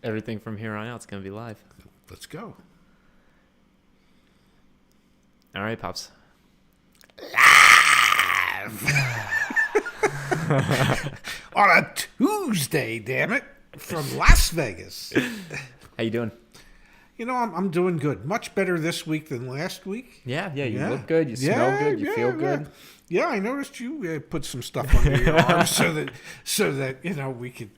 Everything from here on out is going to be live. Let's go. All right, Pops. On a Tuesday, damn it, from Las Vegas. How you doing? You know, I'm doing good. Much better this week than last week. Yeah. You look good. You smell good. You feel good. Yeah, I noticed you put some stuff under your arm so that you know we could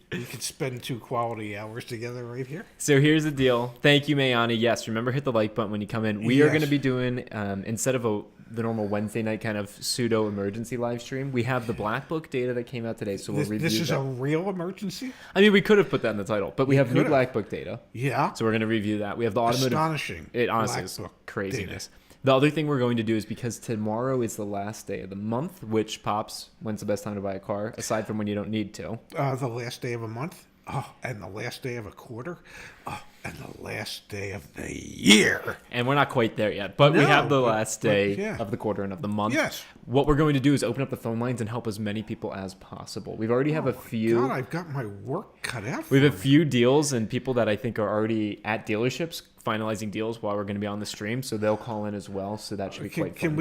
spend 2 quality hours together right here. So here's the deal. Thank you, Mayani. Yes, remember hit the like button when you come in. We are going to be doing instead of the normal Wednesday night kind of pseudo emergency live stream. We have the Black Book data that came out today, so we'll review This is that. a real emergency? I mean, we could have put that in the title, but we have new Black Book data. Yeah. So we're going to review that. We have the automotive. Astonishing. It honestly is craziness. Data. The other thing we're going to do is because tomorrow is the last day of the month, which Pops, when's the best time to buy a car, aside from when you don't need to? The last day of a month. Oh, and the last day of a quarter. Oh, and the last day of the year. And we're not quite there yet, but we have the last day of the quarter and of the month. Yes. What we're going to do is open up the phone lines and help as many people as possible. We've already have a few. God, I've got my work cut out. We have a few deals and people that I think are already at dealerships finalizing deals while we're going to be on the stream, so they'll call in as well. So that should be quite fun.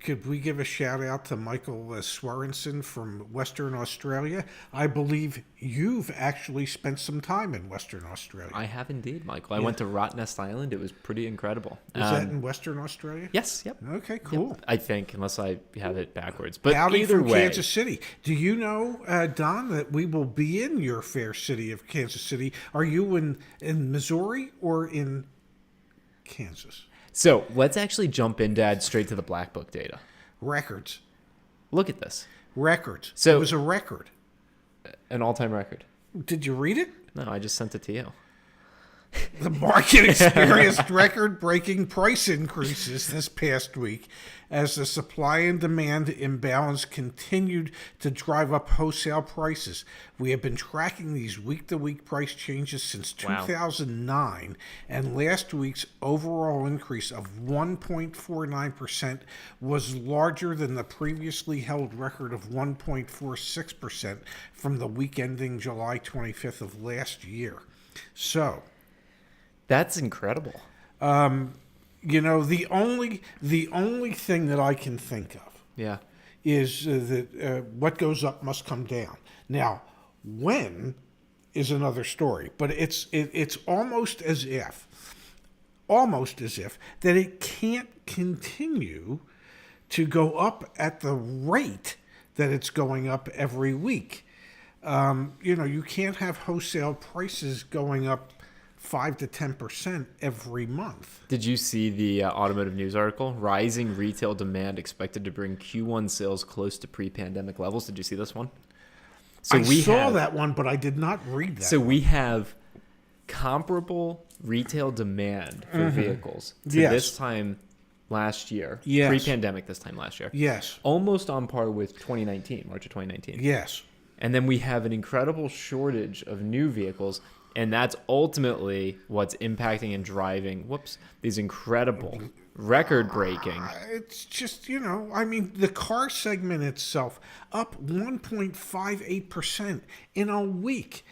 Could we give a shout out to Michael Swerenson from Western Australia? I believe you've actually spent some time in Western Australia. I have indeed, Michael. I went to Rottnest Island. It was pretty incredible. Is that in Western Australia? Yes. Yep. Okay. Cool. Yep, I think, unless I have it backwards. But Howdy either from way, Kansas City. Do you know, Don, that we will be in your fair city of Kansas City? Are you in Missouri or in Kansas? So let's actually jump in, Dad, straight to the Black Book data. Records. Look at this. Records. So it was a record. An all-time record. Did you read it? No, I just sent it to you. The market experienced record-breaking price increases this past week as the supply and demand imbalance continued to drive up wholesale prices. We have been tracking these week-to-week price changes since 2009, and last week's overall increase of 1.49% was larger than the previously held record of 1.46% from the week ending July 25th of last year. So that's incredible. You know, the only thing that I can think of, is that what goes up must come down. Now, when is another story, but it's almost as if that it can't continue to go up at the rate that it's going up every week. You know, you can't have wholesale prices going up 5 to 10% every month. Did you see the automotive news article? Rising retail demand expected to bring Q1 sales close to pre-pandemic levels. Did you see this one? So I saw that one, but I did not read that. So we have comparable retail demand for vehicles to this time last year, pre-pandemic this time last year. Yes. Almost on par with 2019, March of 2019. Yes. And then we have an incredible shortage of new vehicles. And that's ultimately what's impacting and driving, these incredible, record-breaking. It's just, you know, I mean, the car segment itself up 1.58% in a week.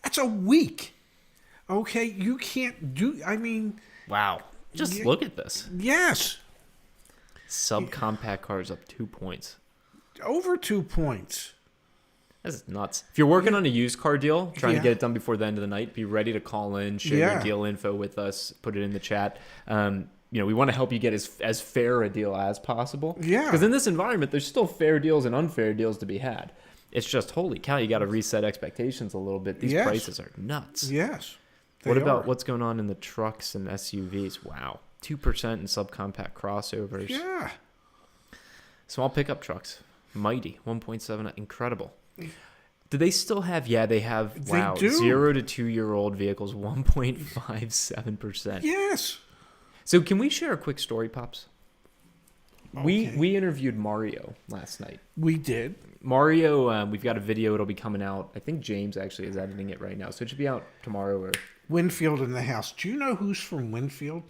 That's a week. Okay? You can't do, I mean. Wow. Just look at this. Yes. Subcompact cars up 2 points. Over 2 points. That's nuts. If you're working on a used car deal, trying to get it done before the end of the night, be ready to call in, share your deal info with us, put it in the chat. You know, we want to help you get as fair a deal as possible. Yeah. Because in this environment, there's still fair deals and unfair deals to be had. It's just, holy cow, you got to reset expectations a little bit. These prices are nuts. Yes. What about what's going on in the trucks and SUVs? Wow. 2% in subcompact crossovers. Yeah. Small pickup trucks. Mighty. 1.7. Incredible. Do they still have? Yeah, they have. Wow, 0 to 2 year old vehicles, 1.57%. Yes. So can we share a quick story, Pops? Okay. We interviewed Mario last night. We did. Mario, we've got a video. It'll be coming out. I think James actually is editing it right now, so it should be out tomorrow. Or Winfield in the house. Do you know who's from Winfield?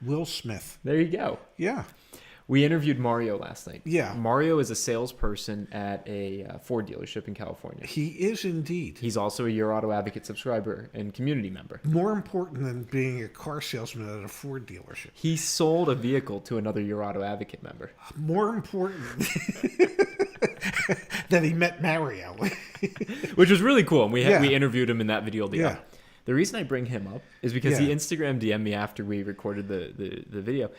Will Smith. There you go. Yeah. We interviewed Mario last night. Yeah. Mario is a salesperson at a Ford dealership in California. He is indeed. He's also a Your Auto Advocate subscriber and community member. More important than being a car salesman at a Ford dealership. He sold a vehicle to another Your Auto Advocate member. More important that he met Mario. Which was really cool. And we interviewed him in that video deal. Yeah. The reason I bring him up is because he Yeah. Instagram DM'd me after we recorded the video.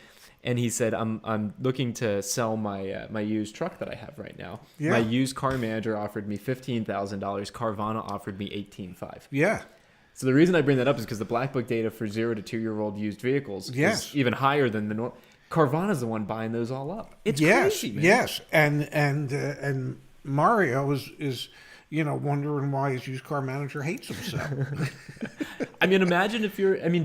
And he said, I'm looking to sell my used truck that I have right now. Yeah. My used car manager offered me $15,000. Carvana offered me $18,500. Yeah. So the reason I bring that up is because the Black Book data for 0 to 2-year-old used vehicles is even higher than the normal. Carvana's the one buying those all up. It's crazy, man. Yes, and Mario is wondering why his used car manager hates him so. I mean, imagine if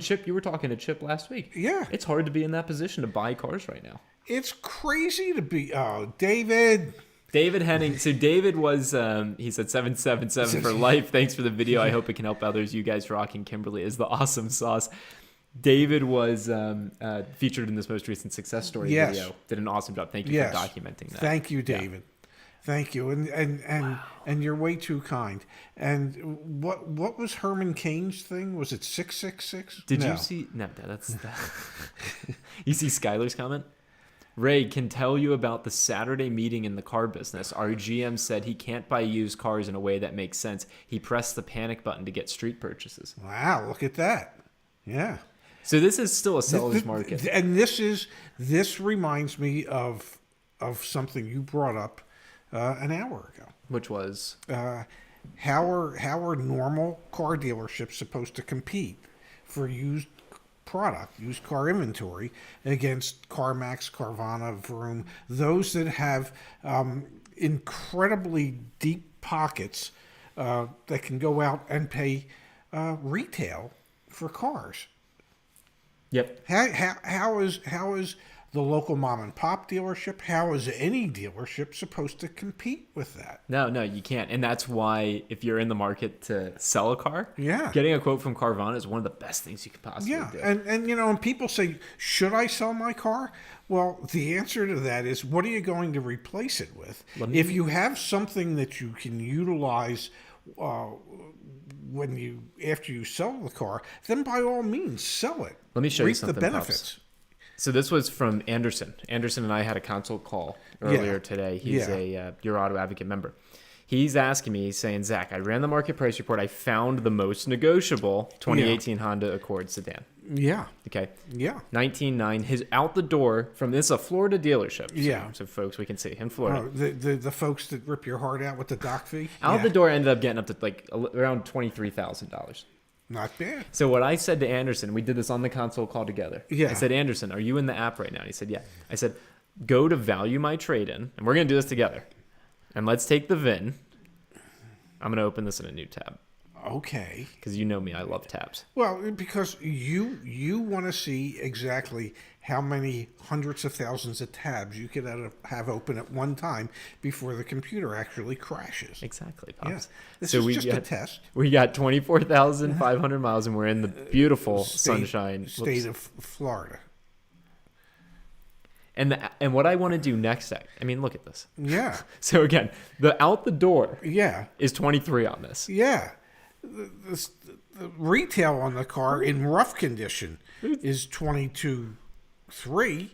Chip, you were talking to Chip last week. Yeah. It's hard to be in that position to buy cars right now. It's crazy to be. Oh, David Henning. So David was, he said 777 for life. Thanks for the video. I hope it can help others. You guys rocking Kimberly is the awesome sauce. David was featured in this most recent success story video. Did an awesome job. Thank you for documenting that. Thank you, David. Yeah. Thank you, and you're way too kind. And what was Herman Cain's thing? Was it 666? Did you see? No, that's. You see Skylar's comment? Ray can tell you about the Saturday meeting in the car business. Our GM said he can't buy used cars in a way that makes sense. He pressed the panic button to get street purchases. Wow, look at that. Yeah. So this is still a seller's market. And this reminds me of something you brought up an hour ago. Which was? How are normal car dealerships supposed to compete for used product, used car inventory against CarMax, Carvana, Vroom, those that have incredibly deep pockets that can go out and pay retail for cars? Yep. How is the local mom and pop dealership, how is any dealership supposed to compete with that? No, you can't. And that's why if you're in the market to sell a car, getting a quote from Carvana is one of the best things you could possibly do. And and people say, should I sell my car? Well, the answer to that is, what are you going to replace it with? If you have something that you can utilize after you sell the car, then by all means sell it. Let me show you something. Reap the benefits. Pops. So this was from Anderson. Anderson and I had a consult call earlier today. He's a Your Auto Advocate member. He's asking me, he's saying, Zach, I ran the market price report. I found the most negotiable 2018 Honda Accord sedan. Yeah. Okay. Yeah. 19.9. His out the door from this a Florida dealership. So folks, we can see in Florida. The folks that rip your heart out with the doc fee. Out the door ended up getting up to like around $23,000. Not bad. So what I said to Anderson, we did this on the console call together. Yeah. I said, Anderson, are you in the app right now? And he said, yeah. I said, go to value my trade-in, and we're going to do this together. And let's take the VIN. I'm going to open this in a new tab. Okay. Because you know me, I love tabs. Well, because you want to see exactly how many hundreds of thousands of tabs you could have open at one time before the computer actually crashes. Exactly, Pops. Yeah. This is just a test. We got 24,500 miles, and we're in the beautiful sunshine state of Florida. And what I want to do next, I mean, look at this. Yeah. So again, the out the door is 23 on this. Yeah. The retail on the car in rough condition is 22.3.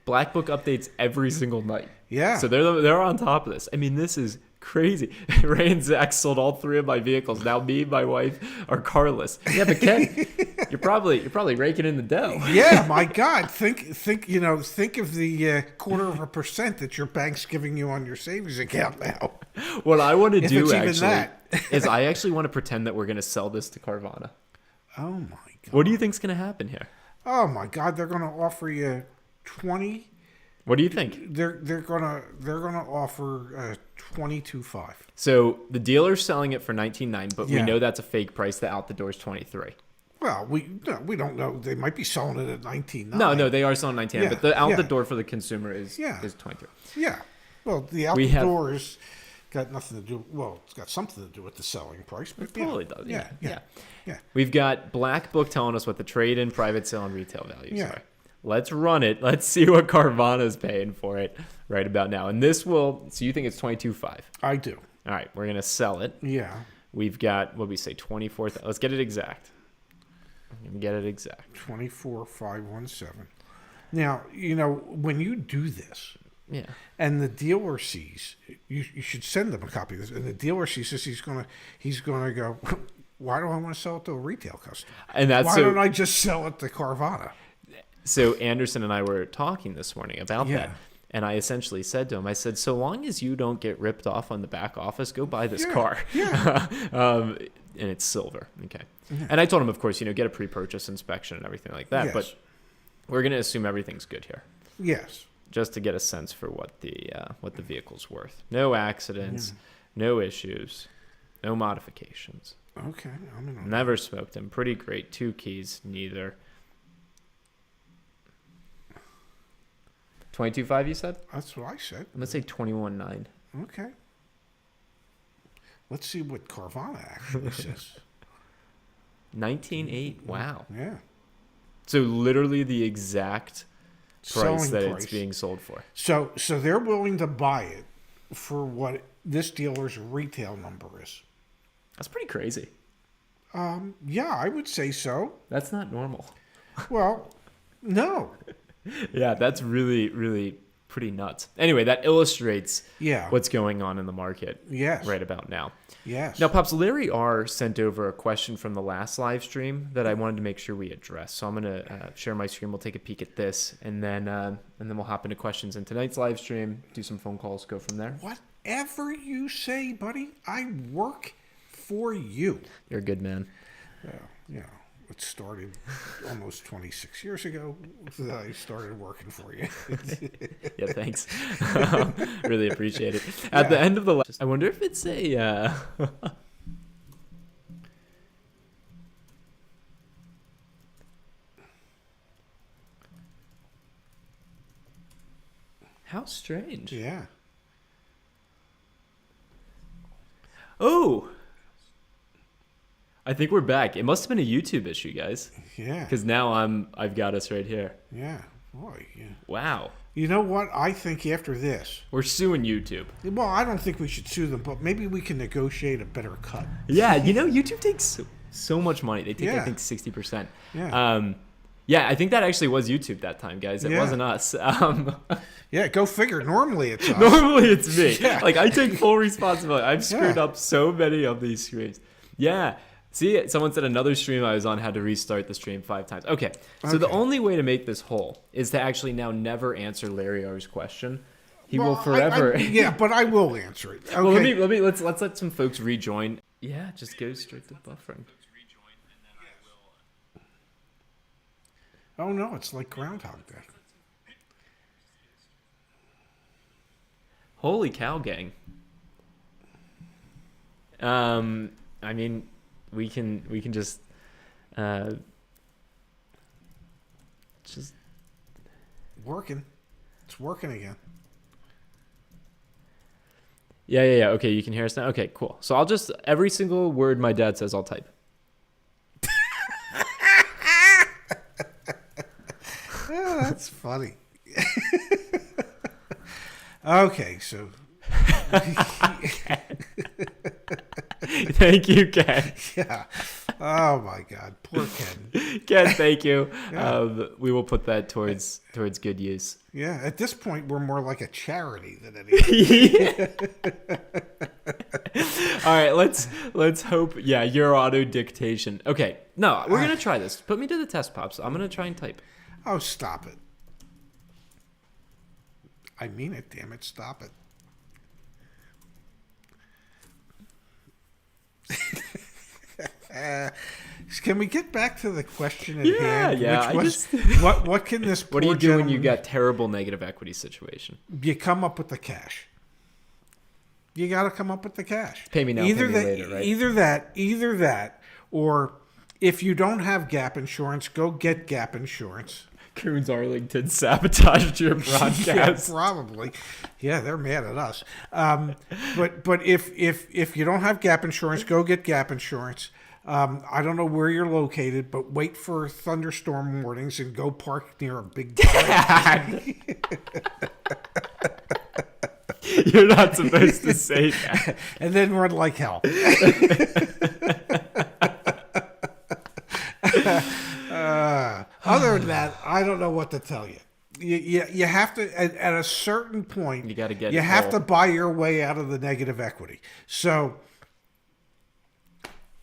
Black Book updates every single night. Yeah. So they're on top of this. I mean, this is crazy. Ray and Zach sold all 3 of my vehicles. Now me and my wife are carless. Yeah, but Ken, you're probably raking in the dough. Yeah, my God. Think of the 0.25% that your bank's giving you on your savings account now. What I want to do actually is I actually want to pretend that we're going to sell this to Carvana. Oh my God. What do you think's going to happen here? Oh my God, they're going to offer you 20. What do you think? They're gonna offer 22.5. So the dealer's selling it for 19.9, but we know that's a fake price. The out the door is 23. Well, we don't know. They might be selling it at 19.9. No, they are selling 19.9, but the out the door for the consumer is 23. Yeah. Well, the out the door is got nothing to do. Well, it's got something to do with the selling price, but it totally does. Yeah. Yeah. We've got Black Book telling us what the trade-in, private sale, and retail values are. let's run it. Let's see what Carvana's paying for it right about now. And this will, so you think it's 22.5? I do. All right, we're going to sell it. Yeah. We've got, what did we say, 24. Let's get it exact. Get it exact. 24,517. Now, when you do this, yeah, and the dealer sees, you should send them a copy of this, and the dealer sees this, he's gonna go, why do I want to sell it to a retail customer? And why don't I just sell it to Carvana? So Anderson and I were talking this morning about that. And I essentially said to him, I said, so long as you don't get ripped off on the back office, go buy this car. Yeah. And it's silver. Okay. Yeah. And I told him, of course, get a pre-purchase inspection and everything like that. Yes. But we're going to assume everything's good here. Yes. Just to get a sense for what the vehicle's worth. No accidents, no issues, no modifications. Okay. Never smoked him. Pretty great. 2 keys, neither. 22.5, you said? That's what I said. I'm going to say 21.9. Okay. Let's see what Carvana actually says. 19.8. Wow. Yeah. So literally the exact price that it's being sold for. So they're willing to buy it for what this dealer's retail number is. That's pretty crazy. Yeah, I would say so. That's not normal. Well, no. Yeah, that's really, really pretty nuts. Anyway, that illustrates what's going on in the market right about now. Yes. Now, Pops, Larry R. sent over a question from the last live stream that I wanted to make sure we address. So I'm going to share my screen. We'll take a peek at this, and then we'll hop into questions in tonight's live stream, do some phone calls, go from there. Whatever you say, buddy. I work for you. You're a good man. Yeah. It started almost 26 years ago that I started working for you. Yeah, thanks. Really appreciate it. At the end of the I wonder if it's a... How strange. Yeah. Oh! I think we're back. It must have been a YouTube issue, guys. Yeah. Because now I've got us right here. Yeah. Boy. Yeah. Wow. You know what? I think after this, we're suing YouTube. Well, I don't think we should sue them, but maybe we can negotiate a better cut. Yeah. YouTube takes so much money. They take I think 60%. Yeah. Yeah. I think that actually was YouTube that time, guys. It wasn't us. Yeah. Go figure. Normally it's us. Normally it's me. Yeah. Like I take full responsibility. I've screwed up so many of these streams. Yeah. See, someone said another stream I was on had to restart the stream 5 times. Okay, so the only way to make this whole is to actually now never answer Larry R's question. He will forever. But I will answer it. Okay. Well, let's let some folks rejoin. Yeah, just go straight to buffering. Oh no, it's like Groundhog Day. Holy cow, gang. I mean. We can just working. It's working again. Yeah. Okay, you can hear us now. Okay, cool. So I'll just every single word my dad says, I'll type. Oh, that's funny. Okay, so. Thank you, Ken. Yeah. Oh my God, poor Ken. Ken, thank you. Yeah. We will put that towards good use. Yeah. At this point, we're more like a charity than anything. All right. Let's hope. Yeah, your auto dictation. Okay. No, we're gonna try this. Put me to the test, Pops. I'm gonna try and type. Oh, stop it. I mean it. Damn it. Stop it. Can we get back to the question at hand? Yeah. Which was, what can this poor What do you do when you got terrible negative equity situation? You come up with the cash. You got to come up with the cash. Pay me now, pay me later, right? Either that, or if you don't have gap insurance, go get gap insurance. Coons Arlington sabotaged your broadcast. Yeah, probably. Yeah, they're mad at us. But if you don't have gap insurance, go get gap insurance. I don't know where you're located, but wait for thunderstorm warnings and go park near a big lake. You're not supposed to say that. And then run like hell. Other than that, I don't know what to tell you. You have to, at a certain point, you got to get. You have to buy your way out of the negative equity. So,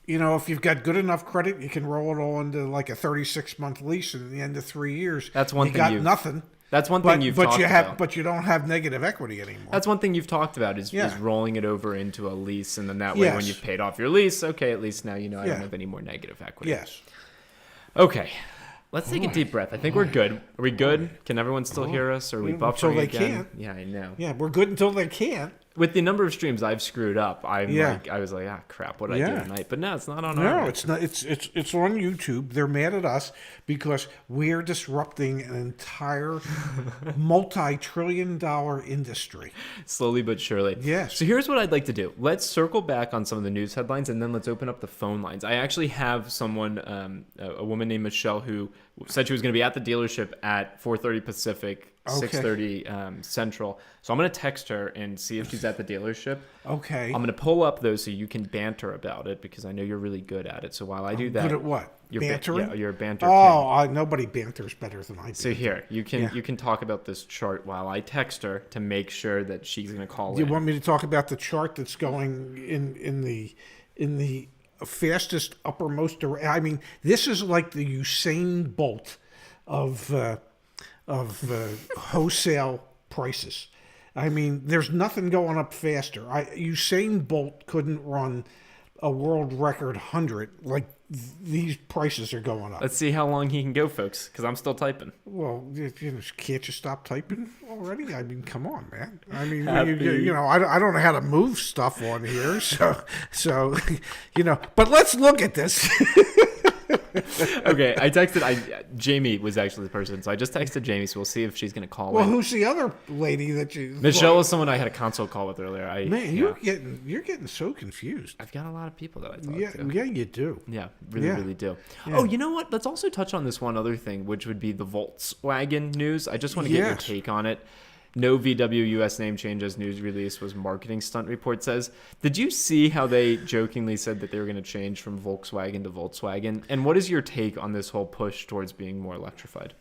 if you've got good enough credit, you can roll it all into like a 36-month lease, and at the end of 3 years, that's one you thing. got nothing. That's one thing you've talked about. But you don't have negative equity anymore. That's one thing you've talked about is rolling it over into a lease, and then that way, when you've paid off your lease, okay, at least now I don't have any more negative equity. Yes. Okay. Let's take a deep breath. I think we're good. Are we good? Can everyone still hear us? Or are we buffering until they again? can't. Yeah, I know. Yeah, we're good until they can't. With the number of streams I've screwed up, I was like, crap, what did I do tonight? But no, it's not on our end. It's not. It's on YouTube. They're mad at us because we're disrupting an entire multi-trillion-dollar industry. Slowly but surely. Yes. So here's what I'd like to do. Let's circle back on some of the news headlines, and then let's open up the phone lines. I actually have someone, a woman named Michelle, who said she was going to be at the dealership at 4:30 Pacific, 6:30 Central. So I'm going to text her and see if she's at the dealership. Okay. I'm going to pull up, though, so you can banter about it, because I know you're really good at it. So while I do that... Good at what? Bantering? You're a banter king. Nobody banters better than I do. So here, you can talk about this chart while I text her to make sure that she's going to call in. You want me to talk about the chart that's going in the fastest uppermost direction? I mean, this is like the Usain Bolt of wholesale prices. I mean, there's nothing going up faster. Usain Bolt couldn't run a world record 100 like these prices are going up. Let's see how long he can go, folks, because I'm still typing. Well, can't you stop typing already? I mean, come on, man. I mean, I don't know how to move stuff on here, so But let's look at this. Okay, I texted. Jamie was actually the person, so I just texted Jamie. So we'll see if she's going to call. Well, who's the other lady that you? Michelle was someone I had a consult call with earlier. You're getting so confused. I've got a lot of people that I talk to. Yeah, you do. Yeah, really do. Yeah. Oh, you know what? Let's also touch on this one other thing, which would be the Volkswagen news. I just want to get your take on it. No VW US name change as news release was marketing stunt, report says. Did you see how they jokingly said that they were going to change from Volkswagen to Volkswagen? And what is your take on this whole push towards being more electrified?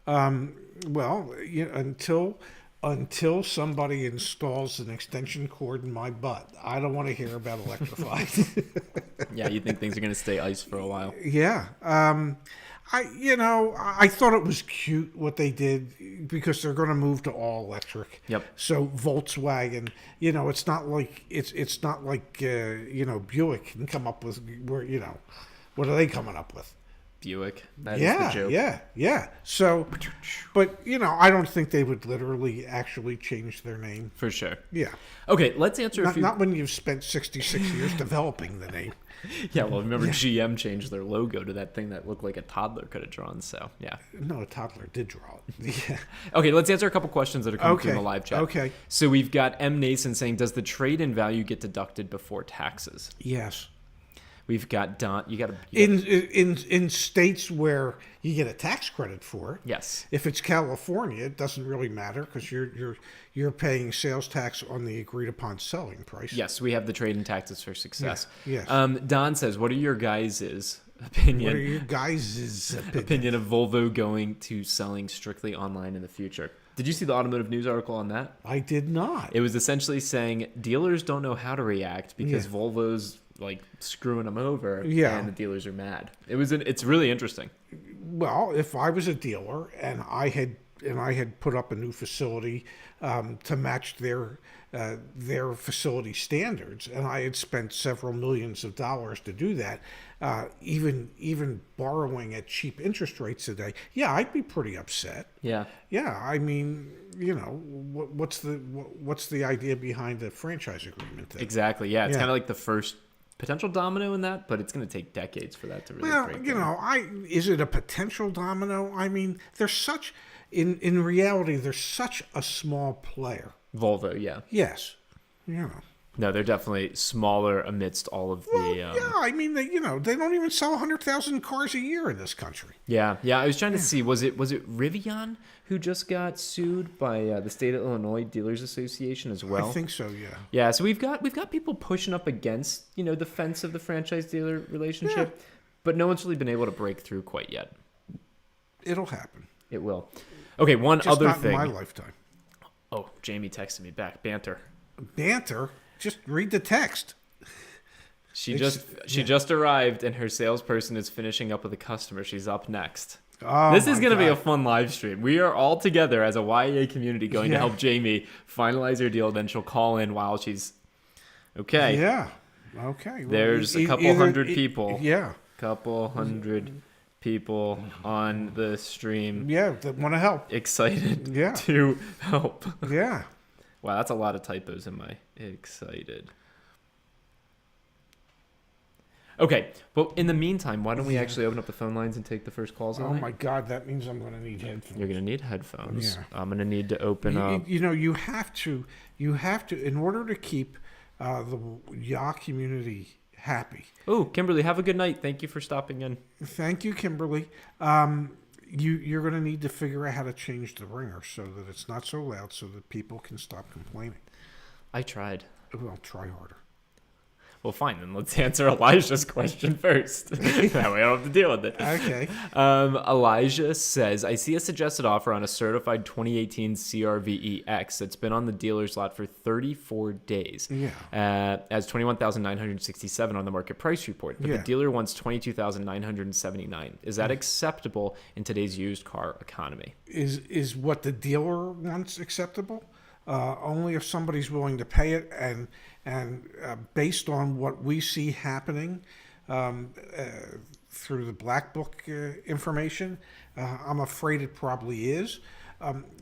Well, until somebody installs an extension cord in my butt, I don't want to hear about electrified. Yeah, you think things are going to stay ice for a while? Yeah. I thought it was cute what they did because they're going to move to all electric. Yep. So Volkswagen, it's not like Buick can come up with what are they coming up with? Buick. That is the joke. Yeah. So, but I don't think they would literally actually change their name. For sure. Yeah. Okay, let's answer not when you've spent 66 years developing the name. Yeah, well, remember GM changed their logo to that thing that looked like a toddler could have drawn, so yeah. No, a toddler did draw it. Yeah. Okay, let's answer a couple questions that are coming through in the live chat. Okay. So we've got M. Nason saying, does the trade-in value get deducted before taxes? Yes. We've got Don. In states where you get a tax credit for it. Yes. If it's California, it doesn't really matter because you're paying sales tax on the agreed upon selling price. Yes, we have the trade-in taxes for success. Yeah. Yes. Don says, "What are your guys' opinion? What are your guys' opinion of Volvo going to selling strictly online in the future?" Did you see the Automotive News article on that? I did not. It was essentially saying dealers don't know how to react because Volvo's like screwing them over, and the dealers are mad. It's really interesting. Well, if I was a dealer and I had put up a new facility to match their facility standards, and I had spent several millions of dollars to do that, even borrowing at cheap interest rates today, I'd be pretty upset. Yeah. I mean, what's the idea behind the franchise agreement thing? Exactly. Yeah, it's kind of like the first potential domino in that, but it's going to take decades for that to really break down. Is it a potential domino? I mean, in reality, they're such a small player. Volvo, yeah. Yes. No, they're definitely smaller amidst all of the. Yeah, I mean, they don't even sell 100,000 cars a year in this country. Yeah. I was trying to see, was it Rivian who just got sued by the state of Illinois Dealers Association as well? I think so. Yeah. Yeah. So we've got people pushing up against the fence of the franchise dealer relationship, but no one's really been able to break through quite yet. It'll happen. It will. Okay, one Just other not thing. in my lifetime. Oh, Jamie texted me back. Banter. Banter? Just read the text. She just arrived, and her salesperson is finishing up with a customer. She's up next. Oh, this is going to be a fun live stream. We are all together as a YA community going to help Jamie finalize her deal. Then she'll call in while she's okay. Yeah. Okay. Well, there's a couple hundred people. Yeah. Couple hundred people on the stream. Yeah, that want to help. Excited to help. Yeah. Wow, that's a lot of typos in my excited. Okay, but in the meantime, why don't we actually open up the phone lines and take the first calls? Oh my God, that means I'm going to need headphones. You're going to need headphones. Yeah. I'm going to need to open up. You have to, in order to keep the yacht community happy. Oh, Kimberly, have a good night. Thank you for stopping in. Thank you, Kimberly. You're going to need to figure out how to change the ringer so that it's not so loud so that people can stop complaining. I tried. Well, try harder. Well, fine, then let's answer Elijah's question first. That way I don't have to deal with it. Okay. Elijah says, I see a suggested offer on a certified 2018 CRV EX that's been on the dealer's lot for 34 days. Yeah. As $21,967 on the market price report. But the dealer wants $22,979. Is that acceptable in today's used car economy? Is what the dealer wants acceptable? Only if somebody's willing to pay it, and based on what we see happening through the Black Book information, I'm afraid it probably is.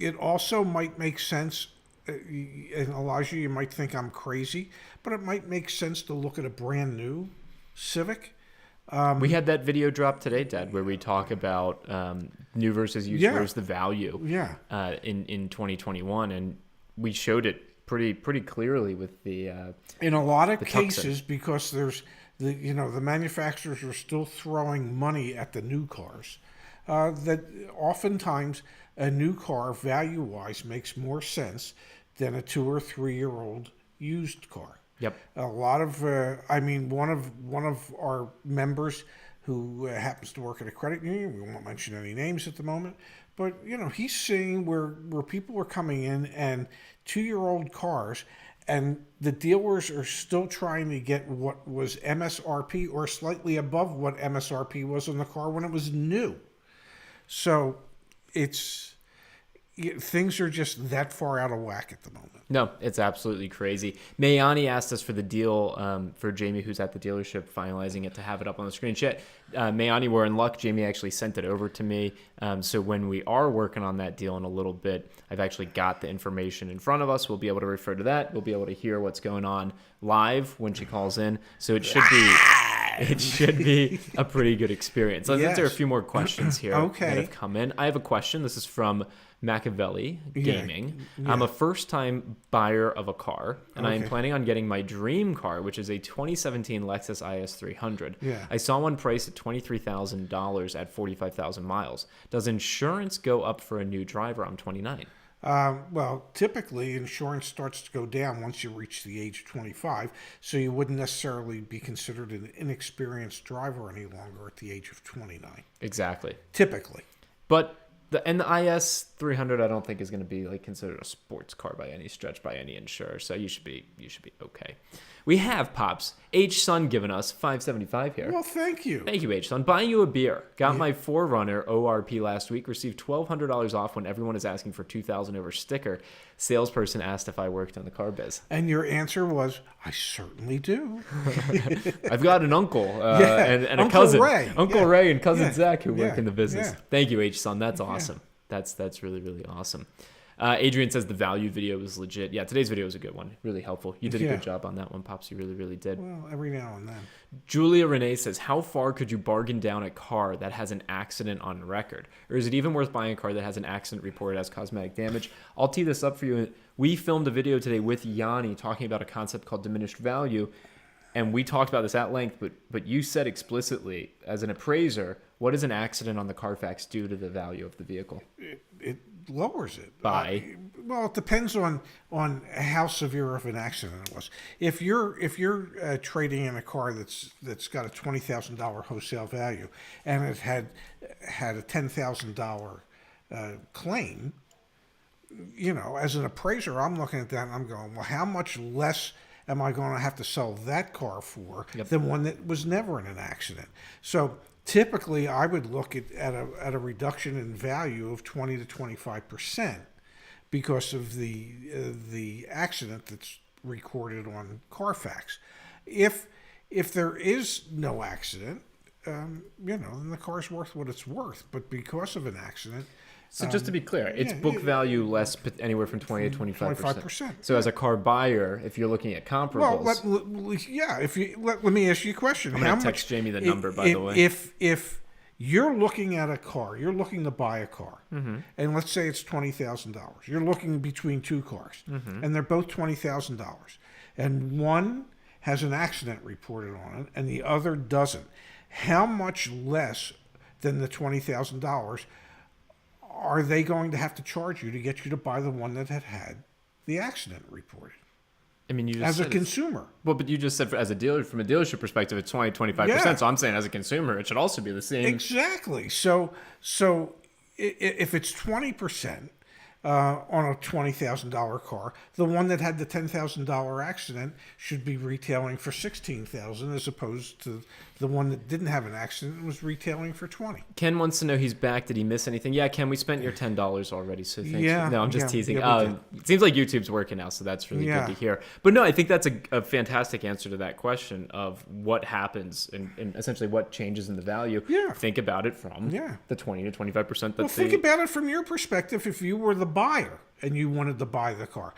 It also might make sense, and Elijah, you might think I'm crazy, but it might make sense to look at a brand new Civic. We had that video drop today, Dad, where we talk about new versus used versus the value in 2021, and we showed it pretty clearly with the in a lot of Tucson. cases, because there's the manufacturers are still throwing money at the new cars. That oftentimes a new car value wise makes more sense than a 2 or 3 year old used car. Yep. A lot of one of our members who happens to work at a credit union, we won't mention any names at the moment, but he's seeing where people are coming in and 2-year-old cars, and the dealers are still trying to get what was MSRP or slightly above what MSRP was on the car when it was new. So things are just that far out of whack at the moment. No, it's absolutely crazy. Mayani asked us for the deal for Jamie, who's at the dealership finalizing it, to have it up on the screen. Mayani, we're in luck. Jamie actually sent it over to me. So when we are working on that deal in a little bit, I've actually got the information in front of us. We'll be able to refer to that. We'll be able to hear what's going on live when she calls in. So it should be a pretty good experience. Let's answer a few more questions here that have come in. I have a question. This is from Machiavelli Gaming. Yeah. I'm a first-time buyer of a car, and I am planning on getting my dream car, which is a 2017 Lexus IS 300. Yeah. I saw one priced at $23,000 at 45,000 miles. Does insurance go up for a new driver? I'm 29. Well, typically insurance starts to go down once you reach the age of 25, so you wouldn't necessarily be considered an inexperienced driver any longer at the age of 29. Exactly. Typically. But the IS 300 I don't think is going to be considered a sports car by any stretch by any insurer, so you should be okay. We have Pops H Sun giving us $5.75 here. Well, thank you. Thank you, H Sun. Buying you a beer. Got my 4Runner ORP last week. Received $1,200 off when everyone is asking for $2,000 over sticker. Salesperson asked if I worked on the car biz. And your answer was, I certainly do. I've got an uncle and a cousin. Uncle Ray and cousin Zach who work in the business. Yeah. Thank you, H Sun. That's awesome. That's really, really awesome. Adrian says the value video was legit. Yeah, today's video was a good one. Really helpful. You did a good job on that one, Pops. You really, really did. Well, every now and then. Julia Renee says, how far could you bargain down a car that has an accident on record? Or is it even worth buying a car that has an accident reported as cosmetic damage? I'll tee this up for you. We filmed a video today with Yanni talking about a concept called diminished value. And we talked about this at length, but you said explicitly, as an appraiser, what does an accident on the Carfax do to the value of the vehicle? It lowers it. By? Well, it depends on how severe of an accident it was. If you're trading in a car that's got a $20,000 wholesale value and it had a $10,000 claim, as an appraiser, I'm looking at that and I'm going, well, how much less am I going to have to sell that car for than one that was never in an accident? So typically, I would look at a reduction in value of 20 to 25% because of the accident that's recorded on Carfax. If there is no accident, then the car's worth what it's worth. But because of an accident. So just to be clear, it's book value less anywhere from 20 to 25%. So as a car buyer, if you're looking at comparables. Well, let me ask you a question. I'm going to text Jamie the number, by the way. If you're looking at a car, you're looking to buy a car, and let's say it's $20,000. You're looking between two cars, and they're both $20,000. And one has an accident reported on it, and the other doesn't. How much less than the $20,000 are they going to have to charge you to get you to buy the one that had the accident reported? I mean, you just as a consumer. Well, but you just said as a dealer, from a dealership perspective, it's 20, 25%. Yeah. So I'm saying as a consumer, it should also be the same. Exactly. So if it's 20% on a $20,000 car, the one that had the $10,000 accident should be retailing for $16,000 as opposed to the one that didn't have an accident and was retailing for $20,000. Ken wants to know he's back. Did he miss anything? Yeah, Ken, we spent your $10 already, so thanks. Yeah, no, I'm just teasing. It seems like YouTube's working now, so that's really good to hear. But no, I think that's a fantastic answer to that question of what happens and essentially what changes in the value. Yeah. Think about it from the 20 to 25%. Well, think about it from your perspective. If you were the buyer and you wanted to buy the car,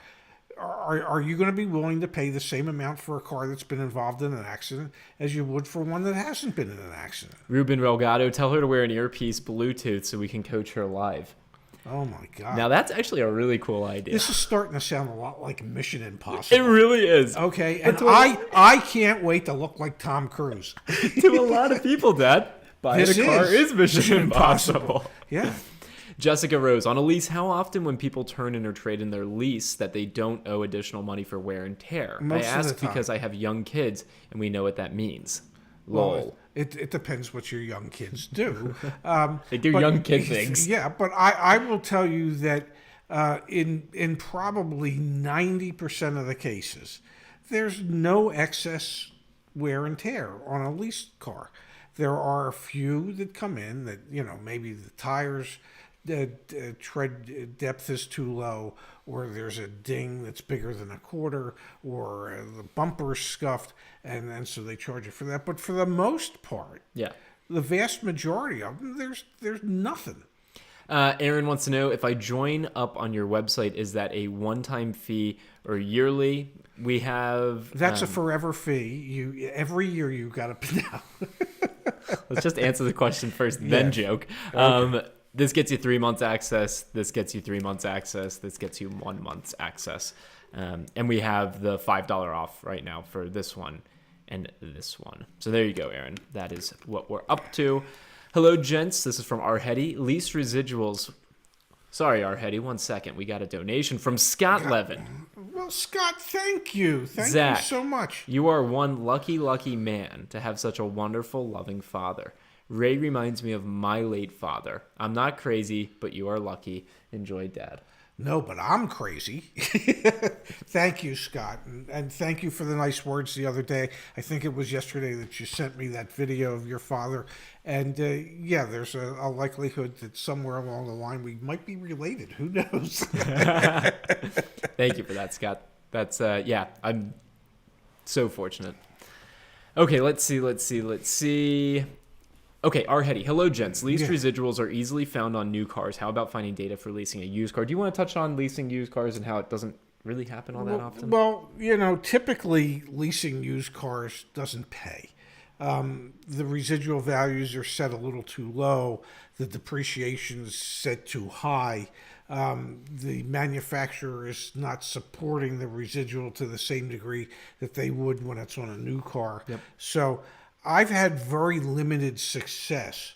are you going to be willing to pay the same amount for a car that's been involved in an accident as you would for one that hasn't been in an accident? Ruben Relgado, tell her to wear an earpiece Bluetooth so we can coach her live. Oh, my God. Now, that's actually a really cool idea. This is starting to sound a lot like Mission Impossible. It really is. Okay, and I can't wait to look like Tom Cruise. To a lot of people, Dad, buying a car is Mission Impossible. Yeah. Jessica Rose, on a lease, how often when people turn in or trade in their lease that they don't owe additional money for wear and tear? Most I ask because I have young kids, and we know what that means. Lol. Well, it depends what your young kids do. They do young kid things. Yeah, but I will tell you that in probably 90% of the cases, there's no excess wear and tear on a leased car. There are a few that come in that, maybe the tires... The tread depth is too low, or there's a ding that's bigger than a quarter, or the bumper's scuffed, and so they charge you for that. But for the most part, the vast majority of them, there's nothing. Aaron wants to know, if I join up on your website, is that a one-time fee or yearly? We have... That's a forever fee. Every year you got to pay out. Let's just answer the question first, then joke. Okay. This gets you 3 months access. This gets you 3 months access. This gets you 1 month's access. And we have the $5 off right now for this one and this one. So there you go, Aaron. That is what we're up to. Hello, gents. This is from Arhedi. Lease residuals. Sorry, Arhedi. 1 second. We got a donation from Scott Levin. Well, Scott, thank you. Thank Zach, you so much. You are one lucky, lucky man to have such a wonderful, loving father. Ray reminds me of my late father. I'm not crazy, but you are lucky. Enjoy, Dad. No, but I'm crazy. Thank you, Scott. And thank you for the nice words the other day. I think it was yesterday that you sent me that video of your father. And there's a likelihood that somewhere along the line we might be related. Who knows? Thank you for that, Scott. That's, I'm so fortunate. Okay, let's see. Okay, Arhetty. Hello, gents. Leased residuals are easily found on new cars. How about finding data for leasing a used car? Do you want to touch on leasing used cars and how it doesn't really happen all that often? Well, typically leasing used cars doesn't pay. The residual values are set a little too low. The depreciation is set too high. The manufacturer is not supporting the residual to the same degree that they would when it's on a new car. Yep. So I've had very limited success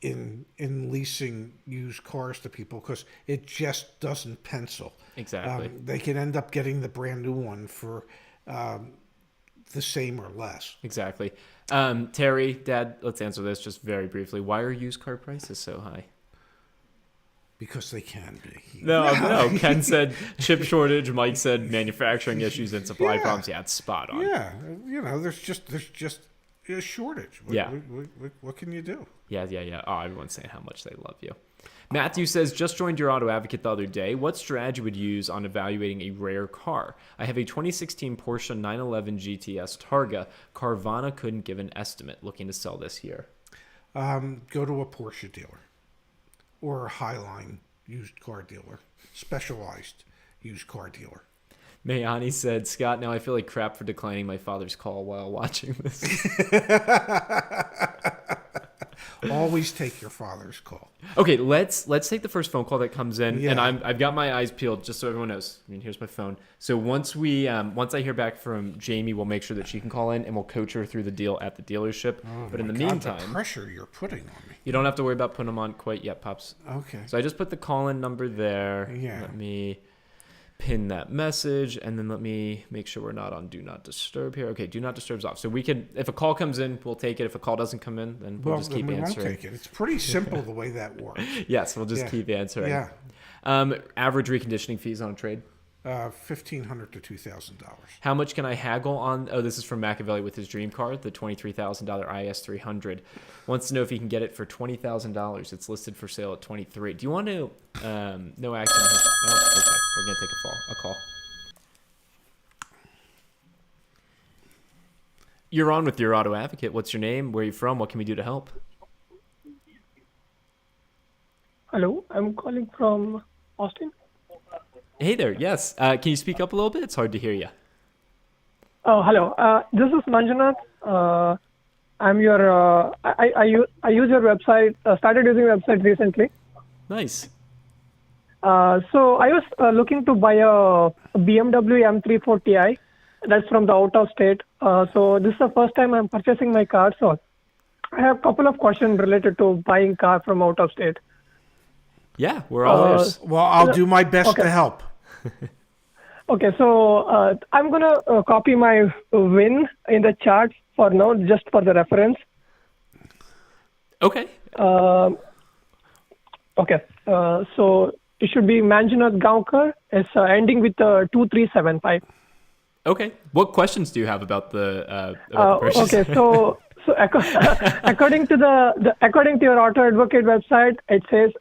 in leasing used cars to people because it just doesn't pencil. Exactly. They can end up getting the brand new one for the same or less. Exactly. Terry, Dad, let's answer this just very briefly. Why are used car prices so high? Because they can be. No. Ken said chip shortage. Mike said manufacturing issues and supply problems. Yeah, it's spot on. Yeah, there's just a shortage. What can you do? Yeah. Oh, everyone's saying how much they love you. Matthew says, just joined your auto advocate the other day. What strategy would you use on evaluating a rare car? I have a 2016 Porsche 911 GTS Targa. Carvana couldn't give an estimate. Looking to sell this year. Go to a Porsche dealer or a Highline used car dealer, specialized used car dealer. Mayani said, Scott, now I feel like crap for declining my father's call while watching this. Always take your father's call. Okay, let's take the first phone call that comes in, Yeah. and I've got my eyes peeled just so everyone knows. Here's my phone. So once I hear back from Jamie, we'll make sure that she can call in, and we'll coach her through the deal at the dealership. But in the meantime, the pressure you're putting on me. You don't have to worry about putting them on quite yet, Pops. Okay. So I just put the call-in number there. Yeah. Let me pin that message, and then let me make sure we're not on Do Not Disturb here. Okay, Do Not Disturb's off. So we can, if a call comes in, we'll take it. If a call doesn't come in, then we'll just keep we answering. won't take it. It's pretty simple the way that works. Yes, we'll just keep answering. Yeah. Average reconditioning fees on a trade? $1,500 to $2,000. How much can I haggle on? Oh, this is from Machiavelli with his dream car, the $23,000 IS300. Wants to know if he can get it for $20,000. It's listed for sale at $23,000. Do you want to? No action. Oh, okay. We're gonna take a call. You're on with your auto advocate. What's your name? Where are you from? What can we do to help? Hello, I'm calling from Austin. Hey there. Yes. Can you speak up a little bit? It's hard to hear you. Oh, hello. This is Manjunath. I'm your. I use your website. Started using your website recently. Nice. So I was looking to buy a BMW M3 Ti. That's from the out of state. So this is the first time I'm purchasing my car. So I have a couple of questions related to buying car from out of state. Yeah, we're all ears. Well, I'll do my best to help. Okay, so I'm going to copy my win in the chart for now, just for the reference. Okay. Okay, so it should be Manjunath Gaonkar. It's ending with 2375. Okay. What questions do you have about the purchase? Okay, so according to according to your auto advocate website, it says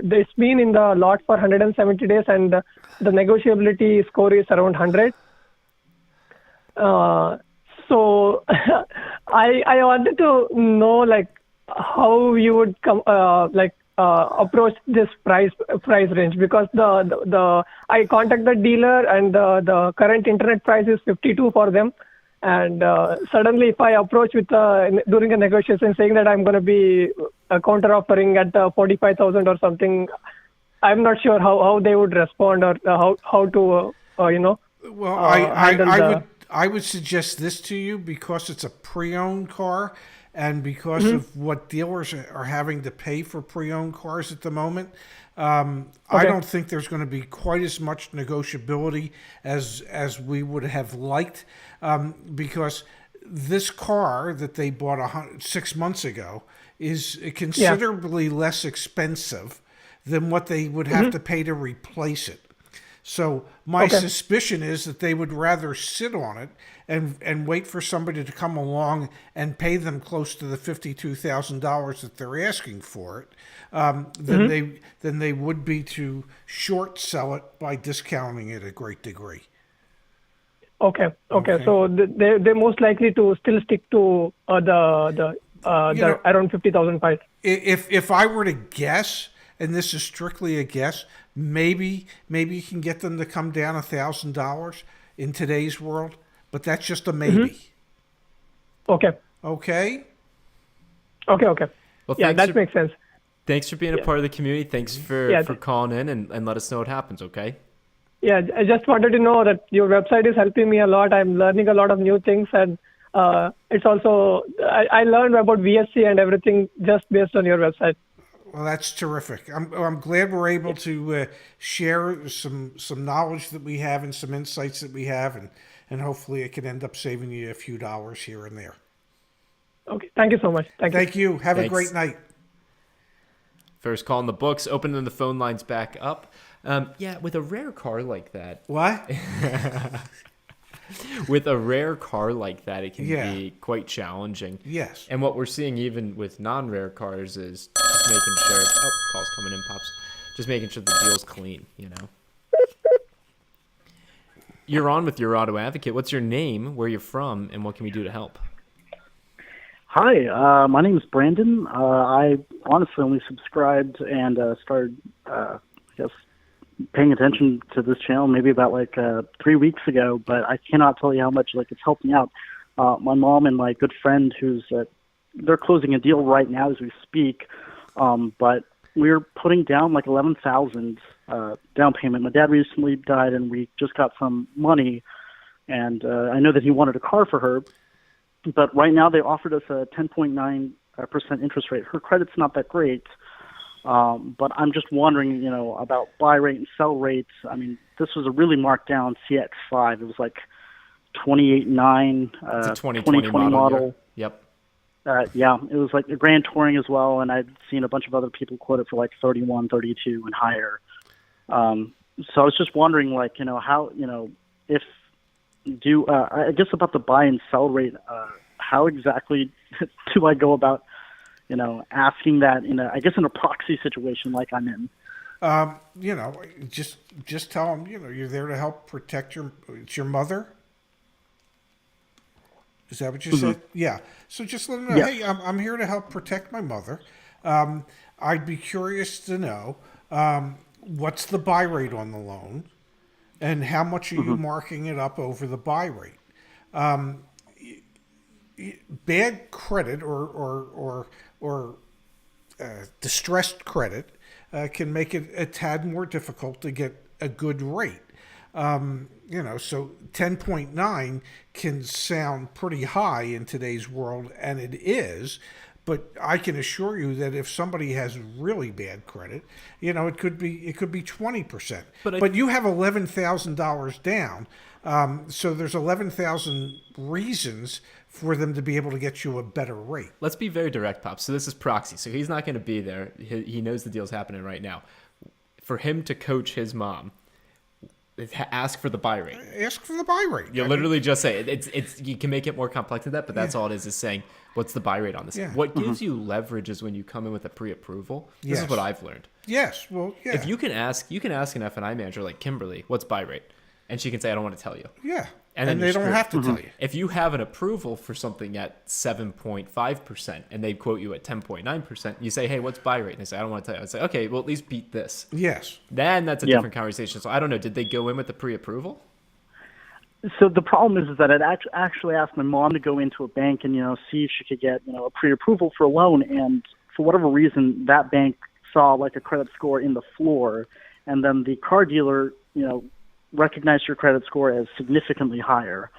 it's been in the lot for 170 days and the negotiability score is around 100. So I wanted to know like how you would come approach this price range, because the I contacted the dealer and the current internet price is 52 for them. And suddenly, if I approach with during a negotiation saying that I'm going to be counter offering at 45,000 or something, I'm not sure how they would respond or how to Well, I would suggest this to you because it's a pre-owned car, and because of what dealers are having to pay for pre-owned cars at the moment. I don't think there's going to be quite as much negotiability as we would have liked, because this car that they bought 6 months ago is considerably less expensive than what they would have to pay to replace it. So my suspicion is that they would rather sit on it and wait for somebody to come along and pay them close to the $52,000 that they're asking for it, than they would be to short sell it by discounting it a great degree. Okay. So they're most likely to still stick to the around 50,000 price. If I were to guess, and this is strictly a guess, maybe you can get them to come down $1,000 in today's world, but that's just a maybe. Okay. Okay. Okay. Well, Yeah, that makes sense. Thanks for being a part of the community. Thanks for calling in and let us know what happens, okay? Yeah, I just wanted to know that your website is helping me a lot. I'm learning a lot of new things, and it's also I learned about VSC and everything just based on your website. Well, that's terrific. I'm glad we're able to share some knowledge that we have and some insights that we have, and hopefully it can end up saving you a few dollars here and there. Okay, thank you so much. Thank you. Have a great night. First call in the books, opening the phone lines back up. With a rare car like that. What? With a rare car like that, it can be quite challenging. Yes. And what we're seeing even with non-rare cars is just making sure, call's coming in, Pops. Just making sure the deal's clean, you know. You're on with your auto advocate. What's your name, where you're from, and what can we do to help? Hi, my name is Brandon. I honestly only subscribed and started, paying attention to this channel maybe about 3 weeks ago, but I cannot tell you how much it's helped me out. My mom and my good friend they're closing a deal right now as we speak, but we're putting down $11,000 down payment. My dad recently died, and we just got some money, and I know that he wanted a car for her. But right now they offered us a 10.9% interest rate. Her credit's not that great, but I'm just wondering, about buy rate and sell rates. I mean, this was a really marked down CX-5. It was 28.9, it's a 2020 model. Yep. It was a Grand Touring as well, and I'd seen a bunch of other people quote it for 31, 32 and higher. So I was just wondering, how, if I guess about the buy and sell rate, how exactly do I go about, asking that in a proxy situation like I'm in? Just tell them, you're there to help protect it's your mother. Is that what you said? Yeah. So just let them know, hey, I'm here to help protect my mother. I'd be curious to know, what's the buy rate on the loan? And how much are you marking it up over the buy rate? Bad credit or distressed credit can make it a tad more difficult to get a good rate. So 10.9 can sound pretty high in today's world, and it is. But I can assure you that if somebody has really bad credit, it could be 20%. But you have $11,000 down, so there's 11,000 reasons for them to be able to get you a better rate. Let's be very direct, Pop. So this is proxy. So he's not going to be there. He knows the deal's happening right now. For him to coach his mom, ask for the buy rate. Ask for the buy rate. You literally just say it's. You can make it more complex than that, but that's all it is saying. What's the buy rate on this? Yeah. What gives you leverage is when you come in with a pre-approval. This is what I've learned. Yes. Well, yeah. If you can ask an F&I manager like Kimberly, what's buy rate? And she can say, I don't want to tell you. Yeah. And then they don't have to tell you. If you have an approval for something at 7.5% and they quote you at 10.9%, you say, hey, what's buy rate? And they say, I don't want to tell you. I say, okay, well, at least beat this. Yes. Then that's a different conversation. So I don't know. Did they go in with the pre-approval? So the problem is that I'd actually asked my mom to go into a bank and, see if she could get, a pre-approval for a loan. And for whatever reason, that bank saw a credit score in the floor. And then the car dealer, recognized your credit score as significantly higher.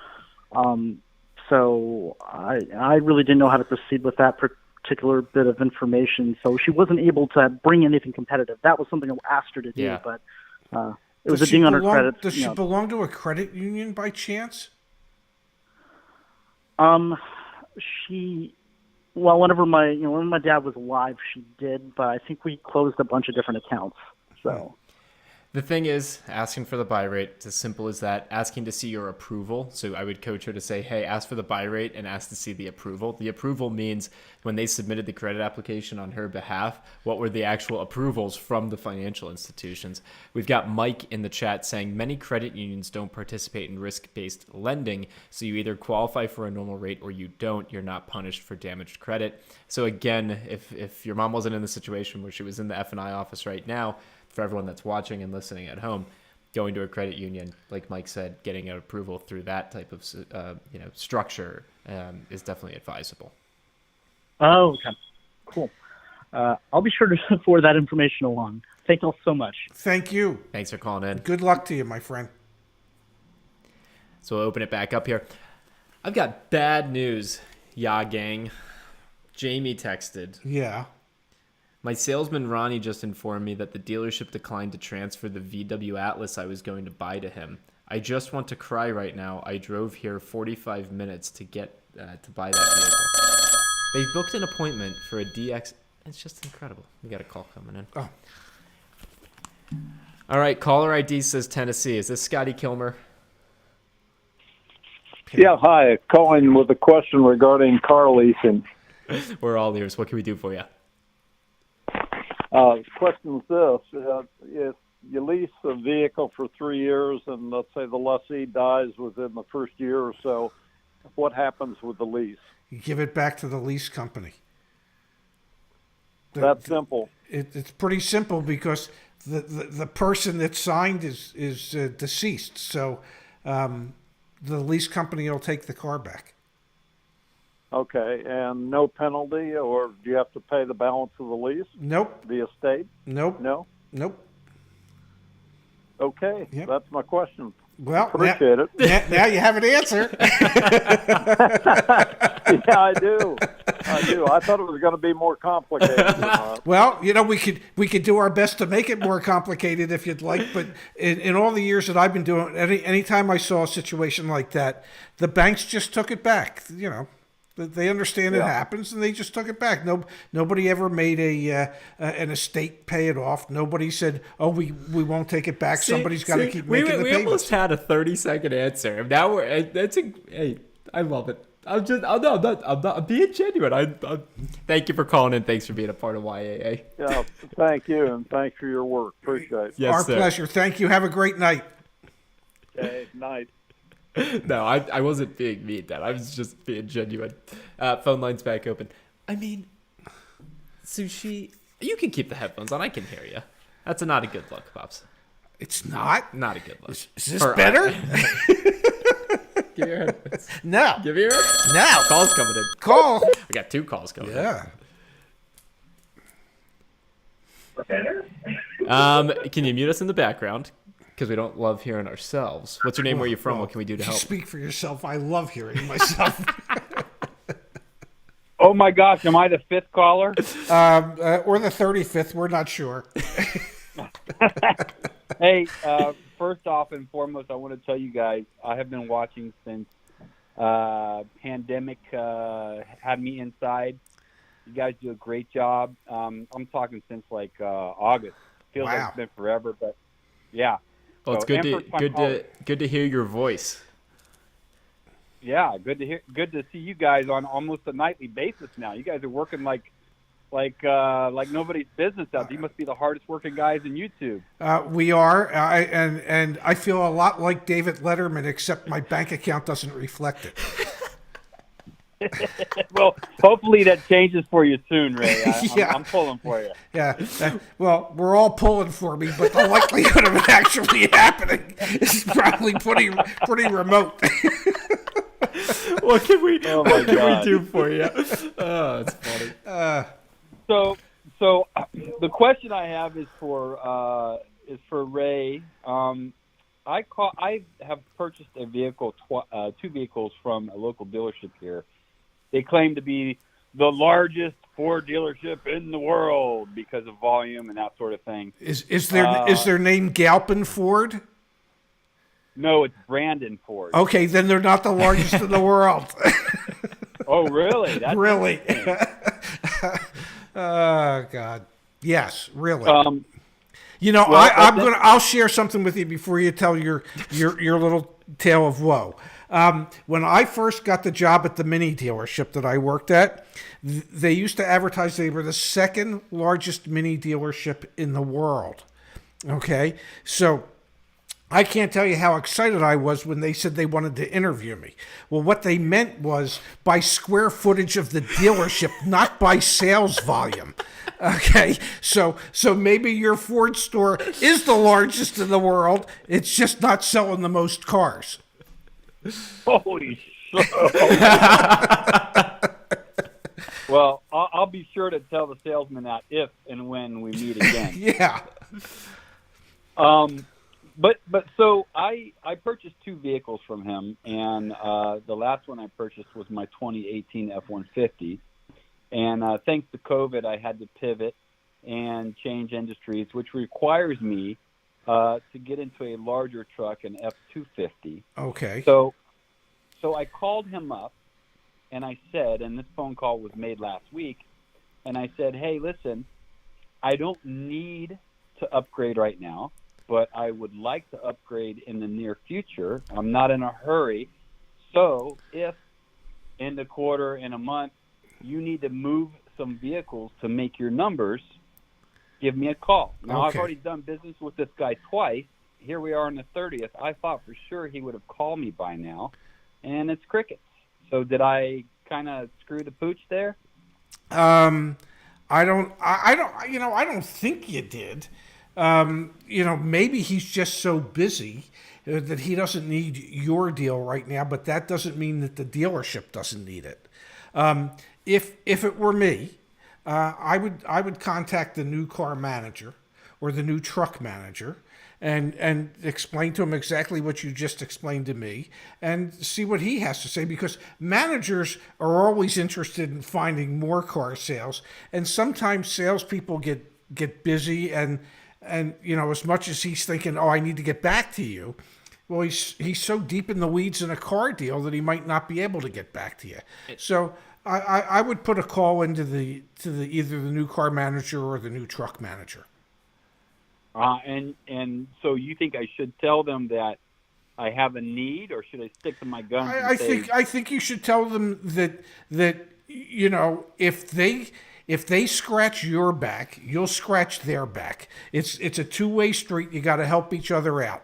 So I really didn't know how to proceed with that particular bit of information. So she wasn't able to bring anything competitive. That was something I asked her to do, but it was a ding on her credit. Does she belong to a credit union by chance? Whenever my dad was alive, she did, but I think we closed a bunch of different accounts. So. The thing is, asking for the buy rate, it's as simple as that. Asking to see your approval. So I would coach her to say, hey, ask for the buy rate and ask to see the approval. The approval means when they submitted the credit application on her behalf, what were the actual approvals from the financial institutions? We've got Mike in the chat saying many credit unions don't participate in risk-based lending. So you either qualify for a normal rate or you don't. You're not punished for damaged credit. So again, if your mom wasn't in the situation where she was in the F&I office right now, for everyone that's watching and listening at home, going to a credit union, like Mike said, getting an approval through that type of structure is definitely advisable. Oh, okay. Cool. I'll be sure to forward that information along. Thank you all so much. Thank you. Thanks for calling in. Good luck to you, my friend. So we'll open it back up here. I've got bad news, ya gang. Jamie texted. Yeah. My salesman Ronnie just informed me that the dealership declined to transfer the VW Atlas I was going to buy to him. I just want to cry right now. I drove here 45 minutes to get to buy that vehicle. They booked an appointment for a DX. It's just incredible. We got a call coming in. Oh. All right, caller ID says Tennessee. Is this Scotty Kilmer? Yeah, hi. Calling with a question regarding car leasing. We're all ears. What can we do for you? The question is this. If you lease a vehicle for 3 years and let's say the lessee dies within the first year or so, what happens with the lease? You give it back to the lease company. That's simple. It's pretty simple because the person that signed is deceased. So the lease company will take the car back. Okay, and no penalty, or do you have to pay the balance of the lease? Nope. The estate? Nope. No? Nope. Okay, Yep. That's my question. Well, Appreciate it. Now you have an answer. Yeah, I do. I thought it was going to be more complicated than that. Well, we could do our best to make it more complicated if you'd like, but in all the years that I've been doing, anytime I saw a situation like that, the banks just took it back. They understand it happens, and they just took it back. Nobody ever made an estate pay it off. Nobody said, "Oh, we won't take it back." Somebody's got to keep making the payments. We almost had a 30-second answer. Now hey, I love it. I'm being genuine. I thank you for calling in. Thanks for being a part of YAA. Yeah, thank you, and thanks for your work. Appreciate it. Yes, Our sir. pleasure. Thank you. Have a great night. Okay, night. No, I wasn't being mean, Dad. I was just being genuine. Phone line's back open. I mean, Sushi, you can keep the headphones on. I can hear you. That's not a good look, Pops. It's not. Not a good look. Is this better? Give me your headphones. No. Give me your headphones. No. Call's coming in. Call. We got 2 calls coming Yeah. in. Can you mute us in the background? Because we don't love hearing ourselves. What's your name? Where are you from? What can we do to help? Speak for yourself. I love hearing myself. Oh my gosh, am I the 5th caller? Or the 35th. We're not sure. Hey, first off and foremost, I want to tell you guys, I have been watching since pandemic had me inside. You guys do a great job. I'm talking since like August. Feels like it's been forever, but yeah. Well, it's good to hear your voice. Yeah, good to see you guys on almost a nightly basis now. You guys are working like nobody's business out there. You must be the hardest working guys in YouTube. We are, and I feel a lot like David Letterman, except my bank account doesn't reflect it. Well, hopefully that changes for you soon, Ray. I'm pulling for you. Yeah. Well, we're all pulling for me, but the likelihood of it actually happening is probably pretty remote. What can we do for you? Oh, it's funny. So the question I have is for Ray. I have purchased a vehicle, 2 vehicles from a local dealership here. They claim to be the largest Ford dealership in the world because of volume and that sort of thing. Is their name Galpin Ford? No, it's Brandon Ford. Okay, then they're not the largest in the world. Oh, really? That's really? Oh, God. Yes, really. I'll share something with you before you tell your little tale of woe. When I first got the job at the mini dealership that I worked at, they used to advertise they were the second largest mini dealership in the world. Okay, so I can't tell you how excited I was when they said they wanted to interview me. Well, what they meant was by square footage of the dealership, not by sales volume. Okay, so maybe your Ford store is the largest in the world. It's just not selling the most cars. Holy shit. Well, I'll be sure to tell the salesman that if and when we meet again. Yeah. But so I purchased 2 vehicles from him, and the last one I purchased was my 2018 F-150. And thanks to COVID, I had to pivot and change industries, which requires me to get into a larger truck, an F-250. Okay. So I called him up, and I said, and this phone call was made last week, and I said, hey, listen, I don't need to upgrade right now, but I would like to upgrade in the near future. I'm not in a hurry. So if in the quarter, in a month, you need to move some vehicles to make your numbers, give me a call. Now, Okay. I've already done business with this guy twice. Here we are on the 30th. I thought for sure he would have called me by now, and it's crickets. So did I kind of screw the pooch there? I don't think you did. Maybe he's just so busy that he doesn't need your deal right now, but that doesn't mean that the dealership doesn't need it. If it were me, I would contact the new car manager or the new truck manager and explain to him exactly what you just explained to me and see what he has to say, because managers are always interested in finding more car sales, and sometimes salespeople get busy and as much as he's thinking, oh, I need to get back to you, well, he's so deep in the weeds in a car deal that he might not be able to get back to you. So I would put a call into either the new car manager or the new truck manager. And so you think I should tell them that I have a need, or should I stick to my guns? I think you should tell them that if they scratch your back, you'll scratch their back. It's a two-way street. You got to help each other out.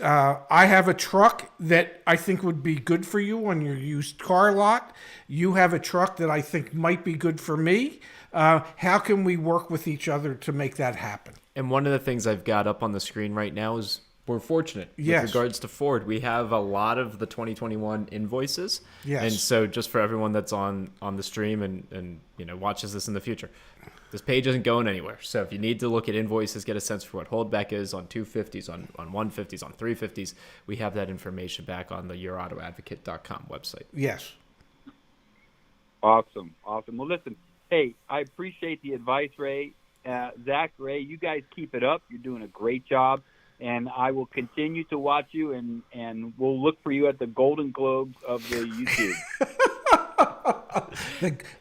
I have a truck that I think would be good for you on your used car lot. You have a truck that I think might be good for me. How can we work with each other to make that happen? And one of the things I've got up on the screen right now is we're fortunate yes. with regards to Ford. We have a lot of the 2021 invoices. Yes. And so just for everyone that's on the stream and watches this in the future, this page isn't going anywhere. So if you need to look at invoices, get a sense for what holdback is on 250s, on 150s, on 350s, we have that information back on the yourautoadvocate.com website. Yes. Awesome. Well, listen, hey, I appreciate the advice, Ray. Zach, Ray, you guys keep it up. You're doing a great job. And I will continue to watch you, and we'll look for you at the Golden Globes of the YouTube.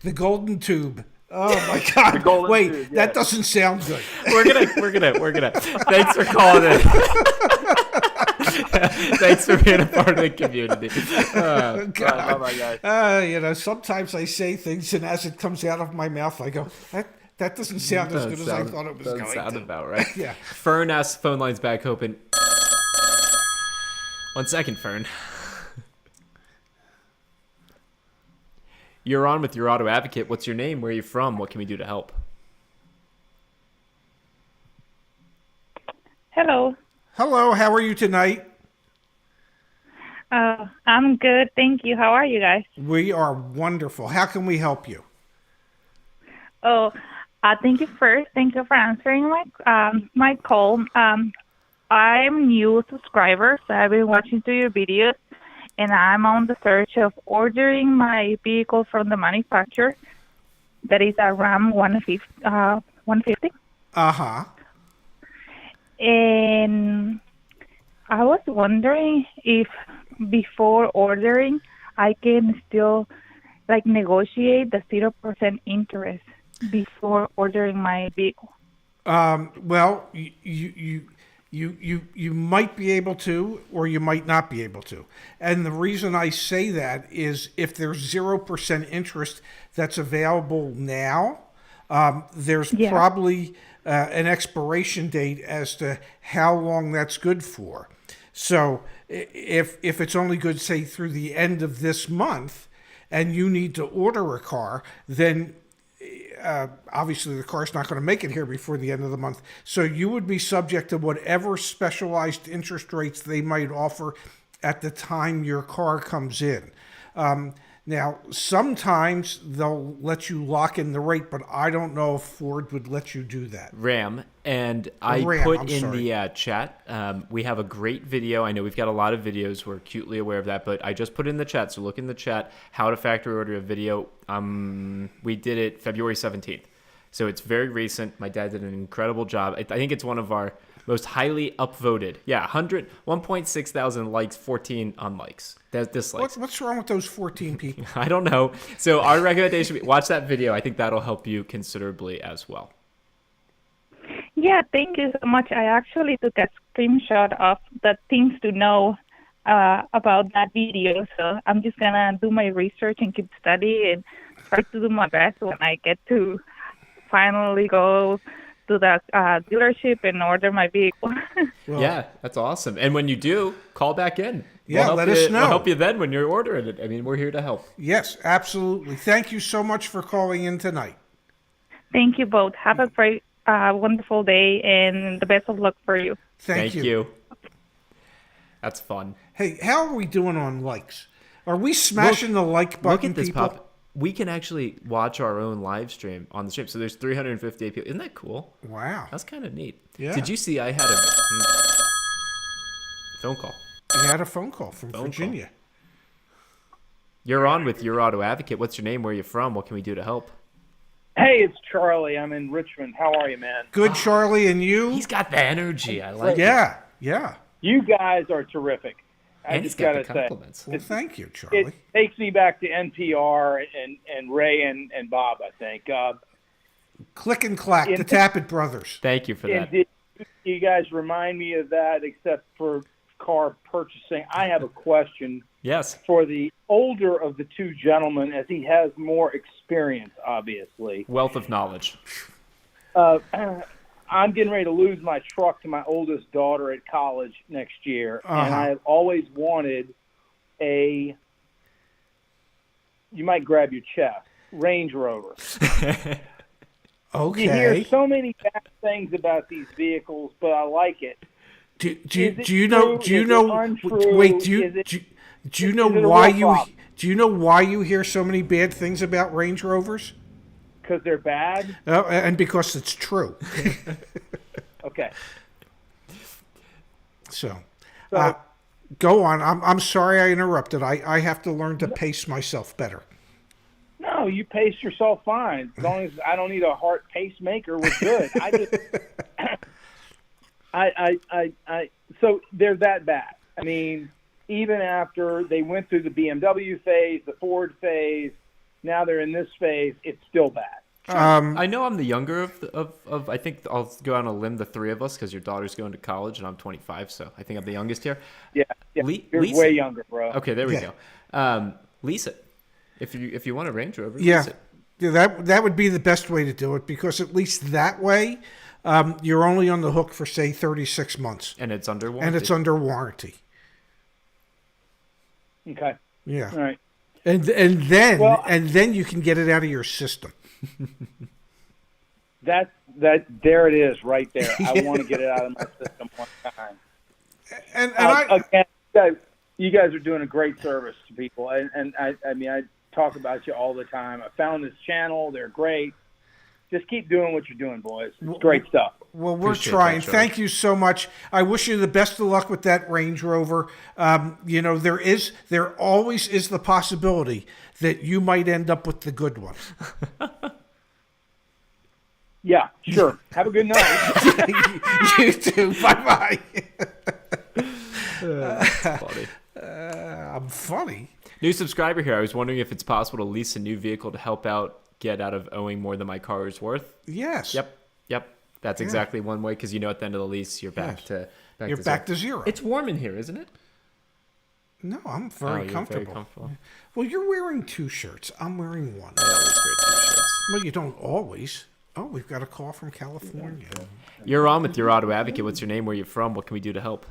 the Golden Tube. Oh my God! Wait, tube, that doesn't sound good. We're gonna. Thanks for calling in. Thanks for being a part of the community. God. Bye, guys. Sometimes I say things, and as it comes out of my mouth, I go, that doesn't sound as good as I thought it was going to. Sound about right. Yeah. Fern asks, phone lines back open. 1 second, Fern. You're on with your auto advocate. What's your name? Where are you from? What can we do to help? Hello. Hello. How are you tonight? I'm good. Thank you. How are you guys? We are wonderful. How can we help you? Thank you first. Thank you for answering my call. I'm a new subscriber, so I've been watching through your videos, and I'm on the search of ordering my vehicle from the manufacturer. That is a Ram 150. Uh-huh. And I was wondering if before ordering, I can still negotiate the 0% interest before ordering my vehicle. Well, you might be able to, or you might not be able to. And the reason I say that is if there's 0% interest that's available now, there's probably an expiration date as to how long that's good for. So if it's only good, say, through the end of this month, and you need to order a car, then obviously the car's not going to make it here before the end of the month. So you would be subject to whatever specialized interest rates they might offer at the time your car comes in. Now, sometimes they'll let you lock in the rate, but I don't know if Ford would let you do that. Ram, and I put in the chat, we have a great video. I know we've got a lot of videos. We're acutely aware of that, but I just put in the chat, so look in the chat, how to factory order a video. We did it February 17th, so it's very recent. My dad did an incredible job. I think it's one of our most highly upvoted. Yeah, 1.6 thousand likes, 14 unlikes. Dislikes. What's wrong with those 14 people? I don't know. So our recommendation, watch that video. I think that'll help you considerably as well. Yeah, thank you so much. I actually took a screenshot of the things to know about that video. So I'm just going to do my research and keep studying and try to do my best when I get to finally go to the dealership and order my vehicle. Well, yeah, that's awesome. And when you do, call back in. Yeah, let us know. We'll help you then when you're ordering it. I mean, we're here to help. Yes, absolutely. Thank you so much for calling in tonight. Thank you both. Have a great, wonderful day, and the best of luck for you. Thank you. That's fun. Hey, how are we doing on likes? Are we smashing the like button, look at this, people? Pop. We can actually watch our own live stream on the stream. So there's 358 people. Isn't that cool? Wow. That's kind of neat. Yeah. Did you see I had a phone call? You had a phone call from Virginia. Call. You're on with Your Auto Advocate. What's your name? Where are you from? What can we do to help? Hey, it's Charlie. I'm in Richmond. How are you, man? Good, Charlie. And you? He's got the energy. I like it. Yeah. You guys are terrific. And he's got the compliments. Well, thank you, Charlie. It takes me back to NPR and Ray and Bob, I think. Click and clack, the Tappet brothers. Thank you for that. You guys remind me of that, except for car purchasing. I have a question. Yes. For the older of the two gentlemen, as he has more experience, obviously. Wealth of knowledge. I'm getting ready to lose my truck to my oldest daughter at college next year, and I have always wanted you might grab your chest, Range Rover. Okay. You hear so many bad things about these vehicles, but I like it. Do you know why you hear so many bad things about Range Rovers? Because they're bad? And because it's true. Okay. So go on. I'm sorry I interrupted. I have to learn to pace myself better. No, you pace yourself fine. As long as I don't need a heart pacemaker, we're good. So they're that bad. I mean, even after they went through the BMW phase, the Ford phase, now they're in this phase, it's still bad. I know I'm the younger of I think I'll go on a limb, the three of us, because your daughter's going to college and I'm 25, so I think I'm the youngest here. Yeah. You're Lease way it. younger, bro. Okay, there we go. Lease it. If you want a Range Rover, yeah. lease it. Yeah, that would be the best way to do it, because at least that way you're only on the hook for, say, 36 months. And it's under warranty. Okay. Yeah. All right. And then you can get it out of your system. That there it is right there. I want to get it out of my system one time. And again, you guys are doing a great service to people, and I mean I talk about you all the time. I found this channel; they're great. Just keep doing what you're doing, boys. It's great stuff. Well, we're trying. Thank you so much. I wish you the best of luck with that Range Rover. There always is the possibility that you might end up with the good one. Yeah, sure. Have a good night. You too. Bye-bye. Funny. I'm funny. New subscriber here. I was wondering if it's possible to lease a new vehicle to help out get out of owing more than my car is worth. Yes. Yep. That's exactly one way, because at the end of the lease, you're back to back to zero. It's warm in here, isn't it? No, I'm very comfortable. Very comfortable. Well, you're wearing 2 shirts. I'm wearing 1. I always wear 2 shirts. Well, you don't always. Oh, we've got a call from California. You're on with your auto advocate. What's your name? Where are you from? What can we do to help?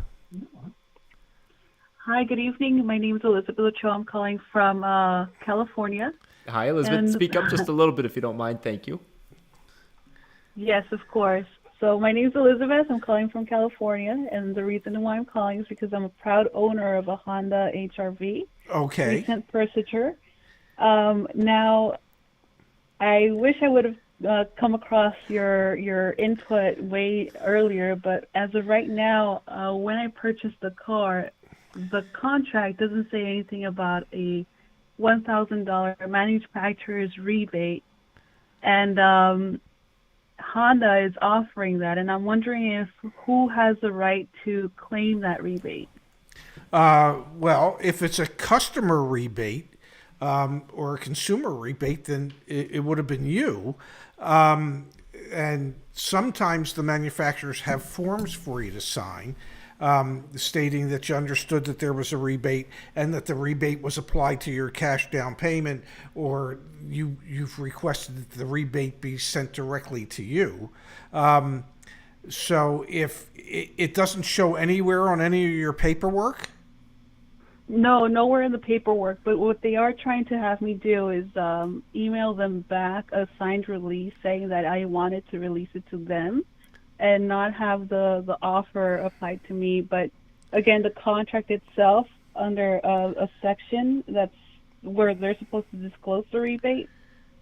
Hi, good evening. My name is Elizabeth Ochoa. I'm calling from California. Hi, Elizabeth. Speak up just a little bit if you don't mind. Thank you. Yes, of course. So my name is Elizabeth. I'm calling from California, and the reason why I'm calling is because I'm a proud owner of a Honda HR-V. Okay. Recent purchaser. Now, I wish I would have come across your input way earlier, but as of right now, when I purchased the car, the contract doesn't say anything about a $1,000 manufacturer's rebate, and Honda is offering that, and I'm wondering who has the right to claim that rebate. Well, if it's a customer rebate or a consumer rebate, then it would have been you. And sometimes the manufacturers have forms for you to sign, stating that you understood that there was a rebate and that the rebate was applied to your cash down payment, or you've requested that the rebate be sent directly to you. So if it doesn't show anywhere on any of your paperwork? No, nowhere in the paperwork, but what they are trying to have me do is email them back a signed release saying that I wanted to release it to them and not have the offer applied to me. But again, the contract itself, under a section that's where they're supposed to disclose the rebate,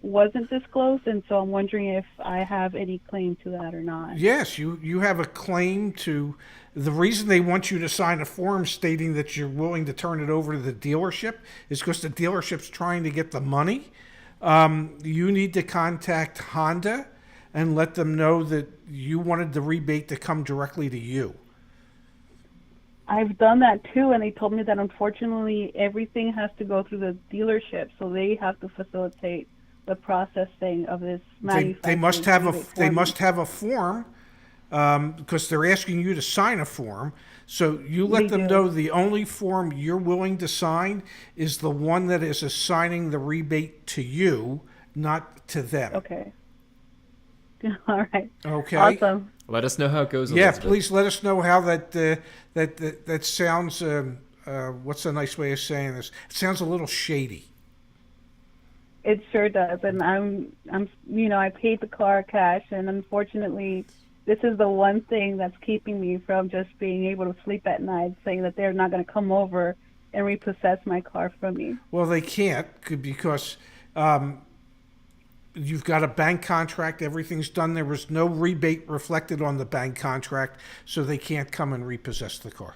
wasn't disclosed, and so I'm wondering if I have any claim to that or not. Yes, you have a claim to. The reason they want you to sign a form stating that you're willing to turn it over to the dealership is because the dealership's trying to get the money. You need to contact Honda and let them know that you wanted the rebate to come directly to you. I've done that too, and they told me that unfortunately everything has to go through the dealership, so they have to facilitate the processing of this manufacturing. They must have a form because they're asking you to sign a form. So you let them know the only form you're willing to sign is the one that is assigning the rebate to you, not to them. Okay. All right. Okay. Awesome. Let us know how it goes, Yeah, Elizabeth. please let us know how that sounds. What's a nice way of saying this? It sounds a little shady. It sure does, and I'm I paid the car cash, and unfortunately, this is the one thing that's keeping me from just being able to sleep at night, saying that they're not going to come over and repossess my car from me. Well, they can't because you've got a bank contract. Everything's done. There was no rebate reflected on the bank contract, so they can't come and repossess the car.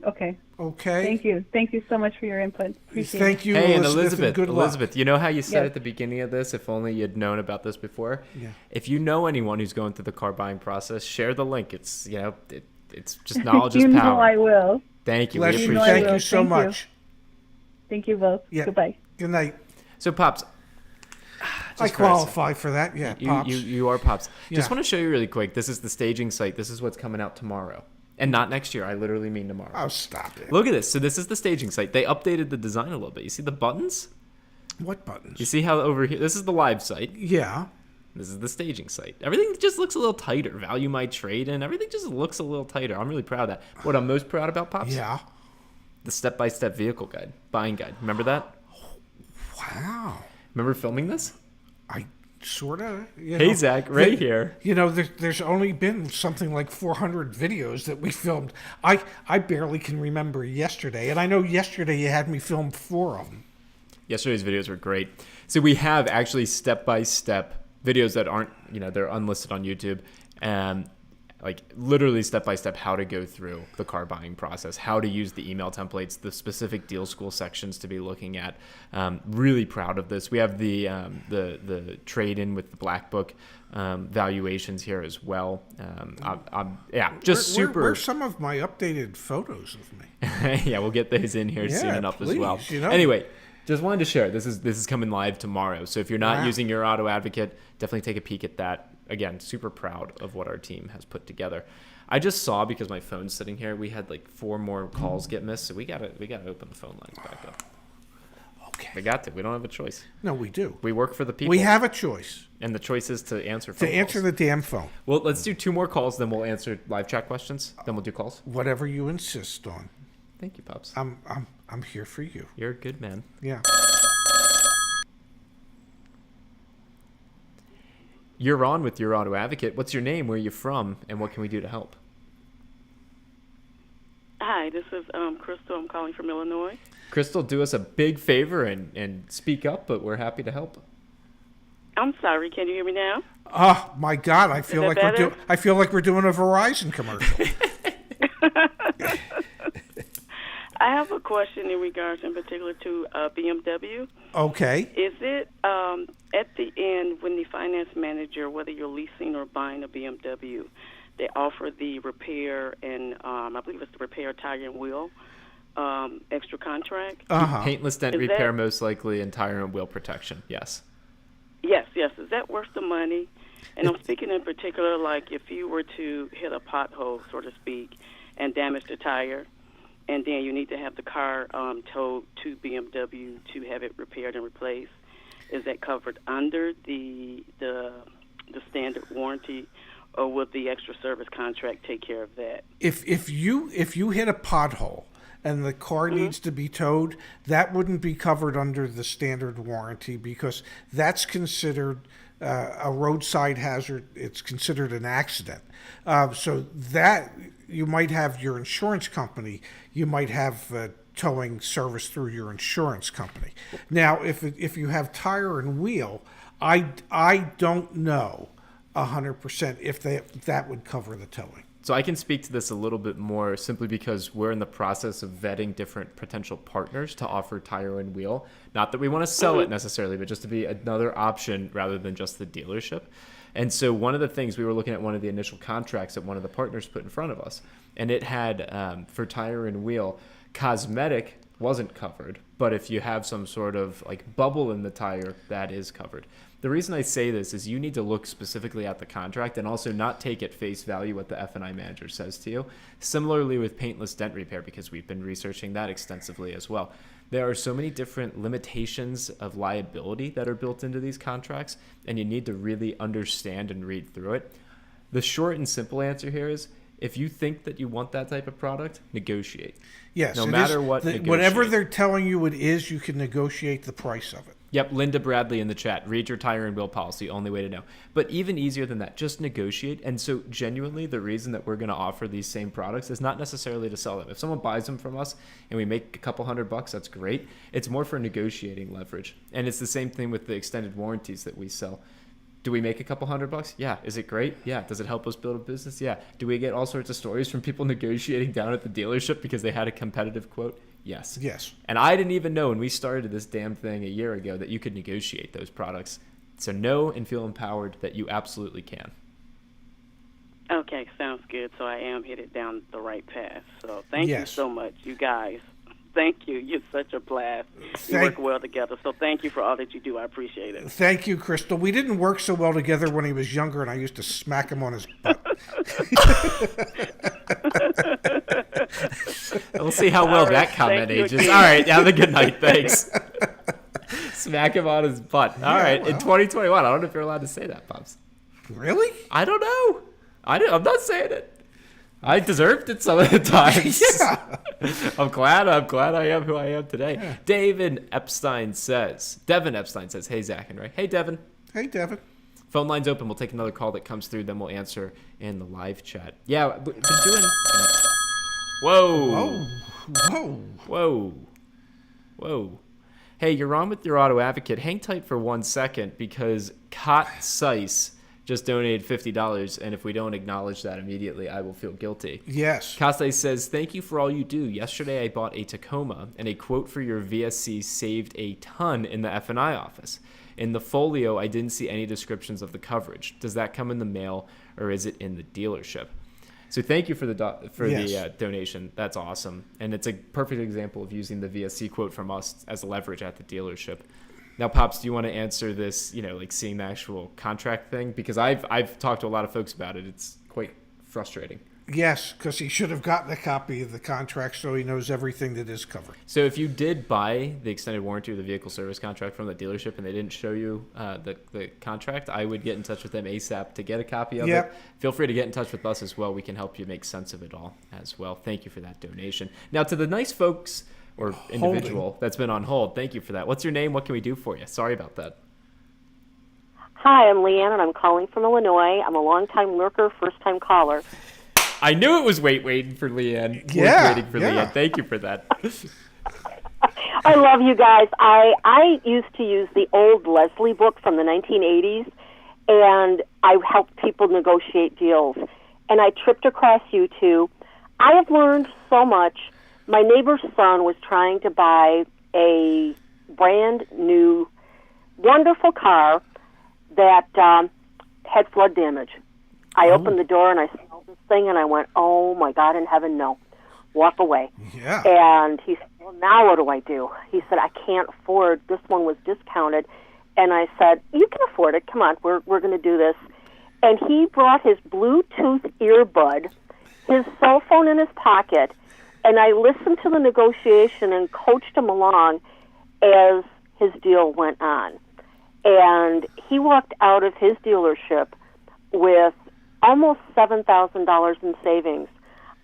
Okay. Okay. Thank you so much for your input. Appreciate Thank it. you, Hey, Elizabeth. And good Elizabeth, luck. you know how you said Yes. at the beginning of this, if only you'd known about this before? Yeah. If you know anyone who's going through the car buying process, share the link. It's, it's just knowledge is You power. know I will. Thank you. Bless We you. appreciate Thank it. you so Thank you. much. Thank you both. Yeah. Goodbye. Good night. So, Pops. I qualify for that. Yeah, Pops. You are Pops. Just Yeah. want to show you really quick. This is the staging site. This is what's coming out tomorrow. And not next year. I literally mean tomorrow. Oh, stop it. Look at this. So this is the staging site. They updated the design a little bit. You see the buttons? What buttons? You see how over here? This is the live site. Yeah. This is the staging site. Everything just looks a little tighter. Value my trade and everything just looks a little tighter. I'm really proud of that. What I'm most proud about, Pops? Yeah. The step-by-step vehicle guide, buying guide. Remember that? Wow. Remember filming this? I sort of. Hey, Zach, right here. There's only been something like 400 videos that we filmed. I barely can remember yesterday, and I know yesterday you had me film 4 of them. Yesterday's videos were great. So we have actually step-by-step videos that aren't, they're unlisted on YouTube. Like literally step-by-step how to go through the car buying process, how to use the email templates, the specific deal school sections to be looking at. Really proud of this. We have the trade-in with the Black Book valuations here as well. Super. Where's some of my updated photos of me? Yeah, we'll get those in here soon enough as well. please, Anyway, just wanted to share. This is coming live tomorrow. So if you're not using your auto advocate, definitely take a peek at that. again, super proud of what our team has put together. I just saw, because my phone's sitting here, we had like 4 more calls get missed, so we gotta open the phone lines back up. Okay. We got to. We don't have a choice. No, we do. We work for the people. We have a choice. And the choice is to answer phone calls. answer the damn phone. Well, let's do 2 more calls, then we'll answer live chat questions. Then we'll do calls. Whatever you insist on. Thank you, Pops. I'm here for you. You're a good man. Yeah. You're on with Your Auto Advocate. What's your name? Where are you from? And what can we do to help? Hi, this is Crystal. I'm calling from Illinois. Crystal, do us a big favor and speak up, but we're happy to help. I'm sorry. Can you hear me now? Oh my God! I feel like better? we're doing a Verizon commercial. I have a question in regards, in particular, to BMW. Okay. Is it at the end when the finance manager, whether you're leasing or buying a BMW, they offer the repair and I believe it's the repair tire and wheel extra contract? Paintless dent repair, most likely, and tire and wheel protection. Yes. Yes. Is that worth the money? And I'm speaking in particular, like if you were to hit a pothole, so to speak, and damage the tire, and then you need to have the car towed to BMW to have it repaired and replaced. Is that covered under the standard warranty, or will the extra service contract take care of that? If you hit a pothole and the car needs to be towed, that wouldn't be covered under the standard warranty, because that's considered a roadside hazard. It's considered an accident. So that you might have your insurance company, you might have towing service through your insurance company. Now, if you have tire and wheel, I don't know 100% if that would cover the towing. So I can speak to this a little bit more simply because we're in the process of vetting different potential partners to offer tire and wheel. Not that we want to sell it necessarily, but just to be another option rather than just the dealership. And so one of the things, we were looking at one of the initial contracts that one of the partners put in front of us, and it had for tire and wheel, cosmetic wasn't covered, but if you have some sort of like bubble in the tire, that is covered. The reason I say this is you need to look specifically at the contract and also not take at face value what the F&I manager says to you. Similarly with paintless dent repair, because we've been researching that extensively as well. There are so many different limitations of liability that are built into these contracts, and you need to really understand and read through it. The short and simple answer here is, if you think that you want that type of product, negotiate. Yes. No matter what, whatever they're telling you it is, you can negotiate the price of it. Yep, Linda Bradley in the chat. Read your tire and wheel policy, only way to know. But even easier than that, just negotiate. And so genuinely, the reason that we're going to offer these same products is not necessarily to sell them. If someone buys them from us and we make a couple $100, that's great. It's more for negotiating leverage. And it's the same thing with the extended warranties that we sell. Do we make a couple $100? Yeah. Is it great? Yeah. Does it help us build a business? Yeah. Do we get all sorts of stories from people negotiating down at the dealership because they had a competitive quote? Yes. Yes. And I didn't even know when we started this damn thing a year ago that you could negotiate those products. So know and feel empowered that you absolutely can. Okay, sounds good. So I am headed down the right path. So thank you so much, you guys. Thank you. You're such a blast. We work well together. So thank you for all that you do. I appreciate it. Thank you, Crystal. We didn't work so well together when he was younger, and I used to smack him on his butt. We'll see how well that comment ages. All right. Have a good night. Thanks. Smack him on his butt. All right. Well. In 2021, I don't know if you're allowed to say that, Pops. Really? I don't know. I'm not saying it. I deserved it some of the times. Yeah. I'm glad I am who I am today. Yeah. Devin Epstein says, hey, Zach and Ray. Hey, Devin. Hey, Devin. Phone line's open. We'll take another call that comes through, then we'll answer in the live chat. Yeah, we've been doing... Whoa. Hey, you're on with Your Auto Advocate. Hang tight for 1 second, because Cot Sice just donated $50, and if we don't acknowledge that immediately, I will feel guilty. Yes. Costais says, thank you for all you do. Yesterday, I bought a Tacoma, and a quote for your VSC saved a ton in the F&I office. In the folio, I didn't see any descriptions of the coverage. Does that come in the mail, or is it in the dealership? So thank you for the donation. That's awesome. And it's a perfect example of using the VSC quote from us as leverage at the dealership. Now, Pops, do you want to answer this, like seeing the actual contract thing? Because I've talked to a lot of folks about it. It's quite frustrating. Yes, because he should have gotten a copy of the contract so he knows everything that is covered. So if you did buy the extended warranty or the vehicle service contract from the dealership and they didn't show you the contract, I would get in touch with them ASAP to get a copy of it. Feel free to get in touch with us as well. We can help you make sense of it all as well. Thank you for that donation. Now, to the nice folks or individual that's been on hold, thank you for that. What's your name? What can we do for you? Sorry about that. Hi, I'm Leanne, and I'm calling from Illinois. I'm a long-time lurker, first-time caller. I knew it was waiting for Leanne. Waiting for Leanne. Thank you for that. I love you guys. I used to use the old Leslie book from the 1980s, and I helped people negotiate deals. And I tripped across you two. I have learned so much. My neighbor's son was trying to buy a brand new, wonderful car that had flood damage. I opened the door and I smelled this thing and I went, oh my God in heaven, no. Walk away. Yeah. And he said, well, now what do I do? He said, I can't afford, this one was discounted. And I said, you can afford it. Come on, we're going to do this. And he brought his Bluetooth earbud, his cell phone in his pocket, and I listened to the negotiation and coached him along as his deal went on. And he walked out of his dealership with almost $7,000 in savings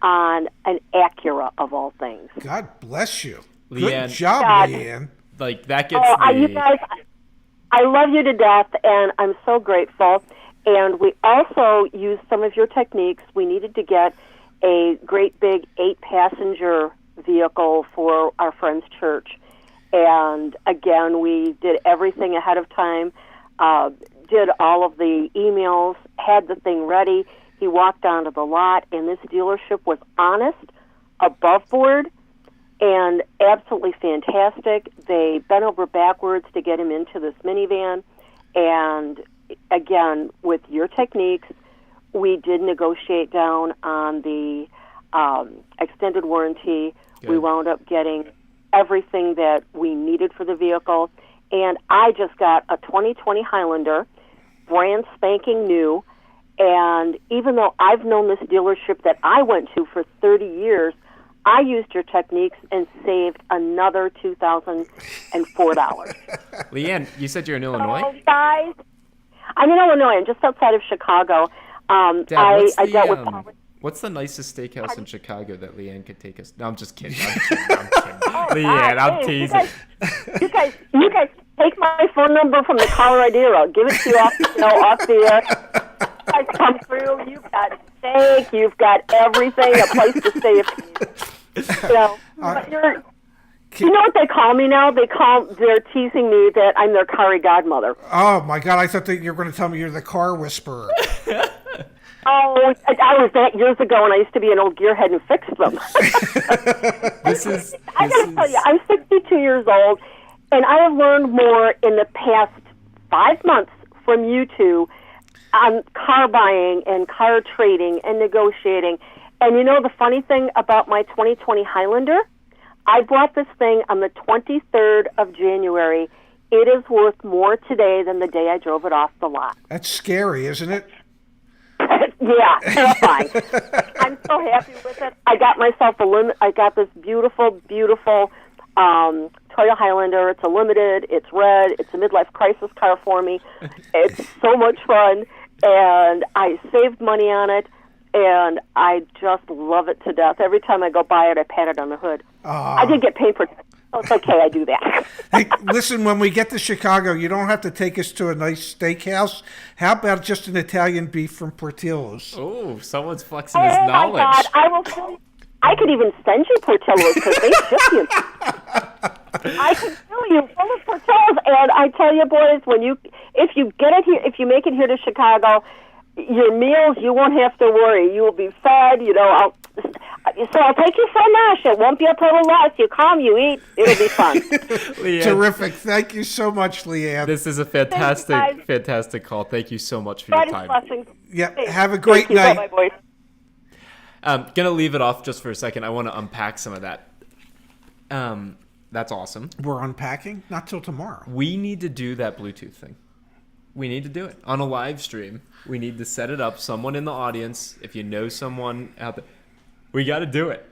on an Acura of all things. God bless you. Leanne, good job, Leanne. Like, that gets you guys, I love you to death, and I'm so grateful. And we also used some of your techniques. We needed to get a great big 8-passenger vehicle for our friend's church. And again, we did everything ahead of time, did all of the emails, had the thing ready. He walked onto the lot, and this dealership was honest, above board, and absolutely fantastic. They bent over backwards to get him into this minivan. And again, with your techniques, we did negotiate down on the extended warranty. Good. We wound up getting everything that we needed for the vehicle. And I just got a 2020 Highlander, brand spanking new. And even though I've known this dealership that I went to for 30 years, I used your techniques and saved another $2,004. Leanne, you said you're in Illinois? Oh, guys, I'm in Illinois. I'm just outside of Chicago. Dad, I dealt with what's the nicest steakhouse in Chicago that Leanne could take us? No, I'm just kidding. I'm kidding. Leanne, I'm teasing. You guys, take my phone number from the caller ID, or I'll give it to you off the air. You guys come through. You've got steak. You've got everything. A place to stay if you know. You know what they call me now? They're teasing me that I'm their car godmother. Oh my God! I thought that you were going to tell me you're the car whisperer. Oh, I was that years ago, and I used to be an old gearhead and fix them. I got to tell you, I'm 62 years old, and I have learned more in the past 5 months from you two on car buying and car trading and negotiating. And you know the funny thing about my 2020 Highlander? I bought this thing on the 23rd of January. It is worth more today than the day I drove it off the lot. That's scary, isn't it? Yeah, terrifying. I'm so happy with it. I got myself I got this beautiful, beautiful Toyota Highlander. It's a limited. It's red. It's a midlife crisis car for me. It's so much fun, and I saved money on it, and I just love it to death. Every time I go by it, I pat it on the hood. I did get paid protection. Oh, it's okay, I do that. Hey, listen, when we get to Chicago, you don't have to take us to a nice steakhouse. How about just an Italian beef from Portillo's? Oh, someone's flexing his knowledge. Oh, my God. I will tell you, I could even send you Portillo's because they ship you. I could fill you full of Portillo's, and I tell you, boys, if you get it here, if you make it here to Chicago, your meals, you won't have to worry. You will be fed, So I'll take you for a mash. It won't be a total loss. You come, you eat. It'll be fun. Leanne, terrific. Thank you so much, Leanne. This is a fantastic call. Thank you so much for your time. Blessings. Yeah, have a great night. Bye-bye, boys. I'm going to leave it off just for a second. I want to unpack some of that. That's awesome. We're unpacking. Not till tomorrow. We need to do that Bluetooth thing. We need to do it on a live stream. We need to set it up. Someone in the audience, if you know someone out there, we got to do it.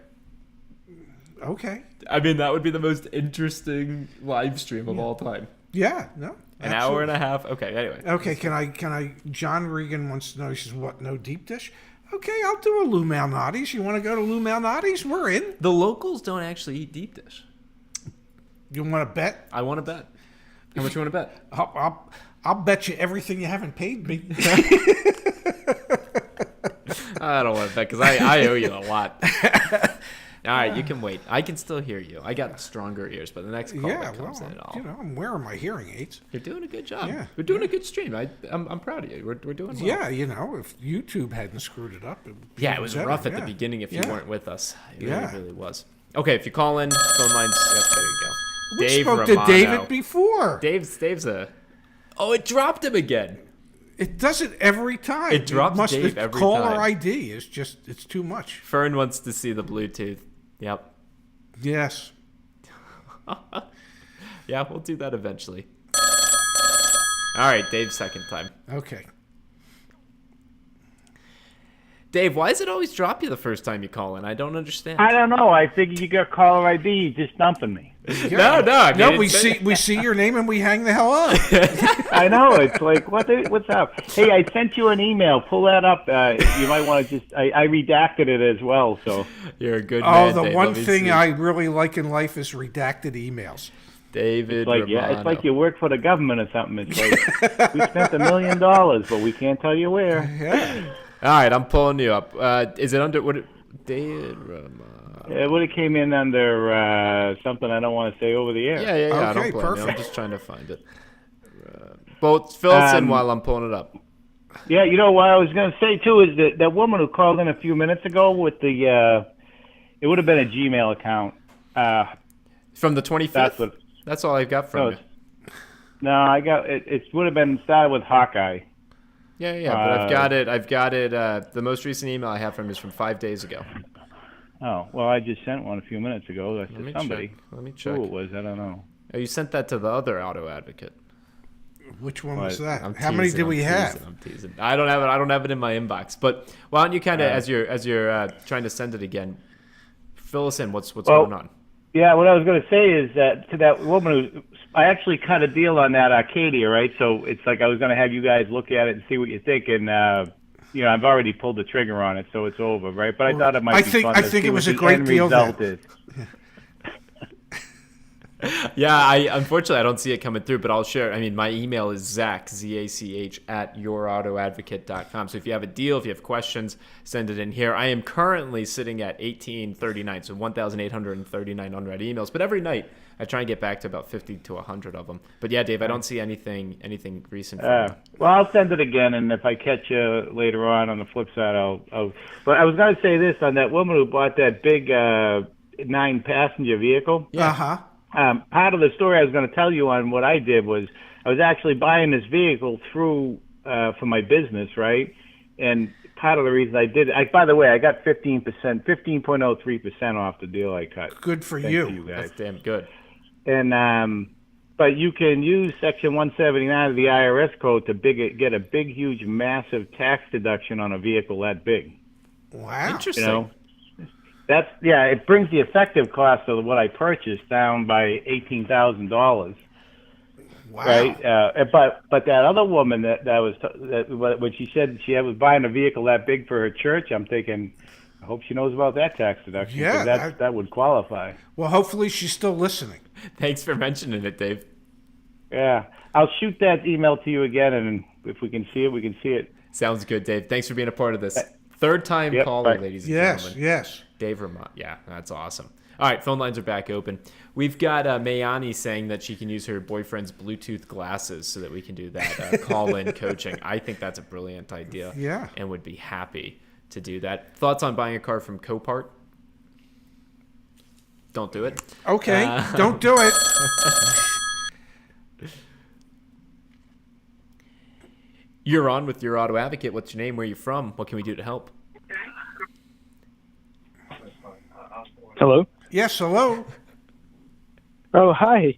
Okay. I mean, that would be the most interesting live stream of all time. Yeah. No. An hour and a half. Okay. Anyway. Okay. Can I? John Regan wants to know. She says, "What? No deep dish." Okay, I'll do a Lou Malnati's. You want to go to Lou Malnati's? We're in. The locals don't actually eat deep dish. You want to bet? I want to bet. How much you want to bet? I'll bet you everything you haven't paid me. I don't want to bet because I owe you a lot. All right, you can wait. I can still hear you. I got stronger ears, but the next call that comes in, I'm wearing my hearing aids. You're doing a good job. Yeah, we're doing a good stream. I'm proud of you. We're doing well. Yeah, if YouTube hadn't screwed it up. It was rough at the beginning if you weren't with us. It really was. Okay, if you call in, phone lines. Yep, there you go. We Dave spoke Romano. to David before. Dave's a... Oh, it dropped him again. It does it every time. It drops Dave every time. Caller ID is just, it's too much. Fern wants to see the Bluetooth. Yep. Yes. Yeah, we'll do that eventually. All right, Dave's second time. Okay. Dave, why does it always drop you the first time you call in? I don't understand. I don't know. I figured you got caller ID. You just dumping me. Yeah. No. We see your name and we hang the hell up. I know. It's like what's up? Hey, I sent you an email. Pull that up. You might want to just. I redacted it as well. So you're a good man. The Dave. one thing I really like in life is redacted emails. David, it's like you work for the government or something. It's like we spent $1 million, but we can't tell you where. Yeah. All right, I'm pulling you up. Is it under what? David Romano. It would have came in under something I don't want to say over the air. Yeah. Okay, I don't blame perfect. you. I'm just trying to find it. Both fill us in while I'm pulling it up. Yeah, what I was going to say too is that woman who called in a few minutes ago with the, it would have been a Gmail account. From the 25th. That's all I've got from you. No, I got it. It would have been started with Hawkeye. Yeah, but I've got it. The most recent email I have from him is from 5 days ago. Oh, well, I just sent one a few minutes ago. That's to somebody. Let me check. Who it was, I don't know. Oh, you sent that to the other auto advocate. Which one was that? How many do we have? I'm teasing. I don't have it in my inbox. But why don't you kind of, as you're trying to send it again, fill us in. What's going on? Yeah, what I was going to say is that to that woman who, I actually cut a deal on that Arcadia, right? So it's like I was going to have you guys look at it and see what you think, and I've already pulled the trigger on it, so it's over, right? But I thought it might be fun. I think it was a great deal. Yeah, unfortunately I don't see it coming through, but I'll share. I mean, my email is Zach, Z-A-C-H, @yourautoadvocate.com. So if you have a deal, if you have questions, send it in here. I am currently sitting at 1839, so 1,839 unread emails. But every night I try and get back to about 50 to 100 of them. But yeah, Dave, I don't see anything recent from you. Well, I'll send it again, and if I catch you later on the flip side, I'll. But I was going to say this on that woman who bought that big 9-passenger vehicle. Yeah. Uh-huh. Part of the story I was going to tell you on what I did was I was actually buying this vehicle through for my business, right? And part of the reason I did it, by the way, I got 15.03% off the deal I cut. Good for Thanks you. to you guys. That's damn good. And but you can use Section 179 of the IRS code to get a big, huge, massive tax deduction on a vehicle that big. Wow. Interesting. It brings the effective cost of what I purchased down by $18,000. Wow. Right. But that other woman when she said she was buying a vehicle that big for her church, I'm thinking, I hope she knows about that tax deduction. Yeah. That would qualify. Well, hopefully she's still listening. Thanks for mentioning it, Dave. Yeah. I'll shoot that email to you again, and if we can see it, we can see it. Sounds good, Dave. Thanks for being a part of this. Third time caller, ladies and gentlemen. Yes. Dave Vermont. Yeah, that's awesome. All right, phone lines are back open. We've got Mayani saying that she can use her boyfriend's Bluetooth glasses so that we can do that call-in coaching. I think that's a brilliant idea. Yeah. And would be happy to do that. Thoughts on buying a car from Copart? Don't do it. Okay, don't do it. You're on with Your Auto Advocate. What's your name? Where are you from? What can we do to help? Hello? Yes, hello. Oh, hi.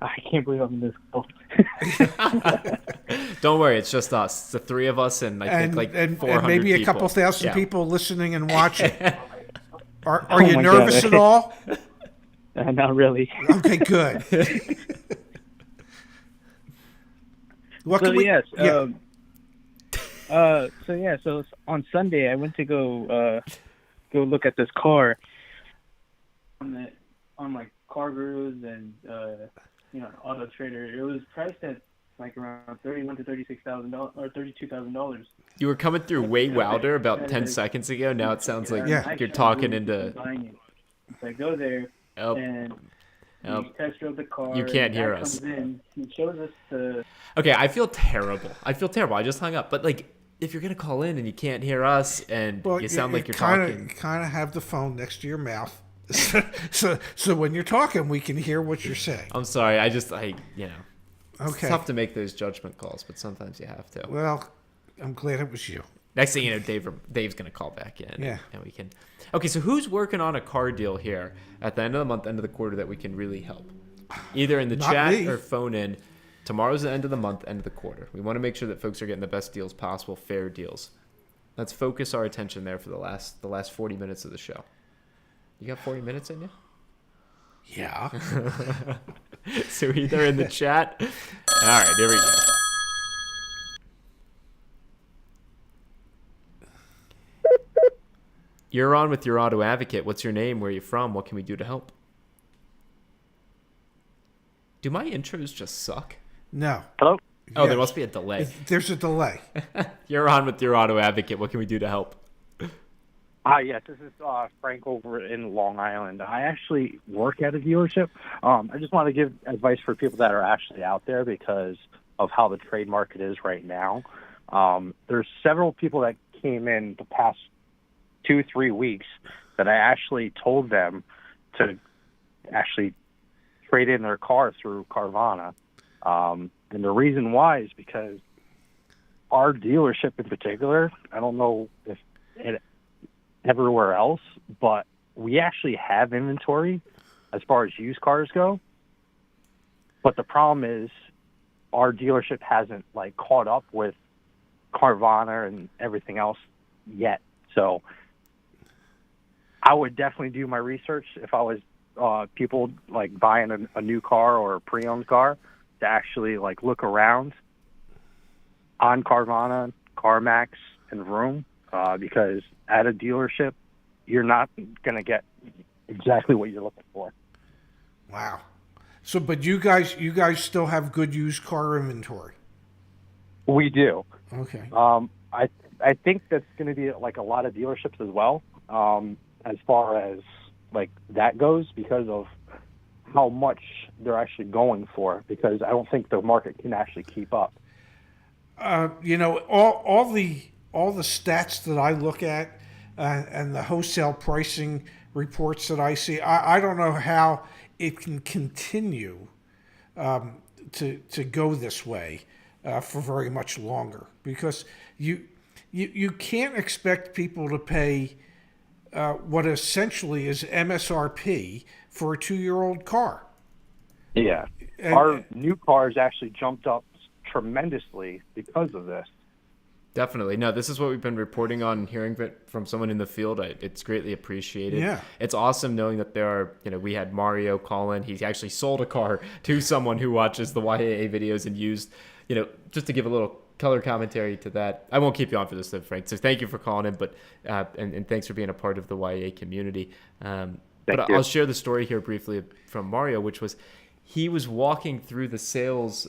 I can't believe I'm in this call. Don't worry, it's just us. It's the three of us, and I think like 400 and maybe people. a couple thousand Yeah. people listening and watching. Are Oh you my nervous God. at all? Not really. Okay, good. What So can we? yes, yeah. so on Sunday I went to go look at this car on like Car Gurus and Auto Trader. It was priced at like around $31,000 to $36,000 or $32,000. You were coming through way wilder about 10 seconds ago. Now it sounds like you're talking into. So I go there and we test drove the car. You can't hear us. Comes in, he shows us the. Okay, I feel terrible. I just hung up. But like, if you're gonna call in and you can't hear us and you sound like you're talking, kind of have the phone next to your mouth, so when you're talking, we can hear what you're saying. I'm sorry. It's Okay. tough to make those judgment calls, but sometimes you have to. Well, I'm glad it was you. Next thing you know, Dave's gonna call back in. Yeah. And we can. Okay, so who's working on a car deal here at the end of the month, end of the quarter that we can really help? Either in the Not chat me. or phone in. Tomorrow's the end of the month, end of the quarter. We want to make sure that folks are getting the best deals possible, fair deals. Let's focus our attention there for the last 40 minutes of the show. You got 40 minutes in you? Yeah. So either in the chat. All right, here we go. You're on with your auto advocate. What's your name? Where are you from? What can we do to help? Do my intros just suck? No. Hello? Oh, there must be a delay. There's a delay. You're on with your auto advocate. What can we do to help? Hi, yes, this is Frank over in Long Island. I actually work at a dealership. I just want to give advice for people that are actually out there because of how the trade market is right now. There's several people that came in the past 2-3 weeks that I actually told them to actually trade in their car through Carvana. And the reason why is because our dealership in particular, I don't know if it everywhere else, but we actually have inventory as far as used cars go. But the problem is our dealership hasn't like caught up with Carvana and everything else yet. So I would definitely do my research if I was people like buying a new car or a pre-owned car to actually like look around on Carvana, CarMax, and Vroom. Because at a dealership, you're not going to get exactly what you're looking for. Wow. So, but you guys still have good used car inventory. We do. Okay. I think that's going to be like a lot of dealerships as well, as far as like that goes, because of how much they're actually going for. Because I don't think the market can actually keep up. All the stats that I look at and the wholesale pricing reports that I see, I don't know how it can continue to go this way for very much longer, because you can't expect people to pay what essentially is MSRP for a 2-year-old car. Yeah. Our new cars actually jumped up tremendously because of this. Definitely. No, this is what we've been reporting on and hearing from someone in the field. It's greatly appreciated. Yeah. It's awesome knowing that there are, we had Mario call in. He actually sold a car to someone who watches the YAA videos and used, just to give a little color commentary to that. I won't keep you on for this though, Frank. So thank you for calling in, but and thanks for being a part of the YAA community. But I'll share the story here briefly from Mario, which was he was walking through the sales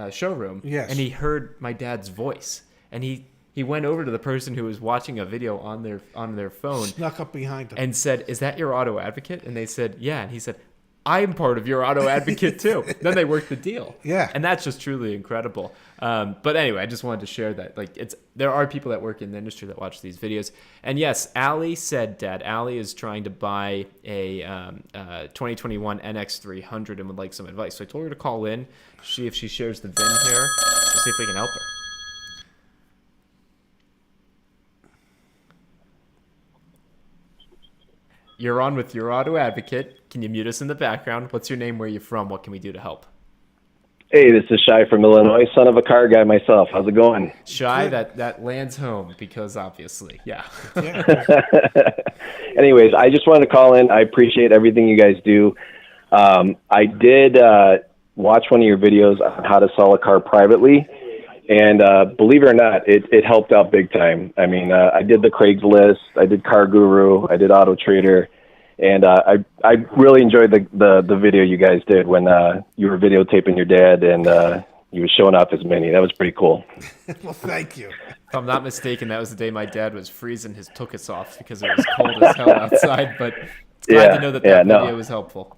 showroom, yes, and he heard my dad's voice. And he went over to the person who was watching a video on their phone, snuck up behind him, and said, "Is that your auto advocate?" And they said, "Yeah." And he said, "I'm part of your auto advocate too." Then they worked the deal. Yeah. And that's just truly incredible. But anyway, I just wanted to share that. There are people that work in the industry that watch these videos. And yes, Allie said, Dad, Allie is trying to buy a 2021 NX300 and would like some advice. So I told her to call in, see if she shares the VIN here. We'll see if we can help her. You're on with Your Auto Advocate. Can you mute us in the background? What's your name? Where are you from? What can we do to help? Hey, this is Shai from Illinois, son of a car guy myself. How's it going? Shai, that lands home because obviously, yeah. Anyways, I just wanted to call in. I appreciate everything you guys do. I did watch one of your videos on how to sell a car privately, and believe it or not, it helped out big time. I mean, I did the Craigslist, I did Car Guru, I did Auto Trader. And I really enjoyed the video you guys did when you were videotaping your dad and you were showing off his Mini. That was pretty cool. Well, thank you. If I'm not mistaken, that was the day my dad was freezing his tuchus off because it was cold as hell outside. But it's glad to know that video was helpful.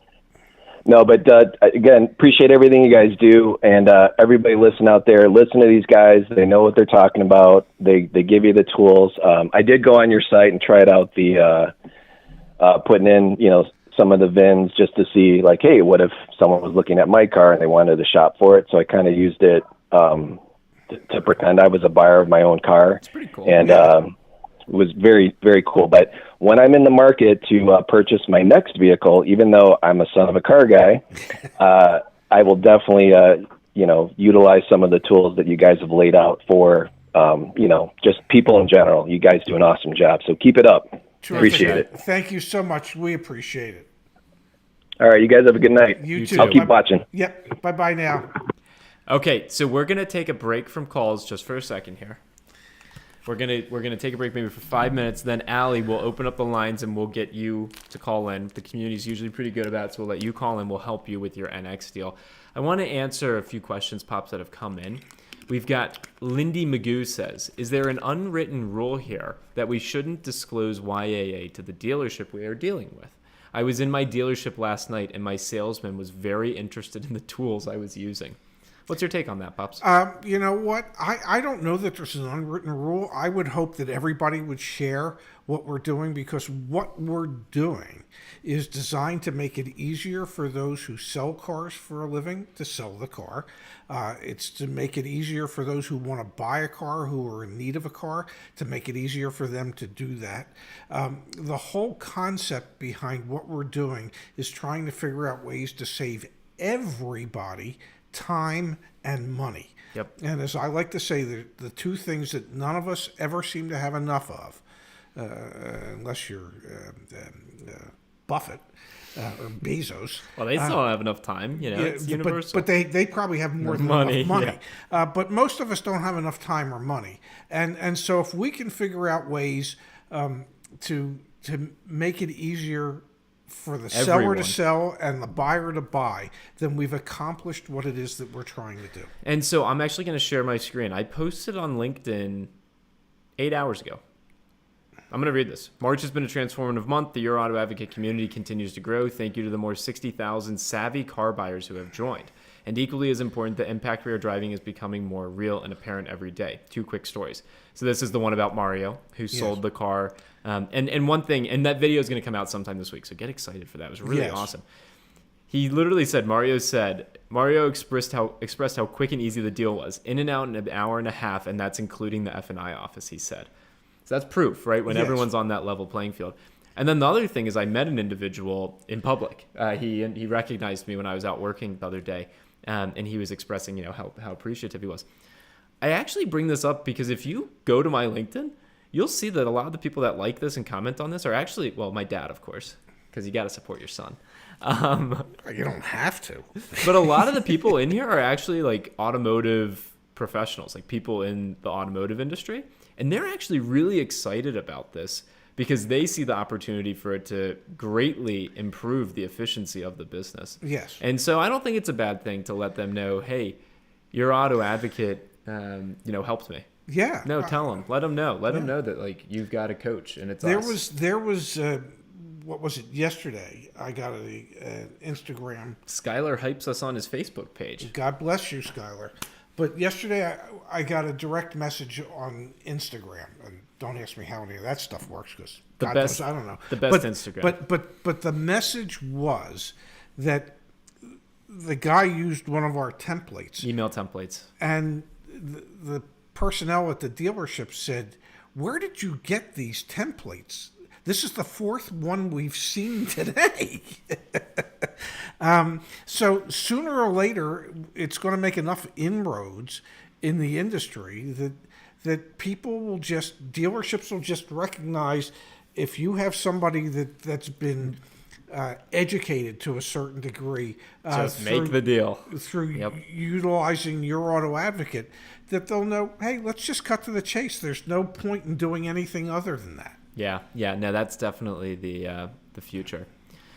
No, but again, appreciate everything you guys do. And everybody listen out there. Listen to these guys. They know what they're talking about. They give you the tools. I did go on your site and try it out, the putting in, some of the VINs just to see, like, hey, what if someone was looking at my car and they wanted to shop for it? So I kind of used it to pretend I was a buyer of my own car. It's pretty cool. And it was very, very cool. But when I'm in the market to purchase my next vehicle, even though I'm a son of a car guy, I will definitely, utilize some of the tools that you guys have laid out for, just people in general. You guys do an awesome job. So keep it up. Terrific. Appreciate it. Thank you so much. We appreciate it. All right, you guys have a good night. You too. I'll keep watching. Yep. Bye-bye now. Okay, so we're going to take a break from calls just for a second here. We're gonna take a break maybe for 5 minutes. Then Allie will open up the lines and we'll get you to call in. The community is usually pretty good about it, so we'll let you call in. We'll help you with your NX deal. I want to answer a few questions, Pops, that have come in. We've got Lindy Magoo says, is there an unwritten rule here that we shouldn't disclose YAA to the dealership we are dealing with? I was in my dealership last night and my salesman was very interested in the tools I was using. What's your take on that, Pops? You know what? I don't know that there's an unwritten rule. I would hope that everybody would share what we're doing, because what we're doing is designed to make it easier for those who sell cars for a living to sell the car. It's to make it easier for those who want to buy a car, who are in need of a car, to make it easier for them to do that. The whole concept behind what we're doing is trying to figure out ways to save everybody time and money. Yep. And as I like to say, the two things that none of us ever seem to have enough of, unless you're Buffett or Bezos. Well, they still don't have enough time. It's universal. But they probably have more than enough money. Yeah. But most of us don't have enough time or money. And so if we can figure out ways to make it easier for the seller to sell and the buyer to buy, then we've accomplished what it is that we're trying to do. And so I'm actually going to share my screen. I posted on LinkedIn 8 hours ago. I'm going to read this. March has been a transformative month. The Your Auto Advocate community continues to grow. Thank you to the more 60,000 savvy car buyers who have joined. And equally as important, the impact we are driving is becoming more real and apparent every day. 2 quick stories. So this is the one about Mario, who sold the car. And one thing, and that video is going to come out sometime this week, so get excited for that. It was really awesome. He literally said, Mario expressed how quick and easy the deal was. In and out in an hour and a half, and that's including the F&I office, he said. So that's proof, right? When everyone's on that level playing field. And then the other thing is I met an individual in public. He recognized me when I was out working the other day, and he was expressing, how appreciative he was. I actually bring this up because if you go to my LinkedIn, you'll see that a lot of the people that like this and comment on this are actually, well, my dad, of course, because you got to support your son. You don't have to. But a lot of the people in here are actually like automotive professionals, like people in the automotive industry. And they're actually really excited about this because they see the opportunity for it to greatly improve the efficiency of the business. Yes. And so I don't think it's a bad thing to let them know, hey, Your Auto Advocate, helped me. Yeah. No, tell them. Let them know. Let them know that like you've got a coach and it's us. There was what was it yesterday? I got an Instagram. Skylar hypes us on his Facebook page. God bless you, Skylar. But yesterday I got a direct message on Instagram, and don't ask me how any of that stuff works because I don't know. The best Instagram. But the message was that the guy used one of our templates, email templates, and the personnel at the dealership said, "Where did you get these templates? This is the fourth one we've seen today. So sooner or later, it's going to make enough inroads in the industry that dealerships will just recognize if you have somebody that's been educated to a certain degree, just make the deal through utilizing your auto advocate, that they'll know, hey, let's just cut to the chase. There's no point in doing anything other than that. Yeah. No, that's definitely the future.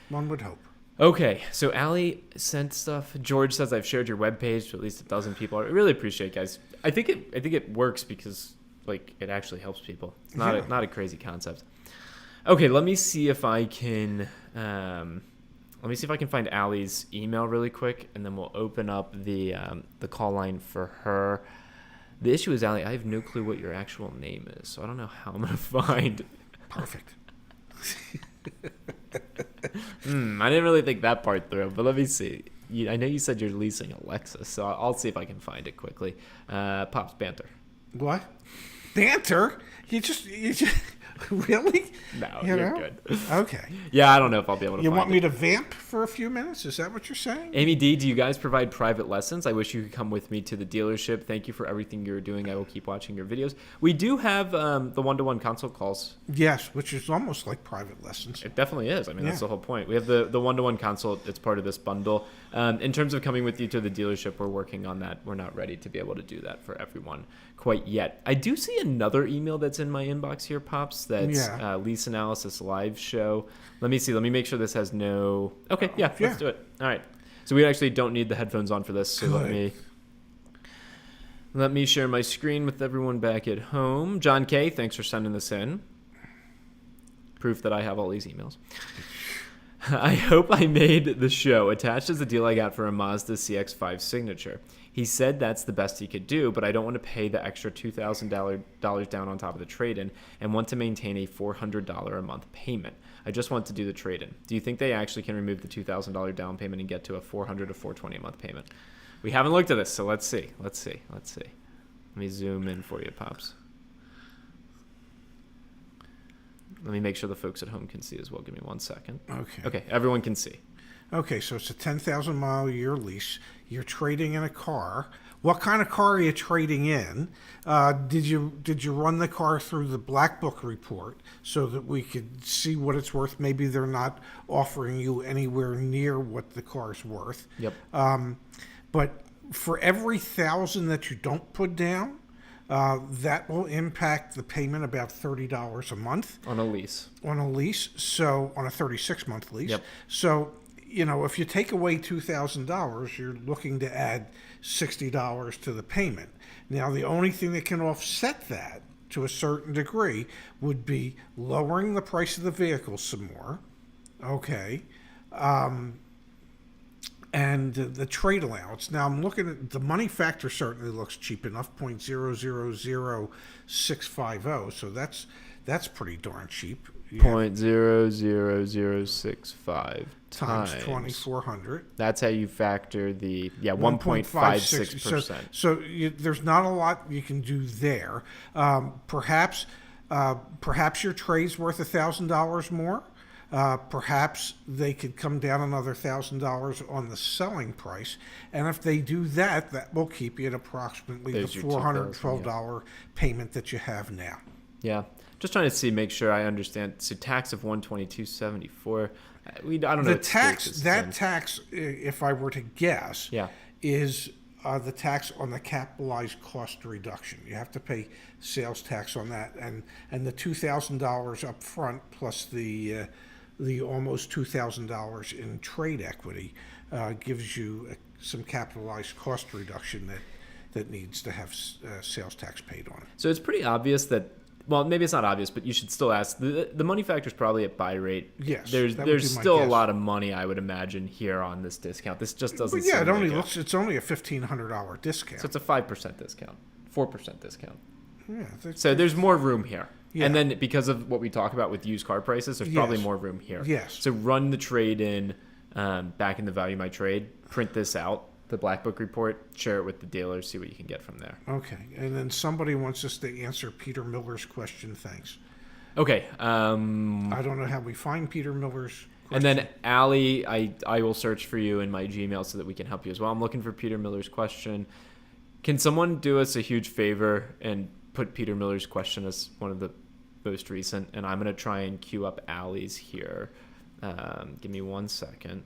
One would hope. Okay, so Allie sent stuff. George says I've shared your webpage to at least 12 people. I really appreciate it, guys. I think it works because it actually helps people. It's not a crazy concept. Okay, let me see if I can find Allie's email really quick, and then we'll open up the call line for her. The issue is, Allie, I have no clue what your actual name is, so I don't know how I'm gonna find. Perfect. I didn't really think that part through, but let me see. I know you said you're leasing a Lexus, so I'll see if I can find it quickly. Pops, banter. What? Banter? You just really? No, you're good. Okay. Yeah, I don't know if I'll be able to find it. You want me to vamp for a few minutes? Is that what you're saying? Amy D, do you guys provide private lessons? I wish you could come with me to the dealership. Thank you for everything you're doing. I will keep watching your videos. We do have the one-to-one consult calls. Yes, which is almost like private lessons. It definitely is. I mean, that's the whole point. We have the one-to-one consult. It's part of this bundle. In terms of coming with you to the dealership, we're working on that. We're not ready to be able to do that for everyone quite yet. I do see another email that's in my inbox here, Pops. That's Lease Analysis Live Show. Let me see. Let me make sure this has no... Okay, let's do it. All right. So we actually don't need the headphones on for this. So let me share my screen with everyone back at home. John K., thanks for sending this in. Proof that I have all these emails. I hope I made the show. Attached is the deal I got for a Mazda CX-5 Signature. He said that's the best he could do, but I don't want to pay the extra $2,000 down on top of the trade-in and want to maintain a $400 a month payment. I just want to do the trade-in. Do you think they actually can remove the $2,000 down payment and get to a $400 to $420 a month payment? We haven't looked at this, so let's see. Let me zoom in for you, Pops. Let me make sure the folks at home can see as well. Give me 1 second. Okay, everyone can see. Okay, so it's a 10,000 mile a year lease. You're trading in a car. What kind of car are you trading in? Did you run the car through the Black Book report so that we could see what it's worth? Maybe they're not offering you anywhere near what the car's worth. Yep. But for every 1,000 that you don't put down, that will impact the payment about $30 a month. On a lease. So on a 36-month lease. Yep. So, if you take away $2,000, you're looking to add $60 to the payment. Now, the only thing that can offset that to a certain degree would be lowering the price of the vehicle some more. Okay. And the trade allowance. Now, I'm looking at the money factor certainly looks cheap enough, 0.000650. So that's pretty darn cheap. 0.00065 times 2,400. That's how you factor the 1.56%. So there's not a lot you can do there. Perhaps your trade's worth $1,000 more. Perhaps they could come down another $1,000 on the selling price, and if they do that, that will keep you at approximately the $412 payment that you have now. Yeah, just trying to make sure I understand. So tax of $122.74. I don't know. The tax tax, if I were to guess, is the tax on the capitalized cost reduction. You have to pay sales tax on that, and the $2,000 up front plus the almost $2,000 in trade equity gives you some capitalized cost reduction that needs to have sales tax paid on it. So it's pretty obvious that, well, maybe it's not obvious, but you should still ask. The money factor is probably at buy rate. Yes, there's still a lot of money, I would imagine, here on this discount. This just doesn't. But it only looks. It's only a $1,500 discount. So it's a 5% discount, 4% discount. Yeah. So there's more room here. Yeah. And then because of what we talk about with used car prices, there's probably more room here. Yes. So run the trade in back in the value of my trade, print this out, the Black Book report, share it with the dealers, see what you can get from there. Okay. And then somebody wants us to answer Peter Miller's question. Thanks. Okay. I don't know how we find Peter Miller's question. And then Allie, I will search for you in my Gmail so that we can help you as well. I'm looking for Peter Miller's question. Can someone do us a huge favor and put Peter Miller's question as one of the most recent? And I'm going to try and queue up Allie's here. Give me 1 second.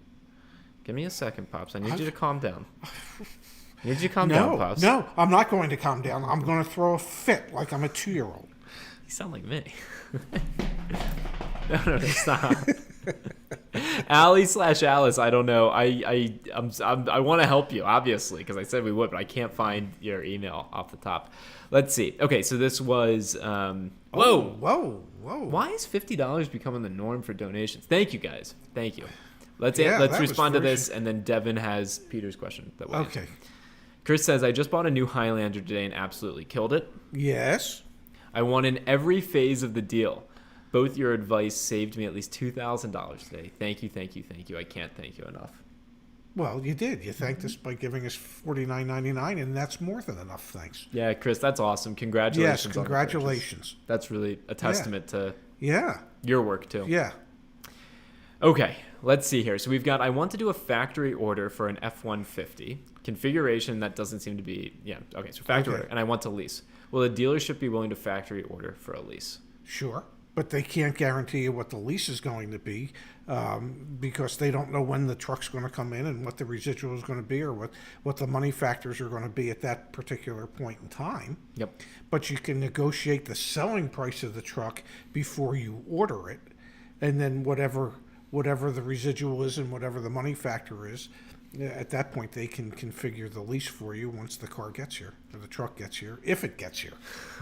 Give me a second, Pops. I need you to calm down. I need you to calm down, Pops. No, I'm not going to calm down. I'm going to throw a fit like I'm a 2-year-old. You sound like me. No, stop. Allie/Alice, I don't know. I want to help you, obviously, because I said we would, but I can't find your email off the top. Let's see. Okay, so this was... Whoa. Why is $50 becoming the norm for donations? Thank you, guys. Thank you. Let's respond to this, and then Devin has Peter's question. That we'll answer. Chris says, I just bought a new Highlander today and absolutely killed it. Yes. I won in every phase of the deal. Both your advice saved me at least $2,000 today. Thank you. I can't thank you enough. Well, you did. You thanked us by giving us $49.99, and that's more than enough thanks. Yeah, Chris, that's awesome. Congratulations. Yes, congratulations. That's really a testament to your work, too. Yeah. Okay, let's see here. So we've got, I want to do a factory order for an F-150. Configuration, that doesn't seem to be, so factory order. And I want to lease. Will a dealership be willing to factory order for a lease? Sure. But they can't guarantee you what the lease is going to be because they don't know when the truck's going to come in and what the residual is going to be or what the money factors are going to be at that particular point in time. Yep. But you can negotiate the selling price of the truck before you order it, and then whatever the residual is and whatever the money factor is, at that point they can configure the lease for you once the car gets here or the truck gets here, if it gets here.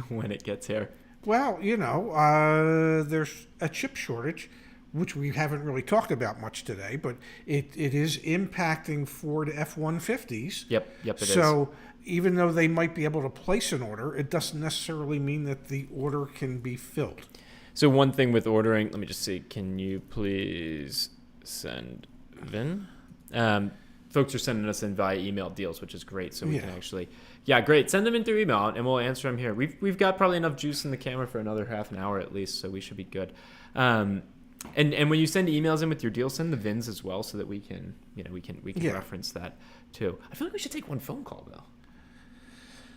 When it gets here. Well, there's a chip shortage, which we haven't really talked about much today, but it is impacting Ford F-150s. Yep, it is. So even though they might be able to place an order, it doesn't necessarily mean that the order can be filled. So one thing with ordering, let me just see, can you please send VIN? Folks are sending us in via email deals, which is great. So we can actually, great. Send them in through email and we'll answer them here. We've got probably enough juice in the camera for another half an hour at least, so we should be good. And when you send emails in with your deal, send the VINs as well, so that we can reference that too. I feel like we should take one phone call though.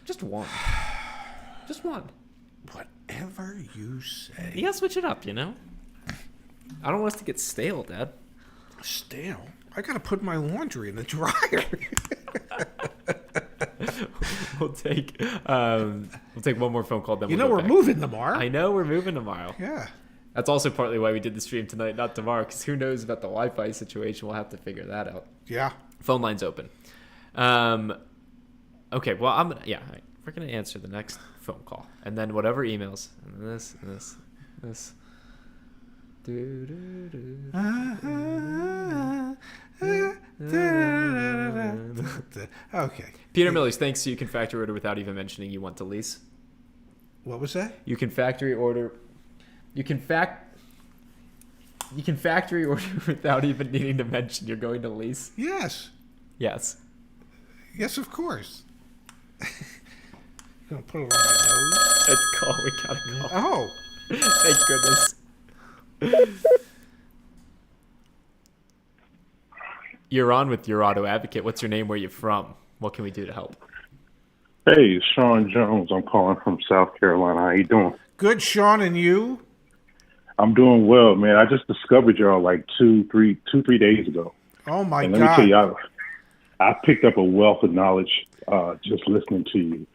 Just one. Just one. Whatever you say. You gotta switch it up, I don't want us to get stale, Dad. Stale? I gotta put my laundry in the dryer. We'll take one more phone call. Then we're moving tomorrow. I know we're moving tomorrow. Yeah. That's also partly why we did the stream tonight, not tomorrow, because who knows about the Wi-Fi situation. We'll have to figure that out. Yeah. Phone line's open. Okay. Well, we're gonna answer the next phone call, and then whatever emails, and this. Okay. Peter Millers, thanks. So you can factory order without even mentioning you want to lease. What was that? You can factory order. You can factory order without even needing to mention you're going to lease. Yes. Yes. Yes, of course. Gonna put it on my nose. Let's call. We gotta call. Oh. Thank goodness. You're on with your auto advocate. What's your name? Where you from? What can we do to help? Hey, it's Sean Jones. I'm calling from South Carolina. How you doing? Good, Sean, and you? I'm doing well, man. I just discovered y'all like two, 3 days ago. Oh my God! Let me tell you, I picked up a wealth of knowledge just listening to you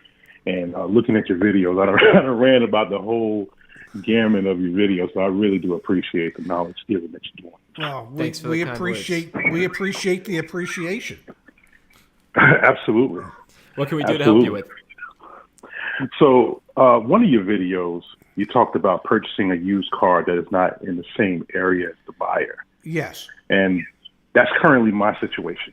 and looking at your videos. I ran about the whole gamut of your videos, so I really do appreciate the knowledge given that you're doing. Well, we appreciate the appreciation. Absolutely. What can we do to help you with? So, one of your videos, you talked about purchasing a used car that is not in the same area as the buyer. Yes. And that's currently my situation.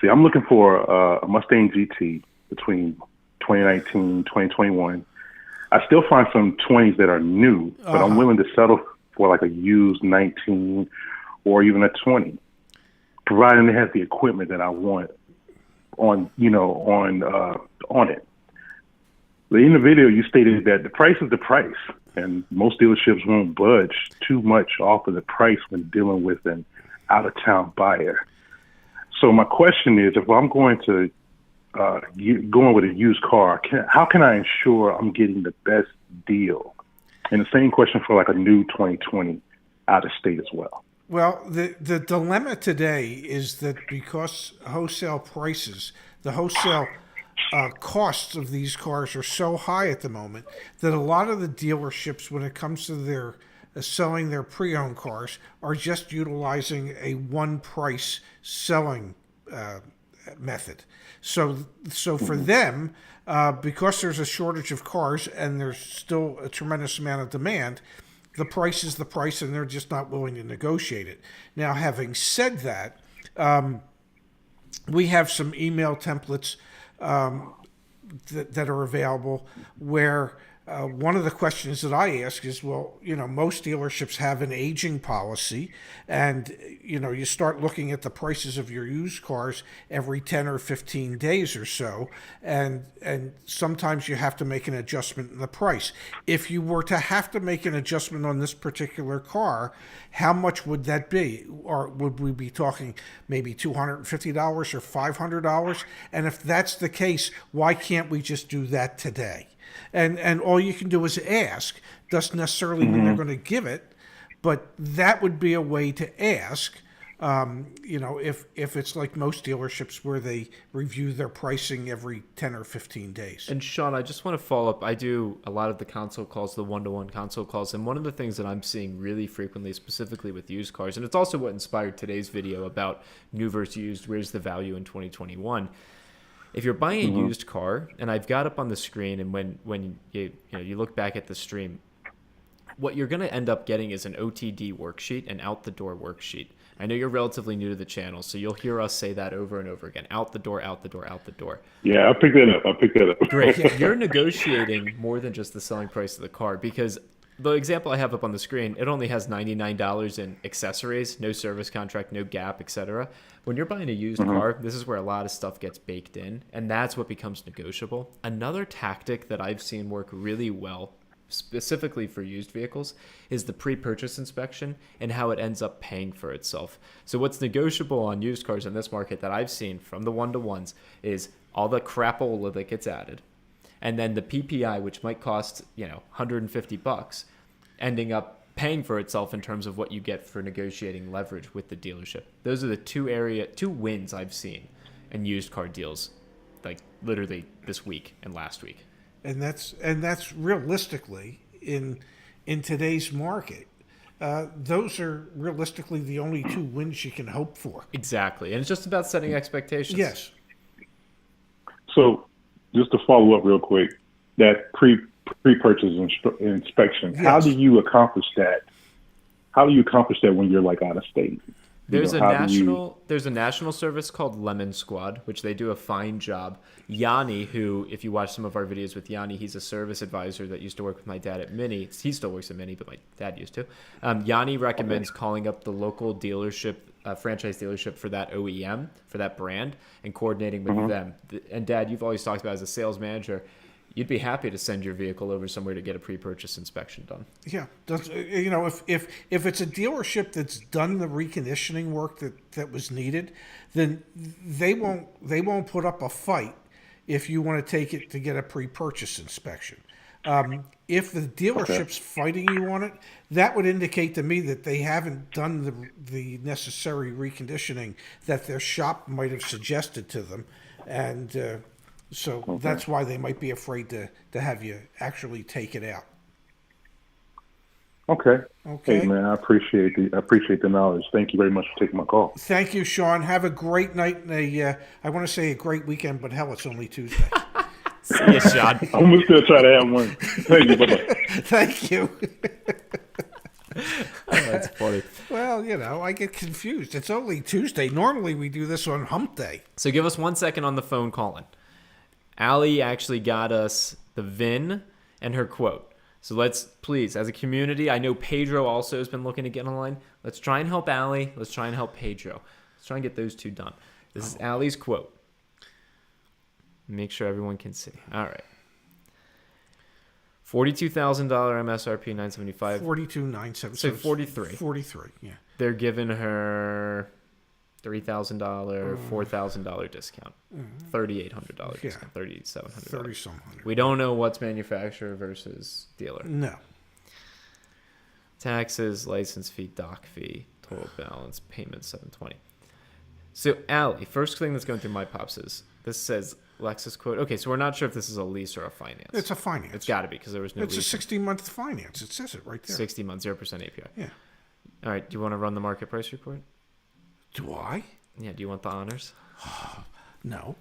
See, I'm looking for a Mustang GT between 2019, 2021. I still find some 20s that are new, but I'm willing to settle for like a used 19 or even a 20, providing it has the equipment that I want on it. But in the video, you stated that the price is the price, and most dealerships won't budge too much off of the price when dealing with an out-of-town buyer. So my question is, if I'm going to going with a used car, how can I ensure I'm getting the best deal? And the same question for like a new 2020 out of state as well. Well, the dilemma today is that because wholesale prices, the wholesale costs of these cars are so high at the moment that a lot of the dealerships, when it comes to their selling their pre-owned cars, are just utilizing a one-price selling method. So for them, because there's a shortage of cars and there's still a tremendous amount of demand, the price is the price, and they're just not willing to negotiate it. Now, having said that, we have some email templates that are available where one of the questions that I ask is, well, most dealerships have an aging policy, and, you start looking at the prices of your used cars every 10 or 15 days or so, and sometimes you have to make an adjustment in the price. If you were to have to make an adjustment on this particular car, how much would that be? Or would we be talking maybe $250 or $500? And if that's the case, why can't we just do that today? And all you can do is ask. Doesn't necessarily mean they're going to give it, but that would be a way to ask. If it's like most dealerships where they review their pricing every 10 or 15 days. And Sean, I just want to follow up. I do a lot of the console calls, the one-to-one console calls, and one of the things that I'm seeing really frequently, specifically with used cars, and it's also what inspired today's video about new versus used, where's the value in 2021. If you're buying a used car, and I've got up on the screen, and when you look back at the stream, what you're going to end up getting is an OTD worksheet, an out-the-door worksheet. I know you're relatively new to the channel, so you'll hear us say that over and over again. Out the door, out the door, out the door. Yeah, I'll pick that up. Great. You're negotiating more than just the selling price of the car, because the example I have up on the screen, it only has $99 in accessories, no service contract, no gap, etc. When you're buying a used car, this is where a lot of stuff gets baked in, and that's what becomes negotiable. Another tactic that I've seen work really well, specifically for used vehicles, is the pre-purchase inspection and how it ends up paying for itself. So what's negotiable on used cars in this market that I've seen from the one-to-ones is all the crapola that gets added, and then the PPI, which might cost $150, ending up paying for itself in terms of what you get for negotiating leverage with the dealership. Those are the two wins I've seen in used car deals, like literally this week and last week. And that's realistically in today's market. Those are realistically the only two wins you can hope for. Exactly, and it's just about setting expectations. Yes. So, just to follow up real quick, that pre-purchase inspection. Yes. How do you accomplish that? How do you accomplish that when you're like out of state? There's a national service called Lemon Squad, which they do a fine job. Yanni, who, if you watch some of our videos with Yanni, he's a service advisor that used to work with my dad at Mini. He still works at Mini, but my dad used to. Yanni recommends calling up the local dealership, franchise dealership for that OEM, for that brand, and coordinating with them. And Dad, you've always talked about as a sales manager, you'd be happy to send your vehicle over somewhere to get a pre-purchase inspection done. Yeah, if it's a dealership that's done the reconditioning work that was needed, then they won't put up a fight if you want to take it to get a pre-purchase inspection. If the dealership's fighting you on it, that would indicate to me that they haven't done the necessary reconditioning that their shop might have suggested to them, and so that's why they might be afraid to have you actually take it out. Okay. Hey man, I appreciate the knowledge. Thank you very much for taking my call. Thank you, Sean. Have a great night and I want to say a great weekend, but hell, it's only Tuesday. See you, Sean. I'm gonna still try to have one. Thank you. Bye-bye. Thank you. Oh, that's funny. Well, I get confused. It's only Tuesday. Normally we do this on Hump Day. So give us 1 second on the phone calling. Allie actually got us the VIN and her quote. So let's, please, as a community, I know Pedro also has been looking to get online. Let's try and help Allie. Let's try and help Pedro. Let's try and get those two done. This is Allie's quote. Make sure everyone can see. All right. $42,000 MSRP, $975. 42,975. So 43. 43. Yeah. They're giving her $3,000, $4,000 discount, $3,800 discount, $3,700. 3,700. We don't know what's manufacturer versus dealer. No. Taxes, license fee, doc fee, total balance, payment $720. So, Allie, first thing that's going through my pops is this says Lexus quote. Okay, so we're not sure if this is a lease or a finance. It's a finance. It's got to be because there was no. It's a 60-month finance. It says it right there. 60 months, 0% APR. Yeah. All right. Do you want to run the market price report? Do I? Yeah. Do you want the honors? No.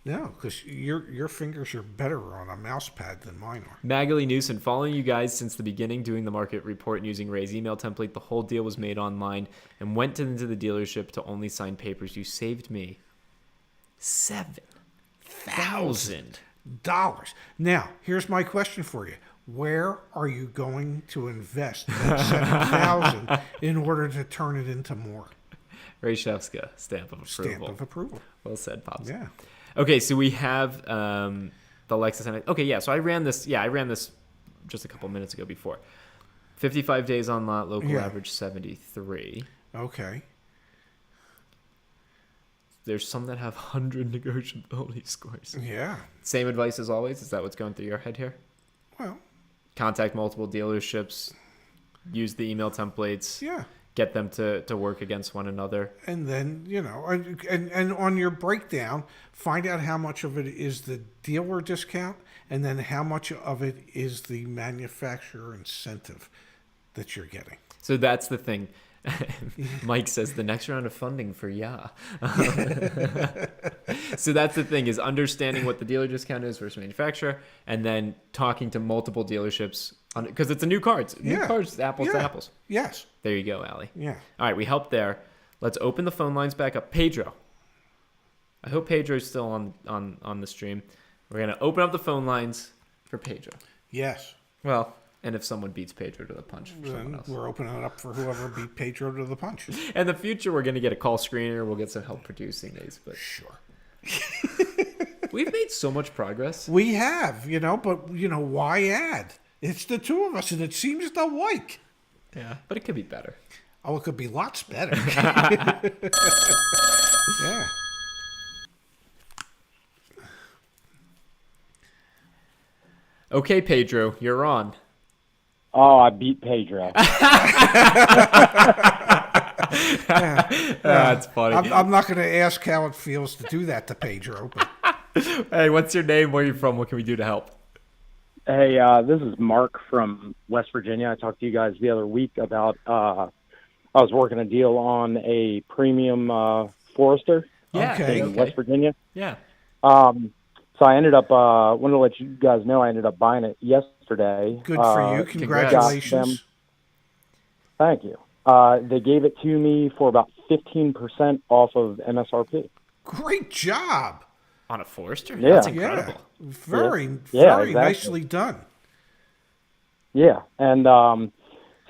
No, because your fingers are better on a mouse pad than mine are. Magali Newson, following you guys since the beginning, doing the market report and using Ray's email template. The whole deal was made online and went into the dealership to only sign papers. You saved me $7,000. Now, here's my question for you. Where are you going to invest that $7,000 in order to turn it into more? Ray Shevska, stamp of approval. Stamp of approval. Well said, Pops. Yeah. Okay, so we have the Lexus. Okay, yeah. So I ran this. Yeah, I ran this just a couple minutes ago before. 55 days on lot, local average 73. Okay. There's some that have 100 negotiability scores. Yeah. Same advice as always. Is that what's going through your head here? Well. Contact multiple dealerships. Use the email templates. Yeah. Get them to work against one another. And then, and on your breakdown, find out how much of it is the dealer discount and then how much of it is the manufacturer incentive that you're getting. So that's the thing. Mike says the next round of funding for So that's the thing, is understanding what the dealer discount is versus manufacturer and then talking to multiple dealerships because it's a new car. It's new cars, apples to apples. Yes. There you go, Allie. Yeah. All right, we helped there. Let's open the phone lines back up. Pedro. I hope Pedro's still on the stream. We're going to open up the phone lines for Pedro. Yes. Well, and if someone beats Pedro to the punch for someone else. We're opening it up for whoever beat Pedro to the punch. In the future, we're going to get a call screener. We'll get some help producing these. But sure. We've made so much progress. We have, but, why add? It's the two of us, and it seems to like. Yeah, but it could be better. Oh, it could be lots better. Yeah. Okay, Pedro, you're on. Oh, I beat Pedro. That's funny. I'm not going to ask how it feels to do that to Pedro. But... Hey, what's your name? Where are you from? What can we do to help? Hey, this is Mark from West Virginia. I talked to you guys the other week about I was working a deal on a premium Forester in West Virginia. Yeah. So I ended up, wanted to let you guys know I ended up buying it yesterday. Good for you. Congratulations. Thank you. They gave it to me for about 15% off of MSRP. Great job. On a Forester? Yeah. That's incredible. Very exactly. nicely done. Yeah. And so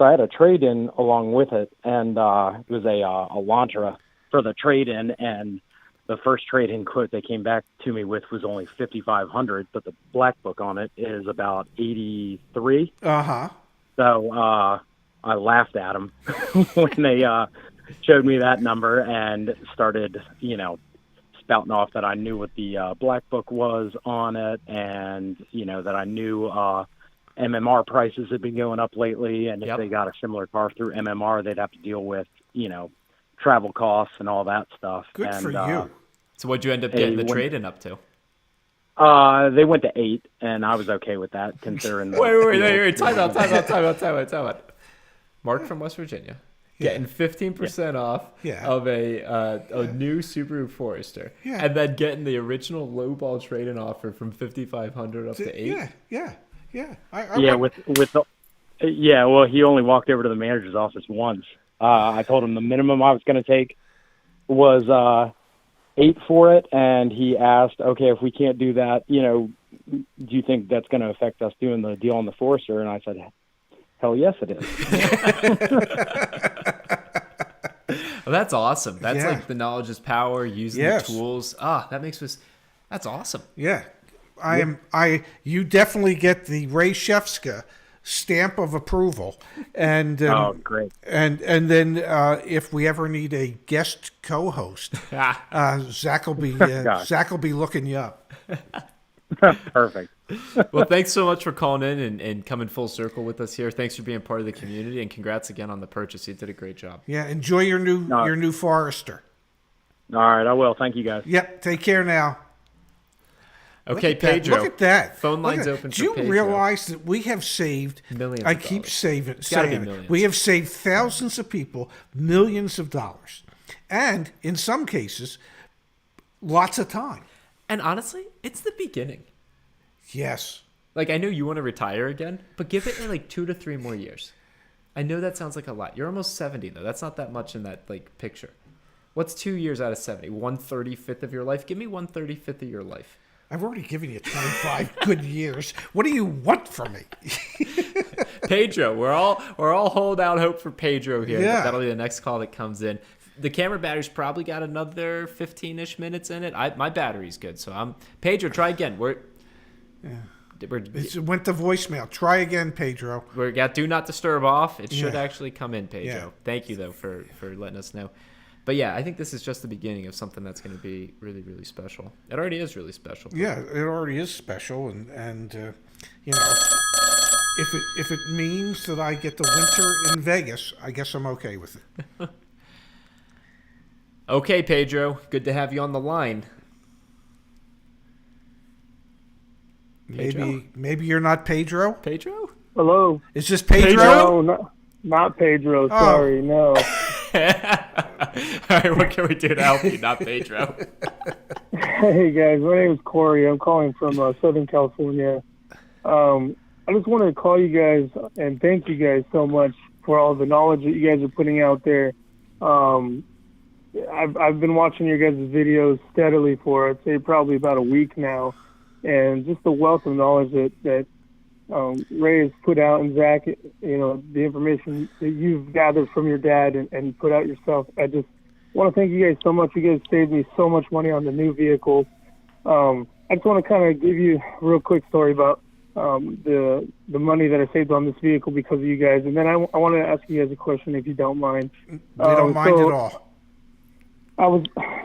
I had a trade-in along with it, and it was a Elantra for the trade-in, and the first trade-in quote they came back to me with was only $5,500, but the black book on it is about $83. Uh-huh. So I laughed at them when they showed me that number and started, spouting off that I knew what the black book was on it, and that I knew MMR prices had been going up lately, and if they got a similar car through MMR, they'd have to deal with travel costs and all that stuff. Good for you. So what'd you end up getting the trade-in up to? They went to 8, and I was okay with that considering. Wait! Time out. Mark from West Virginia. Getting 15% off of a new Subaru Forester, and then getting the original lowball trade-in offer from $5,500 up to 8. Yeah. Well, he only walked over to the manager's office once. I told him the minimum I was going to take was 8 for it, and he asked, "Okay, if we can't do that, do you think that's going to affect us doing the deal on the Forester?" And I said, "Hell yes, it is." Well, that's awesome. That's like the knowledge is power, using the tools. That makes us. That's awesome. Yeah. You definitely get the Ray Shefska stamp of approval, and great. And then if we ever need a guest co-host, Zach will be looking you up. Perfect. Well, thanks so much for calling in and coming full circle with us here. Thanks for being part of the community, and congrats again on the purchase. You did a great job. Yeah, enjoy your new Forester. All right, I will. Thank you, guys. Yep, take care now. Okay, Pedro. Look at that. Phone lines open Do for you realize that we have saved millions? I keep saying millions. we have saved thousands of people millions of dollars, and in some cases, lots of time. And honestly, it's the beginning. Yes. Like, I know you want to retire again, but give it like 2 to 3 more years. I know that sounds like a lot. You're almost 70 though. That's not that much in that like picture. What's 2 years out of 70? 1/35 of your life. Give me 1/35 of your life. I've already given you 25 good years. What do you want from me? Pedro, we're all hold out hope for Pedro here. Yeah. That'll be the next call that comes in. The camera battery's probably got another 15-ish minutes in it. My battery's good, so Pedro, try again. It went to voicemail. Try again, Pedro. We got do not disturb off. It should Yeah. actually come in, Pedro. Yeah. Thank you though for letting us know. But yeah, I think this is just the beginning of something that's going to be really, really special. It already is really special. Yeah, it already is special, and you know, if it means that I get the winter in Vegas, I guess I'm okay with it. Okay, Pedro, good to have you on the line. Maybe you're not Pedro. Pedro? Hello. Is this Pedro? No, not Pedro. Sorry, no. All right, what can we do to help you? Not Pedro. Hey guys, my name is Corey. I'm calling from Southern California. I just wanted to call you guys and thank you guys so much for all the knowledge that you guys are putting out there. I've been watching your guys' videos steadily for, I'd say, probably about a week now, and just the wealth of knowledge that Ray has put out, and Zach, you know, the information that you've gathered from your dad and put out yourself. I just want to thank you guys so much. You guys saved me so much money on the new vehicle. I just want to kind of give you a real quick story about the money that I saved on this vehicle because of you guys. And then I want to ask you guys a question if you don't mind. We don't mind at all.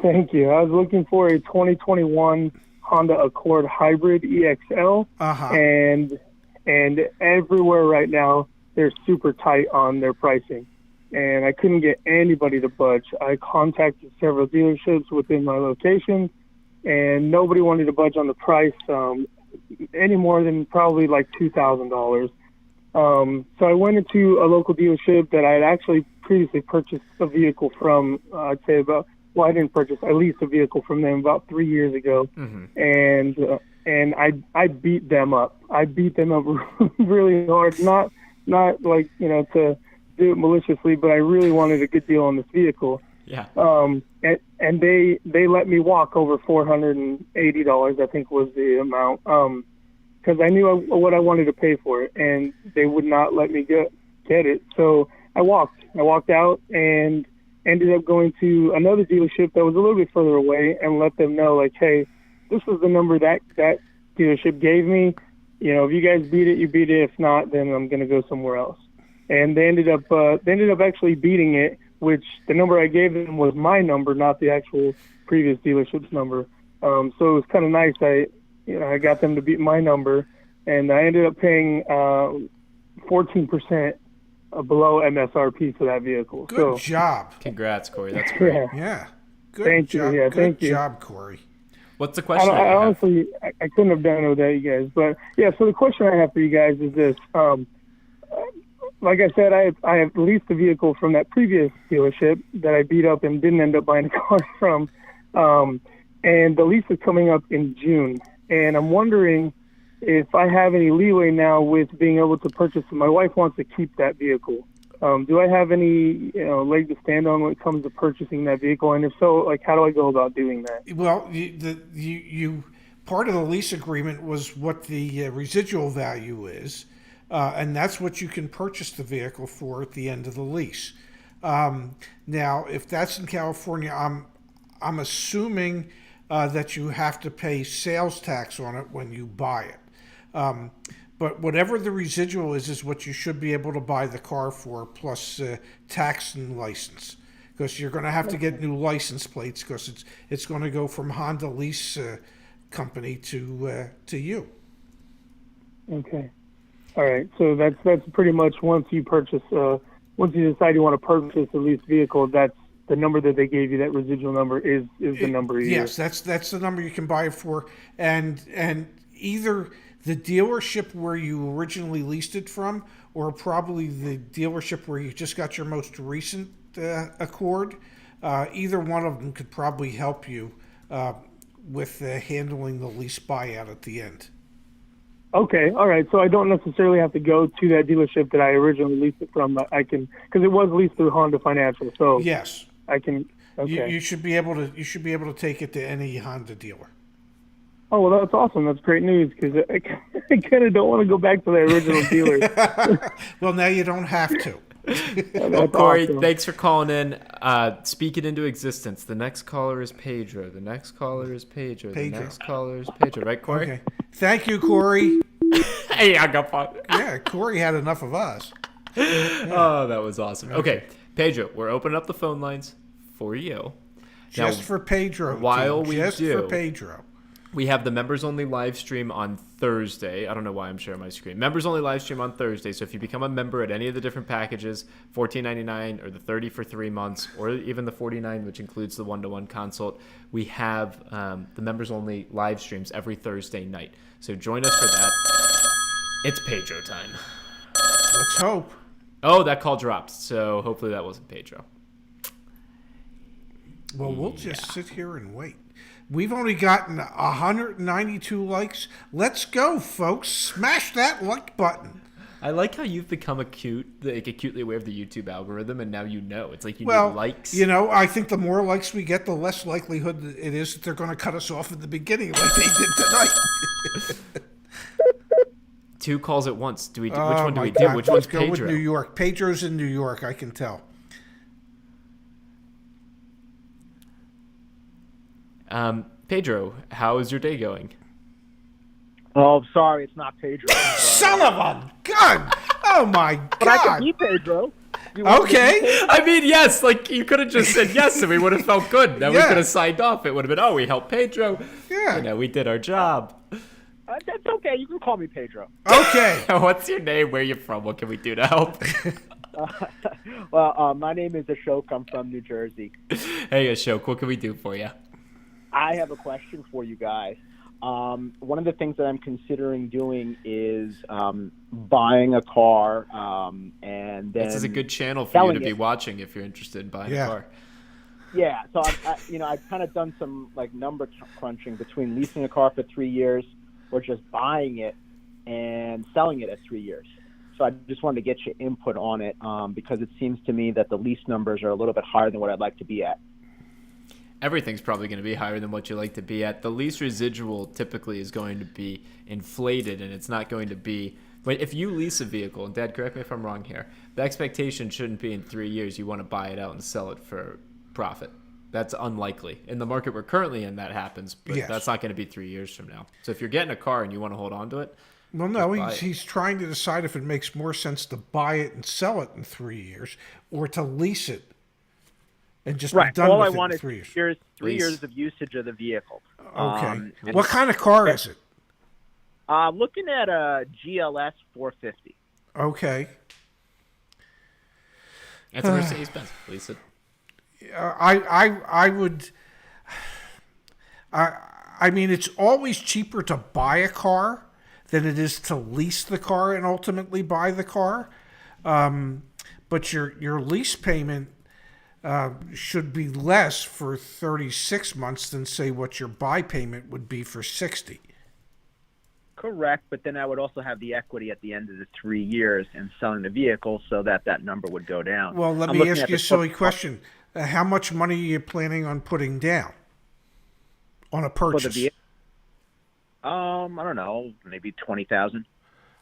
Thank you. I was looking for a 2021 Honda Accord Hybrid EXL, and everywhere right now they're super tight on their pricing, and I couldn't get anybody to budge. I contacted several dealerships within my location, and nobody wanted to budge on the price any more than probably like $2,000. So I went into a local dealership that I had actually previously purchased a vehicle from. I'd say I didn't purchase. I leased a vehicle from them about 3 years ago, and I beat them up. I beat them up really hard. Not like, you know, to do it maliciously, but I really wanted a good deal on this vehicle. Yeah. And they let me walk over $480, I think was the amount, because I knew what I wanted to pay for it, and they would not let me get it. So I walked out and ended up going to another dealership that was a little bit further away and let them know, like, hey, this is the number that dealership gave me. You know, if you guys beat it, you beat it. If not, then I'm going to go somewhere else. And they ended up actually beating it, which the number I gave them was my number, not the actual previous dealership's number. So it was kind of nice. I got them to beat my number, and I ended up paying 14% below MSRP for that vehicle. Good job. Congrats, Corey. That's great. Yeah. Good Thank job. you. Yeah, Good thank you. job, Corey. What's the question? I honestly, I couldn't have done it without you guys. But yeah, so the question I have for you guys is this. Like I said, I have leased a vehicle from that previous dealership that I beat up and didn't end up buying a car from. And the lease is coming up in June. And I'm wondering if I have any leeway now with being able to purchase it. My wife wants to keep that vehicle. Do I have any leg to stand on when it comes to purchasing that vehicle? And if so, like, how do I go about doing that? Well, you part of the lease agreement was what the residual value is, and that's what you can purchase the vehicle for at the end of the lease. Now, if that's in California, I'm assuming that you have to pay sales tax on it when you buy it. But whatever the residual is what you should be able to buy the car for, plus tax and license. Because you're going to have to get new license plates because it's going to go from Honda Lease company to you. Okay. All right. So that's pretty much once you purchase, once you decide you want to purchase a leased vehicle, that's the number that they gave you. That residual number is the number you Yes, that's the number you can buy it for, and either the dealership where you originally leased it from, or probably the dealership where you just got your most recent Accord. Either one of them could probably help you with handling the lease buyout at the end. Okay, all right. So I don't necessarily have to go to that dealership that I originally leased it from. I can, because it was leased through Honda Financial. So yes, I can. Okay. You should be able to take it to any Honda dealer. Oh, well, that's awesome. That's great news because I kind of don't want to go back to the original dealer. Well, now you don't have to. Well, Corey, awesome. Thanks for calling in. Speak it into existence. The next caller is Pedro. The next caller is Pedro. The next caller is Pedro. Right, Corey? Okay. Thank you, Corey. Hey, I got fun. Yeah, Corey had enough of us. Yeah. Oh, that was awesome. Okay, Pedro, we're opening up the phone lines for you. Just for Pedro. While we just do, for Pedro. We have the members only live stream on Thursday. I don't know why I'm sharing my screen. Members only live stream on Thursday. So if you become a member at any of the different packages, $14.99 or the 30 for 3 months, or even the $49, which includes the one-to-one consult, we have the members only live streams every Thursday night. So join us for that. It's Pedro time. Let's hope. Oh, that call dropped. So hopefully that wasn't Pedro. Well, we'll just sit here and wait. We've only gotten 192 likes. Let's go, folks. Smash that like button. I like how you've become acutely aware of the YouTube algorithm, and now you know. It's like you need likes. You know, I think the more likes we get, the less likelihood it is that they're going to cut us off at the beginning like they did tonight. 2 calls at once. Which one do we do? Which one's Pedro? Let's go with New York. Pedro's in New York, I can tell. Pedro, how is your day going? Oh, sorry, it's not Pedro. Son of a gun! Oh my God! But I can be Pedro. Okay. I mean, yes, like you could have just said yes and we would have felt good. Then we could have signed off. It would have been, we helped Pedro. Yeah. You know, we did our job. That's okay. You can call me Pedro. Okay. What's your name? Where are you from? What can we do to help? My name is Ashok. I'm from New Jersey. Hey, Ashok, what can we do for you? I have a question for you guys. One of the things that I'm considering doing is buying a car and then this is a good channel for you to be watching if you're interested in buying a car. Yeah, so I've kind of done some like number crunching between leasing a car for 3 years or just buying it and selling it at 3 years. So I just wanted to get your input on it because it seems to me that the lease numbers are a little bit higher than what I'd like to be at. Everything's probably going to be higher than what you like to be at. The lease residual typically is going to be inflated, and it's not going to be... But if you lease a vehicle, and Dad, correct me if I'm wrong here, the expectation shouldn't be in 3 years you want to buy it out and sell it for profit. That's unlikely. In the market we're currently in, that happens, but that's not going to be 3 years from now. So if you're getting a car and you want to hold on to it... Well, no, he's trying to decide if it makes more sense to buy it and sell it in 3 years or to lease it. And just be done all with I it want in is 3 years. 3 years of usage of the vehicle. Okay. What kind of car is it? Looking at a GLS 450. Okay. That's a Mercedes-Benz. Lease it. I would. I mean, it's always cheaper to buy a car than it is to lease the car and ultimately buy the car. But your lease payment should be less for 36 months than, say, what your buy payment would be for 60. Correct, but then I would also have the equity at the end of the 3 years in selling the vehicle so that number would go down. Well, let me ask you a silly question. How much money are you planning on putting down on a purchase? I don't know, maybe $20,000.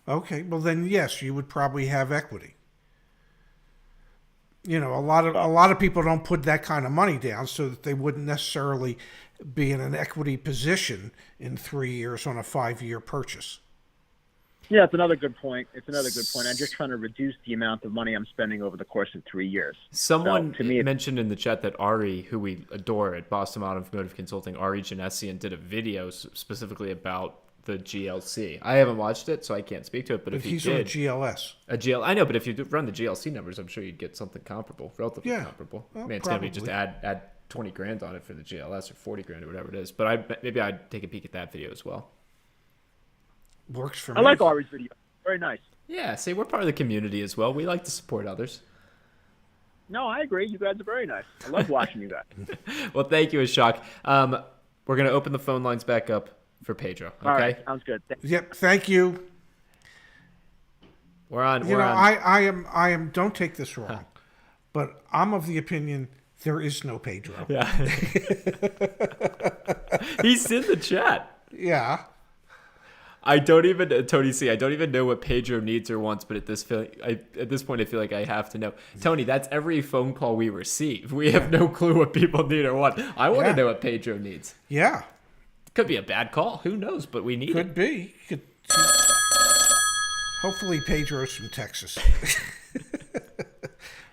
Okay, well then yes, you would probably have equity. You know, a lot of people don't put that kind of money down so that they wouldn't necessarily be in an equity position in 3 years on a 5-year purchase. Yeah, it's another good point. I'm just trying to reduce the amount of money I'm spending over the course of 3 years. Someone mentioned in the chat that Ari, who we adore at Boston Automotive Consulting, Ari Janessian, did a video specifically about the GLC. I haven't watched it, so I can't speak to it. But if he's did, on a GLS. I know, but if you run the GLC numbers, I'm sure you'd get something comparable, relatively comparable. Well, it's going to be just add 20 grand on it for the GLS or 40 grand or whatever it is. But maybe I'd take a peek at that video as well. Works for me. I like Ari's video. Very nice. Yeah, see, we're part of the community as well. We like to support others. No, I agree. You guys are very nice. I love watching you guys. Well, thank you, Ashok. We're going to open the phone lines back up for Pedro. Okay? All right, sounds good. Yep, thank you. We're on. I am. Don't take this wrong, but I'm of the opinion there is no Pedro. Yeah. He's in the chat. Yeah. Tony C, I don't even know what Pedro needs or wants, but at this point, I feel like I have to know. Tony, that's every phone call we receive. We have no clue what people need or want. I want to know what Pedro needs. Yeah. Could be a bad call. Who knows? But we need it. Could be. Hopefully Pedro's from Texas.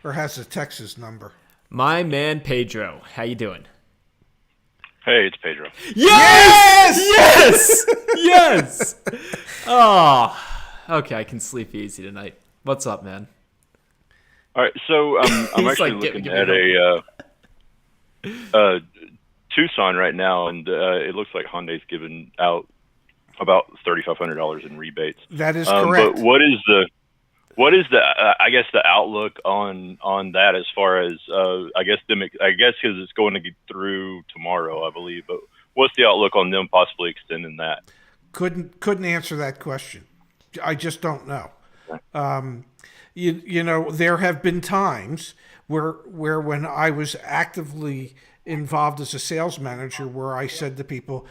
Or has a Texas number. My man Pedro, how you doing? Hey, it's Pedro. Yes! Yes! Yes! Oh, okay. I can sleep easy tonight. What's up, man? All right, so I'm actually looking at a Tucson right now, and it looks like Hyundai's giving out about $3,500 in rebates. That is correct. But what is the I guess the outlook on that as far as I guess because it's going to get through tomorrow, I believe. But what's the outlook on them possibly extending that? Couldn't answer that question. I just don't know. You know, there have been times where when I was actively involved as a sales manager, where I said to people,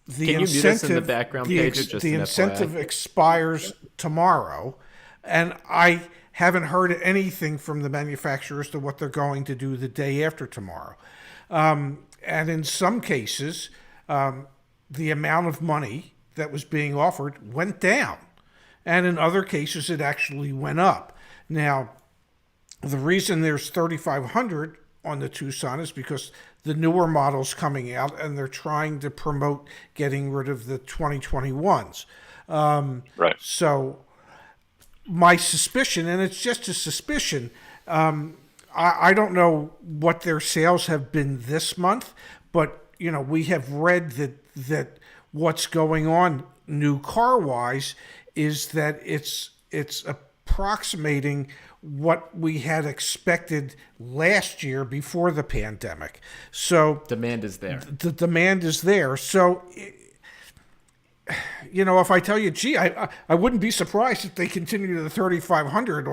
the Can you mute us in the background page? The incentive expires tomorrow, and I haven't heard anything from the manufacturers to what they're going to do the day after tomorrow. And in some cases, the amount of money that was being offered went down, and in other cases, it actually went up. Now, the reason there's 3,500 on the Tucson is because the newer models coming out, and they're trying to promote getting rid of the 2021s. Right. So my suspicion, and it's just a suspicion, I don't know what their sales have been this month, but we have read that what's going on new car wise is that it's approximating what we had expected last year before the pandemic. So demand is there. The demand is there. So, if I tell you, gee, I wouldn't be surprised if they continue to the 3,500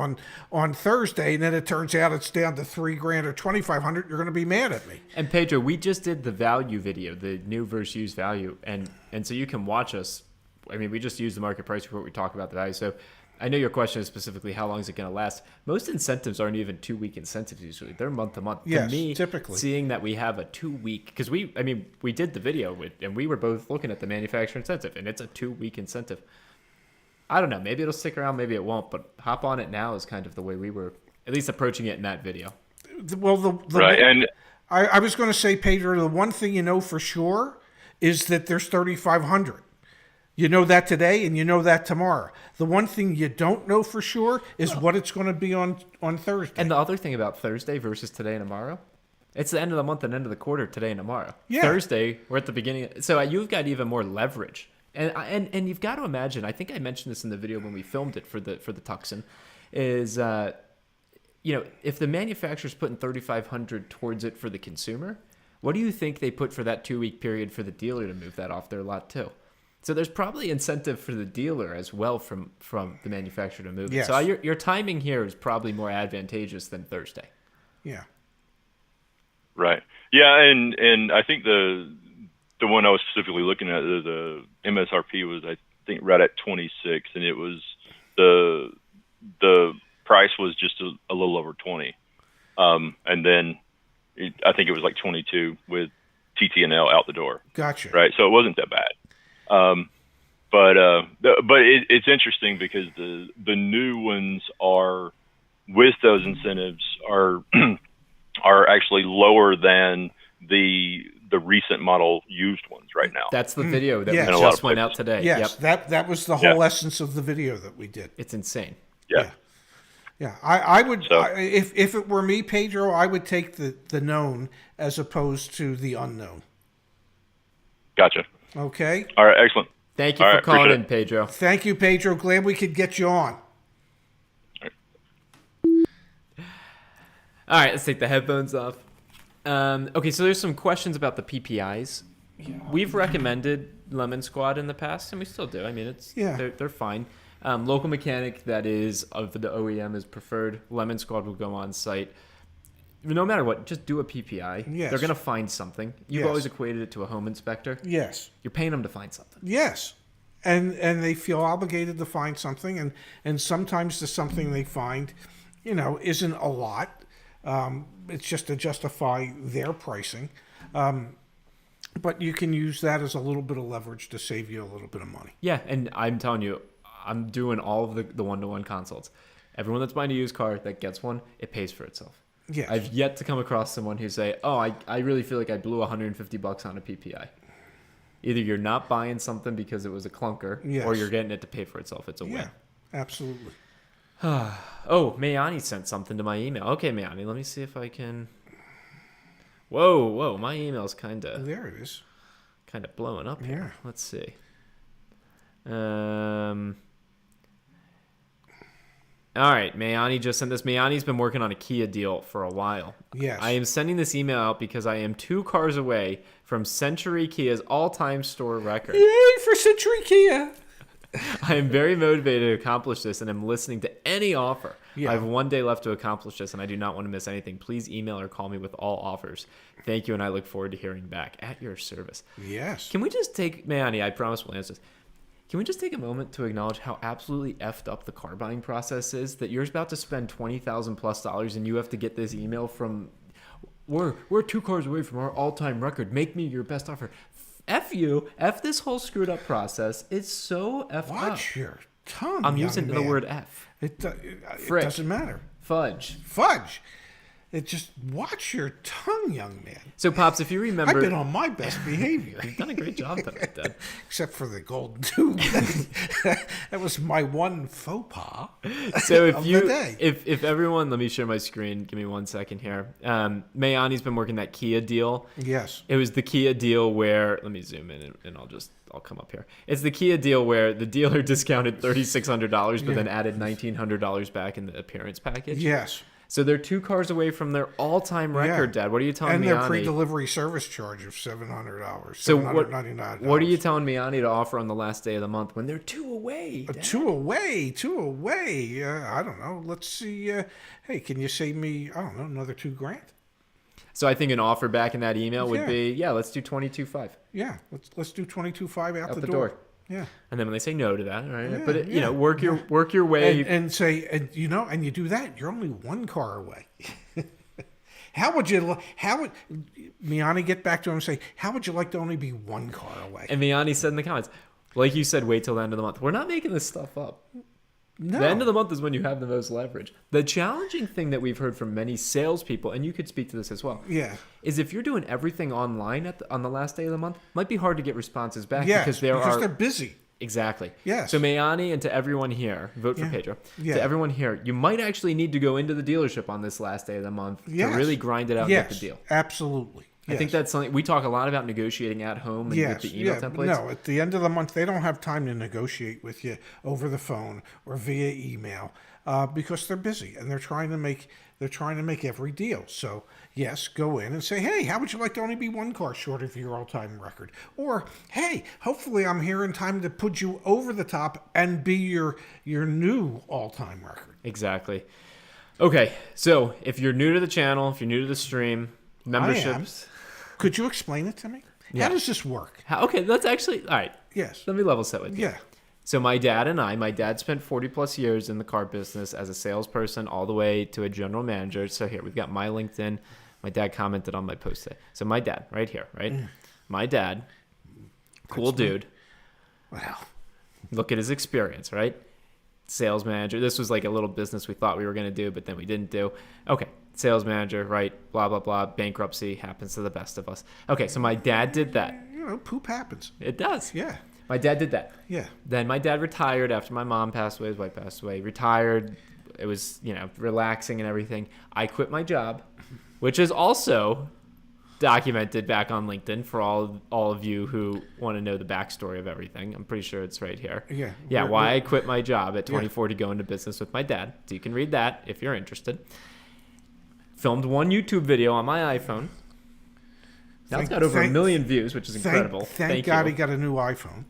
on Thursday, and then it turns out it's down to $3,000 or 2,500. You're going to be mad at me. And Pedro, we just did the value video, the new versus used value, and so you can watch us. I mean, we just use the market price report. We talk about the value. So I know your question is specifically how long is it going to last. Most incentives aren't even 2-week incentives usually. They're month to month. Yes, to me, typically. Seeing that we have a 2-week, because we did the video and we were both looking at the manufacturer incentive, and it's a 2-week incentive. I don't know. Maybe it'll stick around. Maybe it won't. But hop on it now is kind of the way we were at least approaching it in that video. Well, right. And I was going to say, Pedro, the one thing you know for sure is that there's 3,500. You know that today, and you know that tomorrow. The one thing you don't know for sure is what it's going to be on Thursday. And the other thing about Thursday versus today and tomorrow, it's the end of the month and end of the quarter today and tomorrow. Yeah. Thursday, we're at the beginning. So you've got even more leverage. And you've got to imagine, I think I mentioned this in the video when we filmed it for the Tucson, is if the manufacturer's putting 3,500 towards it for the consumer, what do you think they put for that 2-week period for the dealer to move that off their lot too? So there's probably incentive for the dealer as well from the manufacturer to move it. Yes. So your timing here is probably more advantageous than Thursday. Yeah. Right. Yeah, and I think the one I was specifically looking at, the MSRP was I think right at 26, and it was the price was just a little over 20, and then I think it was like 22 with TT&L out the door. Gotcha. Right. So it wasn't that bad. But it's interesting because the new ones are with those incentives are actually lower than the recent model used ones right now. That's the video that we just went out today. Yes, that was the whole essence of the video that we did. It's insane. Yeah. Yeah, I would if it were me, Pedro, I would take the known as opposed to the unknown. Gotcha. Okay. All right. Excellent. Thank you for calling in, Pedro. Thank you, Pedro. Glad we could get you on. All right, let's take the headphones off. Okay, so there's some questions about the PPIs. Yeah. We've recommended Lemon Squad in the past, and we still do. I mean, they're fine. Local mechanic that is of the OEM is preferred. Lemon Squad will go on site. No matter what, just do a PPI. Yes. They're going to find something. You've always equated it to a home inspector. Yes. You're paying them to find something. Yes. And they feel obligated to find something, and sometimes the something they find, isn't a lot. It's just to justify their pricing. But you can use that as a little bit of leverage to save you a little bit of money. Yeah, and I'm telling you, I'm doing all of the one-to-one consults. Everyone that's buying a used car that gets one, it pays for itself. Yes. I've yet to come across someone who say, "Oh, I really feel like I blew $150 on a PPI." Either you're not buying something because it was a clunker, or you're getting it to pay for itself. It's a win. Yeah, absolutely. Oh, Mayani sent something to my email. Okay, Mayani, let me see if I can. Whoa, my email's kind of. There it is. Kind of blowing up here. Let's see. All right, Mayani just sent this. Mayani's been working on a Kia deal for a while. Yes. I am sending this email out because I am 2 cars away from Century Kia's all-time store record. Yay for Century Kia! I am very motivated to accomplish this, and I'm listening to any offer. Yeah. I have 1 day left to accomplish this, and I do not want to miss anything. Please email or call me with all offers. Thank you, and I look forward to hearing back. At your service. Yes. Can we just take, Mayani, I promise we'll answer this. Can we just take a moment to acknowledge how absolutely effed up the car buying process is? That you're about to spend $20,000+ and you have to get this email from, we're 2 cars away from our all-time record. Make me your best offer. F you. F this whole screwed up process. It's so effed up. Watch your tongue. I'm using the word F. It Frick. doesn't matter. Fudge. It just watch your tongue, young man. So, Pops, if you remember... I've been on my best behavior. You've done a great job tonight, Dad. Except for the golden tube. That was my one faux pas so of the day. If everyone... Let me share my screen. Give me 1 second here. Mayani's been working that Kia deal. Yes. It was the Kia deal where... Let me zoom in and I'll come up here. It's the Kia deal where the dealer discounted $3,600 but then added $1,900 back in the appearance package. Yes. So they're 2 cars away from their all-time record, Dad. What are you telling me? And their pre-delivery service charge of $700. So $799. What are you telling Mayani to offer on the last day of the month when they're 2 away? Dad? 2 away. I don't know. Let's see. Hey, can you save me? I don't know, another $2,000. So I think an offer back in that email would be, let's do $22,500. Yeah, let's do $22,500 out the door. Yeah. And then when they say no to that, right? Yeah, but work your way and say, and you do that, you're only 1 car away. How would Miani get back to him and say, how would you like to only be 1 car away? And Miani said in the comments, like you said, wait till the end of the month. We're not making this stuff up. No. The end of the month is when you have the most leverage. The challenging thing that we've heard from many salespeople, and you could speak to this as well, is if you're doing everything online on the last day of the month, it might be hard to get responses back because they're busy. Exactly. Yes. So Mayani and to everyone here, vote for Pedro. Yeah. To everyone here, you might actually need to go into the dealership on this last day of the month to really grind it out and get the deal. Absolutely. I think that's something we talk a lot about negotiating at home and with the email templates. No, at the end of the month, they don't have time to negotiate with you over the phone or via email because they're busy and they're trying to make every deal. So yes, go in and say, hey, how would you like to only be 1 car short of your all-time record? Or hey, hopefully I'm here in time to put you over the top and be your new all-time record. Exactly. Okay, so if you're new to the channel, if you're new to the stream, memberships. Could you explain it to me? Yeah. How does this work? Okay, that's actually... All right. Yes. Let me level set with you. Yeah. So my dad spent 40+ years in the car business as a salesperson all the way to a general manager. So here, we've got my LinkedIn. My dad commented on my post today. So my dad, right here, right? My dad, cool dude. Wow. Look at his experience, right? Sales manager. This was like a little business we thought we were going to do, but then we didn't do. Okay. Sales manager, right? Blah, blah, blah. Bankruptcy happens to the best of us. Okay. So my dad did that. You know, poop happens. It does. Yeah. My dad did that. Yeah. Then my dad retired after my mom passed away, his wife passed away. Retired. It was, relaxing and everything. I quit my job, which is also documented back on LinkedIn for all of you who want to know the backstory of everything. I'm pretty sure it's right here. Yeah. Why I quit my job at 24 to go into business with my dad. So you can read that if you're interested. Filmed one YouTube video on my iPhone. Now it's got over 1 million views, which is incredible. Thank God he got a new iPhone.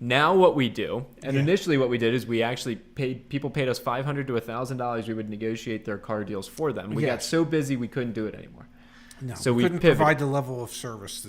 Now what we do, and initially what we did is we actually people paid us $500 to $1,000. We would negotiate their car deals for them. We got so busy we couldn't do it anymore. No, so we couldn't pivoted. provide the level of service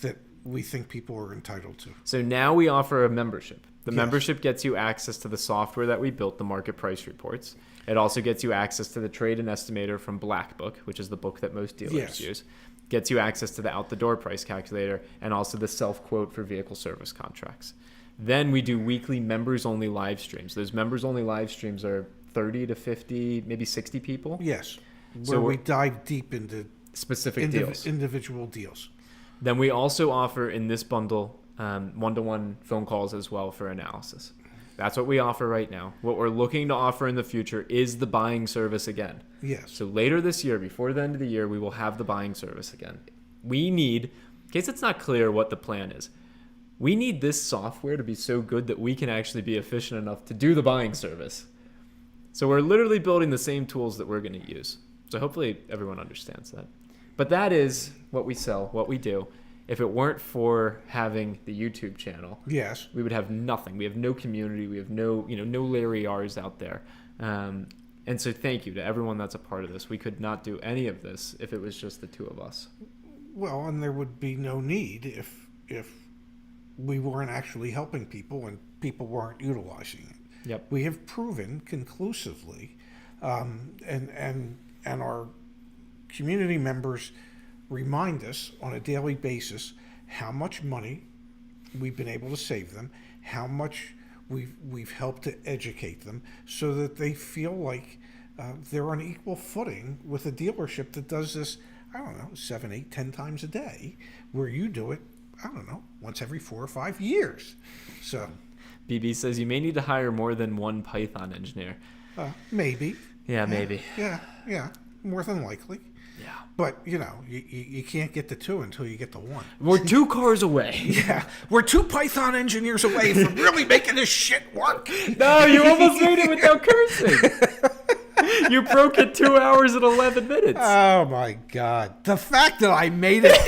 that we think people are entitled to. So now we offer a membership. The membership gets you access to the software that we built, the market price reports. It also gets you access to the trade and estimator from Black Book, which is the book that most dealers use. Gets you access to the out-the-door price calculator and also the self-quote for vehicle service contracts. Then we do weekly members-only live streams. Those members-only live streams are 30 to 50, maybe 60 people. Yes, so we dive deep into specific deals. Individual deals. Then we also offer in this bundle one-to-one phone calls as well for analysis. That's what we offer right now. What we're looking to offer in the future is the buying service again. Yes. So later this year, before the end of the year, we will have the buying service again. We need, in case it's not clear what the plan is, we need this software to be so good that we can actually be efficient enough to do the buying service. So we're literally building the same tools that we're going to use. So hopefully everyone understands that. But that is what we sell, what we do. If it weren't for having the YouTube channel, we would have nothing. We have no community. We have no Larry R's out there. And so thank you to everyone that's a part of this. We could not do any of this if it was just the two of us. Well, and there would be no need if we weren't actually helping people and people weren't utilizing it. Yep. We have proven conclusively, and our community members remind us on a daily basis how much money we've been able to save them, how much we've helped to educate them so that they feel like they're on equal footing with a dealership that does this, 7, 8, 10 times a day, where you do it, once every 4 or 5 years. So BB says you may need to hire more than one Python engineer. Maybe. Yeah, maybe. Yeah, more than likely. Yeah. But, you can't get to 2 until you get to 1. We're 2 cars away. Yeah. We're 2 Python engineers away from really making this shit work. No, you almost made it without cursing. You broke it 2 hours and 11 minutes. Oh, my God. The fact that I made it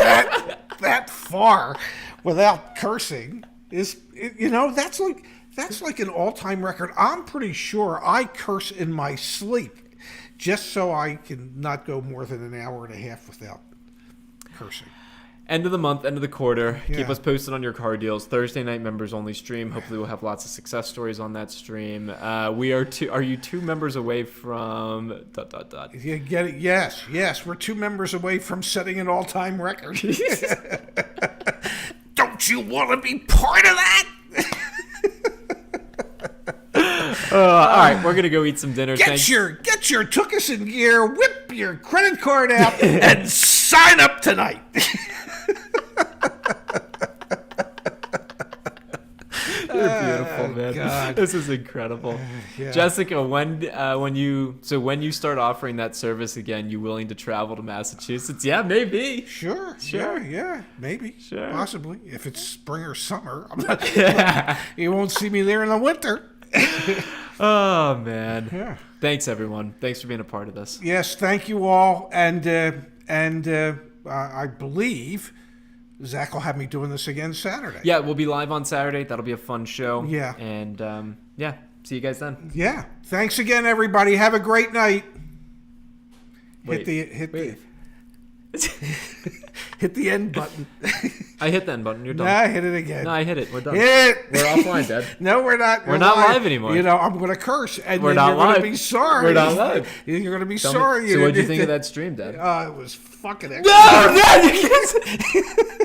that far without cursing is, that's like an all-time record. I'm pretty sure I curse in my sleep just so I can not go more than an hour and a half without cursing. End of the month, end of the quarter. Keep us posted on your car deals. Thursday night members only stream. Hopefully we'll have lots of success stories on that stream. Are you 2 members away from ... You get it? Yes. We're 2 members away from setting an all-time record. Don't you want to be part of that? All right, we're gonna go eat some dinner. Get your took us in gear, whip your credit card out, and sign up tonight. You're beautiful, man. God. This is incredible. Yeah. Jessica, when you start offering that service again, you willing to travel to Massachusetts? Yeah, maybe. Sure. Yeah, maybe. Sure. Possibly. If it's spring or summer, you won't see me there in the winter. Oh, man. Yeah. Thanks, everyone. Thanks for being a part of this. Yes, thank you all. And I believe Zach will have me doing this again Saturday. Yeah, we'll be live on Saturday. That'll be a fun show. Yeah. And, see you guys then. Yeah. Thanks again, everybody. Have a great night. Wait. Hit the Hit the end button. I hit the end button. You're done. Nah, hit it again. No, I hit it. We're done. Hit it. We're offline, Dad. No, we're not. We're not live anymore. You know, I'm going to curse, and we're then you're going to live. be sorry. We're not live. You're going to be Tell sorry. Me. So, what did you think of that stream, Dad? It was fucking. No, Dad, you can't.